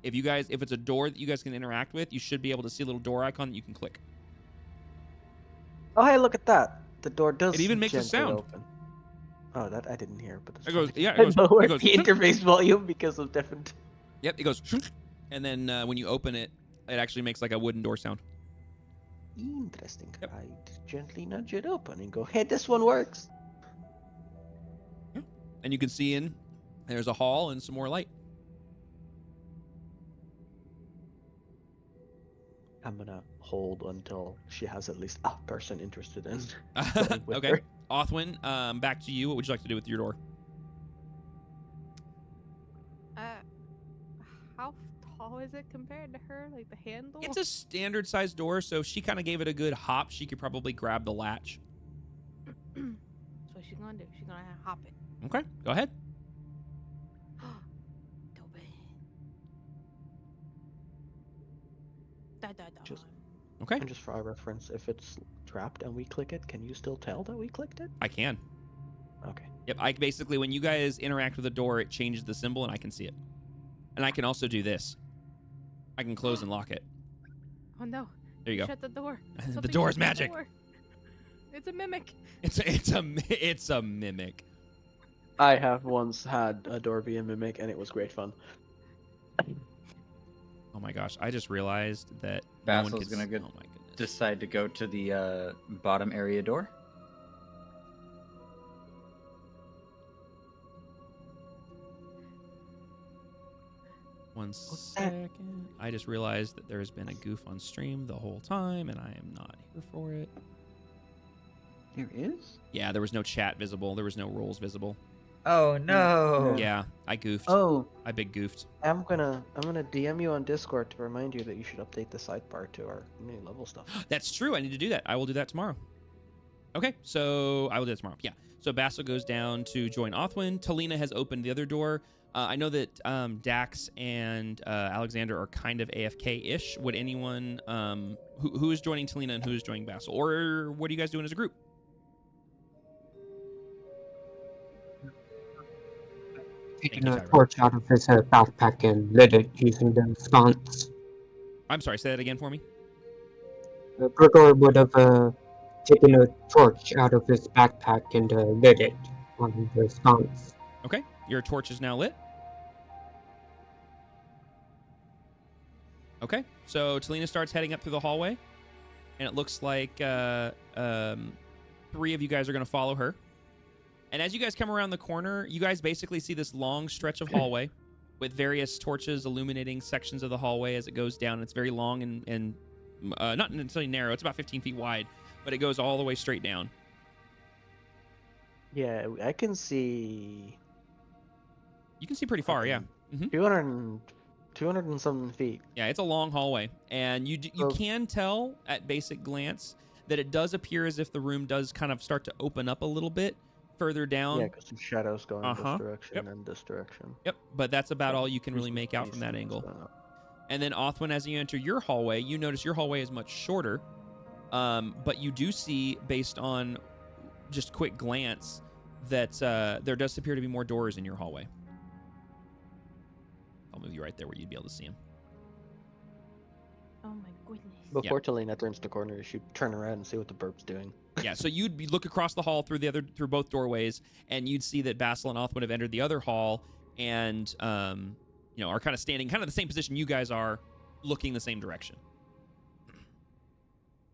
If it's a door that you guys can interact with, you should be able to see a little door icon that you can click. Oh, hey, look at that! The door does. It even makes a gently sound. Open. Oh, that I didn't hear, but that's It goes, fine. yeah, it I goes, lowered it goes, the interface volume because of different. Yep, it goes, and then when you open it, it actually makes like a wooden door sound. Interesting. Yep. I gently nudge it open and go, "Hey, this one works." And you can see there's a hall and some more light. I'm gonna hold until she has at least a person interested in. going with Okay. her. Othwin, back to you. What would you like to do with your door? How tall is it compared to her? Like the handle? It's a standard sized door, so if she kind of gave it a good hop, she could probably grab the latch. That's what she's gonna do. She's gonna hop it. Okay, go ahead. Dope. Da, da, da. Just- Okay, And just for our reference, if it's trapped and we click it, can you still tell that we clicked it? I can. Okay. Yep, I basically, when you guys interact with the door, it changes the symbol and I can see it. And I can also do this. I can close and lock it. Oh no. There you go. Shut the door. The Something door is shut the magic. door. It's a mimic. It's a mimic. I have once had a door be a mimic, and it was great fun. Oh my gosh, I just realized that Basil's gonna go. go- Oh my goodness. Decide to go to the bottom area door. One second. I just realized that there's been a goof on stream the whole time, and I am not here for it. There is? Yeah, there was no chat visible. There was no rolls visible. Oh no. Yeah, I goofed. Oh, I big goofed. I'm gonna DM you on Discord to remind you that you should update the sidebar to our new level stuff. That's true. I need to do that. I will do that tomorrow. Okay, so I will do that tomorrow. Yeah. So Basil goes down to join Othwin. Talina has opened the other door. I know that Dax and Alexander are kind of AFK-ish. Would anyone who is joining Talina and who is joining Basil, or what are you guys doing as a group? Taking you, a Tyra. torch out of his backpack and lit it using the sconce. I'm sorry. Say that again for me. Grigor would have taken a torch out of his backpack and lit it on the sconce. Okay. Your torch is now lit. Okay. So Talina starts heading up through the hallway, and it looks like 3 of you guys are going to follow her. And as you guys come around the corner, you guys basically see this long stretch of hallway with various torches illuminating sections of the hallway as it goes down. It's very long and not necessarily narrow. It's about 15 feet wide, but it goes all the way straight down. Yeah, I can see You can see pretty far, yeah. 200 and something feet. Yeah, it's a long hallway, and you So- can tell at basic glance that it does appear as if the room does kind of start to open up a little bit further down. Yeah, because the shadows going Uh-huh. this direction Yep. and this direction. Yep, but that's about Yeah, all you can really these- make out these from that things angle. going up. And then Othwin, as you enter your hallway, you notice your hallway is much shorter, but you do see, based on just quick glance, that there does appear to be more doors in your hallway. I'll move you right there where you'd be able to see them. Oh my goodness. Before Talina turns the corner, you should turn around and see what the burp's doing. Yeah, so look across the hall through both doorways, and you'd see that Basil and Othwin have entered the other hall, and are kind of standing, kind of the same position you guys are, looking the same direction.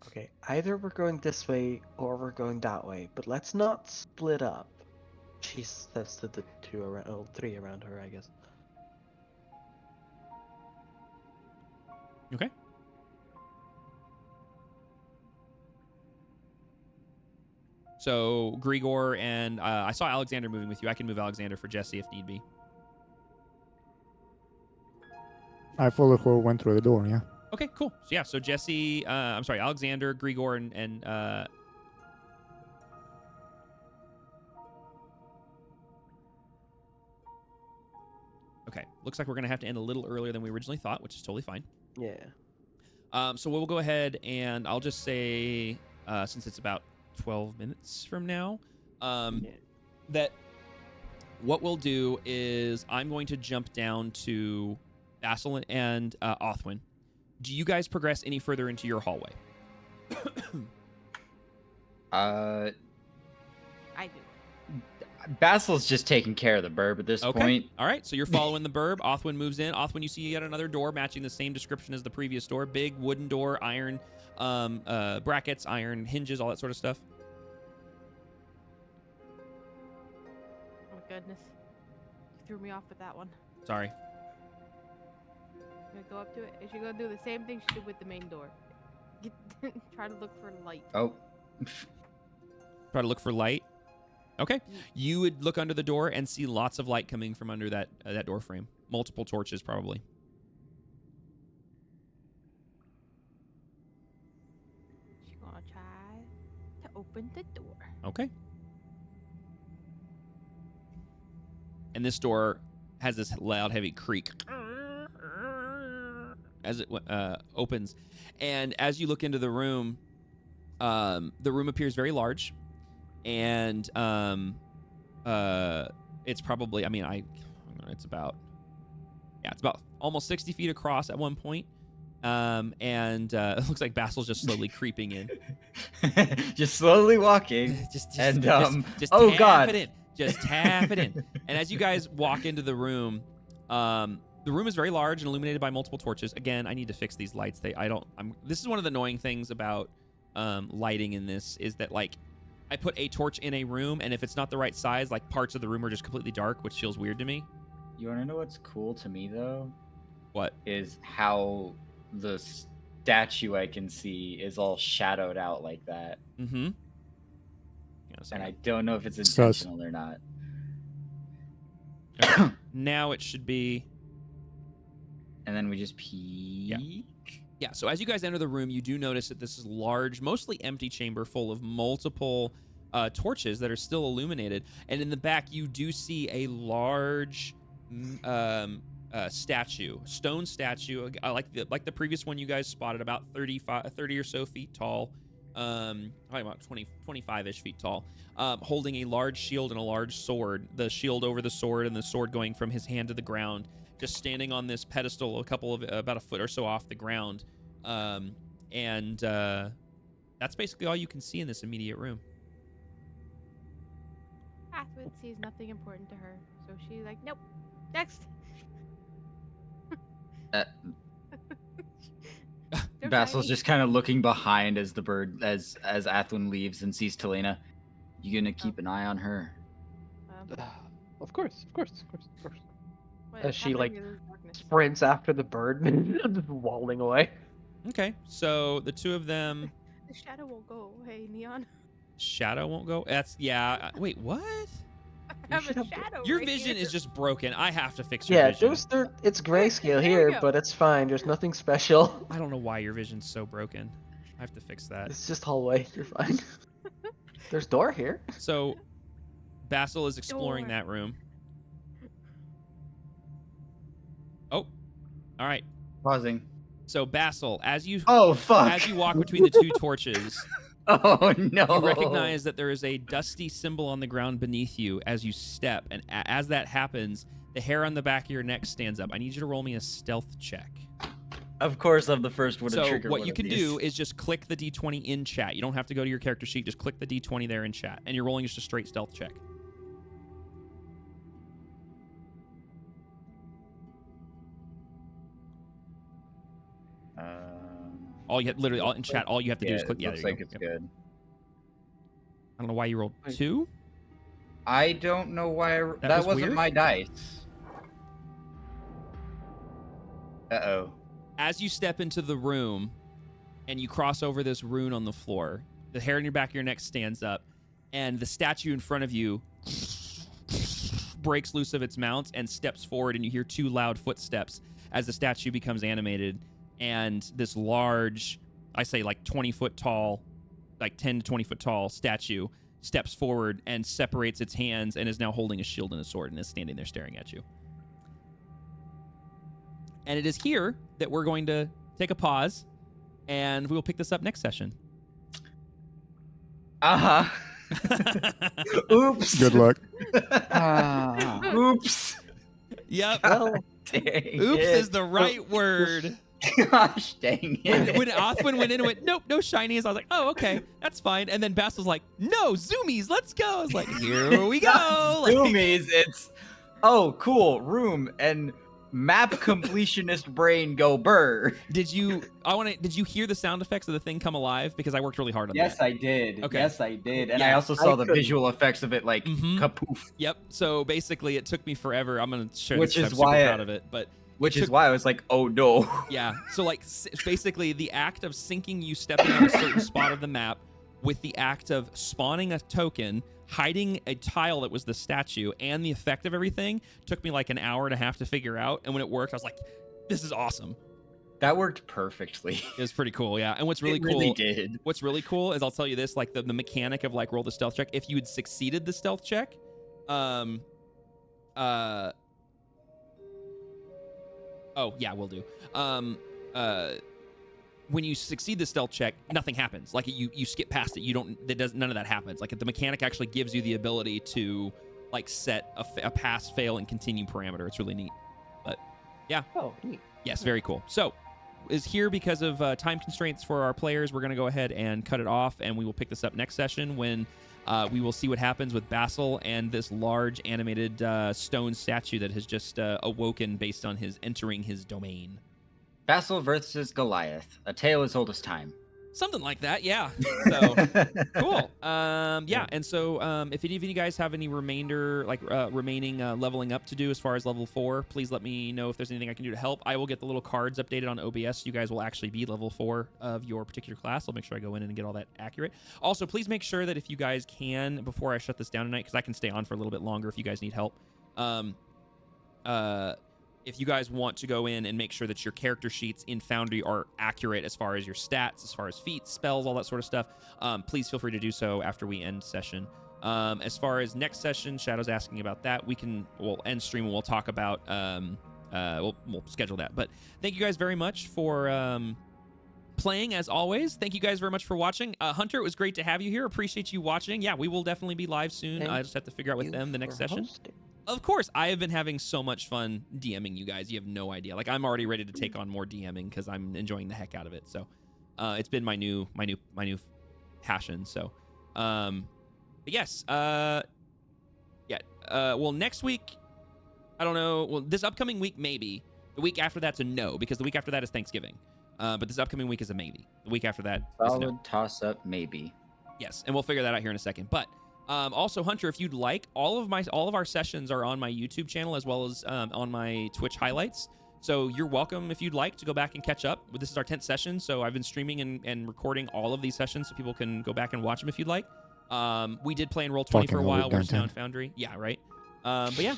Okay, either we're going this way or we're going that way, but let's not split up. She says to the 3 around her, I guess. Okay. So Grigor and I saw Alexander moving with you. I can move Alexander for Jesse if need be. I followed who went through the door, yeah. Okay, cool. So yeah, so Jesse, Alexander, Grigor, and okay. Looks like we're gonna have to end a little earlier than we originally thought, which is totally fine. Yeah. So we'll go ahead and I'll just say, since it's about 12 minutes from now, that what we'll do is I'm going to jump down to Basil and Othwin. Do you guys progress any further into your hallway? I do. Basil's just taking care of the burb at this point. All right. So you're following the burb. Othwin moves in. Othwin, you see yet another door matching the same description as the previous door. Big wooden door, iron brackets, iron hinges, all that sort of stuff. Oh my goodness. You threw me off with that one. Sorry. I'm gonna go up to it. And she's gonna do the same thing she did with the main door. Try to look for light. Oh. Try to look for light. Okay. You would look under the door and see lots of light coming from under that door frame. Multiple torches, probably. She's gonna try to open the door. Okay. And this door has this loud, heavy creak as it opens. And as you look into the room appears very large. And it's probably, it's about almost 60 feet across at one point. And it looks like Basil's just slowly creeping in. Just slowly walking. Just oh tap god. it in. Just tap it in. And as you guys walk into the room is very large and illuminated by multiple torches. Again, I need to fix these lights. This is one of the annoying things about lighting in this is that, like, I put a torch in a room, and if it's not the right size, like, parts of the room are just completely dark, which feels weird to me. You want to know what's cool to me, though? What? Is how the statue I can see is all shadowed out like that. Mm-hmm. And I don't know if it's Sus. intentional or not. Okay. Now it should be. And then we just peek. Yeah, so as you guys enter the room, you do notice that this is large, mostly empty chamber full of multiple torches that are still illuminated. And in the back, you do see a large statue, stone statue, like the previous one you guys spotted, about 30 or so feet tall, probably about 25-ish feet tall, holding a large shield and a large sword, the shield over the sword and the sword going from his hand to the ground, just standing on this pedestal about a foot or so off the ground. That's basically all you can see in this immediate room. Athwin sees nothing important to her, so she's like, nope. Next. Basil's just kind of looking behind as the bird, as Athwin leaves and sees Talina. You gonna keep an eye on her? Of course. Wait, As she, like, happening in this darkness? Sprints after the bird, just walling away. Okay, so the two of them. The shadow won't go away, Neon. Shadow won't go. Wait, what? I have a shadow. Your right vision here. is just broken. I have to fix your Yeah, vision. it's grayscale There we here, go. but it's fine. There's nothing special. I don't know why your vision's so broken. I have to fix that. It's just hallway. You're fine. There's door here. So, Basil is exploring Door. that room. Oh, all right. Pausing. So, Basil, as you Fuck! walk between the two torches, Oh no! you recognize that there is a dusty symbol on the ground beneath you as you step, and as that happens, the hair on the back of your neck stands up. I need you to roll me a stealth check. Of course, I'm the first one to So trigger what one you of can these. do is just click the D20 in chat. You don't have to go to your character sheet. Just click the D20 there in chat, and you're rolling just a straight stealth check. All you have, literally all in chat. All you have to do is click. Yeah, looks there you like go. it's Yep. good. I don't know why you rolled 2. I don't know why. That That was wasn't weird? my dice. Uh-oh. As you step into the room, and you cross over this rune on the floor, the hair on your back of your neck stands up, and the statue in front of you breaks loose of its mount and steps forward, and you hear 2 loud footsteps as the statue becomes animated, and this large, I say like 20-foot tall, like 10 to 20-foot tall statue steps forward and separates its hands and is now holding a shield and a sword and is standing there staring at you. And it is here that we're going to take a pause, and we will pick this up next session. Uh-huh. Oops. Good luck. Oops. Yep. Well, Dang Oops it. is the right word. Gosh dang it. When Othwin went in and went, nope, no shinies, I was like, oh, okay, that's fine. And then Basil's like, no, zoomies, let's go. I was like, here we go. Like, Zoomies, it's cool room and map completionist brain go burr. did you hear the sound effects of the thing come alive? Because I worked really hard on Yes, that. I did. Okay. Yes, I did. And Yeah, I also saw I the couldn't. visual effects of it, like Mhm. kapoof. Yep. So basically, it took me forever. I'm gonna share Which this. is I'm super why proud of it. But Which took- is why I was like, oh no. yeah. So like basically, the act of syncing you stepping on a certain spot of the map with the act of spawning a token, hiding a tile that was the statue, and the effect of everything took me like an hour and a half to figure out. And when it worked, I was like, this is awesome. That worked perfectly. It was pretty cool. Yeah. And what's really It cool. really did. What's really cool is I'll tell you this, like the mechanic of like roll the stealth check. If you had succeeded the stealth check, oh yeah, we'll do. When you succeed the stealth check, nothing happens. Like you skip past it. None of that happens. Like the mechanic actually gives you the ability to like set a pass, fail, and continue parameter. It's really neat. But yeah. oh, neat. Yes, very cool. So, is here because of time constraints for our players. We're going to go ahead and cut it off, and we will pick this up next session when we will see what happens with Basil and this large animated stone statue that has just awoken based on his entering his domain. Basil versus Goliath, a tale as old as time. Something like that, yeah. So cool. Yeah, and so if any of you guys have any remaining leveling up to do as far as level 4, please let me know if there's anything I can do to help. I will get the little cards updated on OBS. You guys will actually be level 4 of your particular class. I'll make sure I go in and get all that accurate. Also, please make sure that if you guys can, before I shut this down tonight, because I can stay on for a little bit longer if you guys need help, if you guys want to go in and make sure that your character sheets in Foundry are accurate as far as your stats, as far as feats, spells, all that sort of stuff, please feel free to do so after we end session. As far as next session, Shadow's asking about that. We'll end stream and we'll talk about, we'll schedule that. But thank you guys very much for playing as always. Thank you guys very much for watching. Hunter, it was great to have you here. Appreciate you watching. Yeah, we will definitely be live soon. I just have to figure out with them the next session. Of course, I have been having so much fun DMing you guys. You have no idea. Like, I'm already ready to take on more DMing because I'm enjoying the heck out of it. So, it's been my new passion. So, but yes, well, next week, I don't know. Well, this upcoming week maybe. The week after that's a no because the week after that is Thanksgiving. But this upcoming week is a maybe. The week after that is a no. Solid toss up, maybe. Yes, and we'll figure that out here in a second. But also, Hunter, if you'd like, all of our sessions are on my YouTube channel as well as on my Twitch highlights. So you're welcome if you'd like to go back and catch up. This is our 10th session, so I've been streaming and recording all of these sessions so people can go back and watch them if you'd like. We did play in Roll20 for a while. We're just now in Foundry. Yeah, right. But yeah,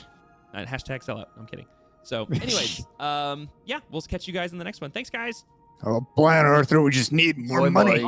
hashtag sellout. I'm kidding. So anyways, yeah, we'll catch you guys in the next one. Thanks, guys. Oh, Planet Arthur, we just need more money. Boy.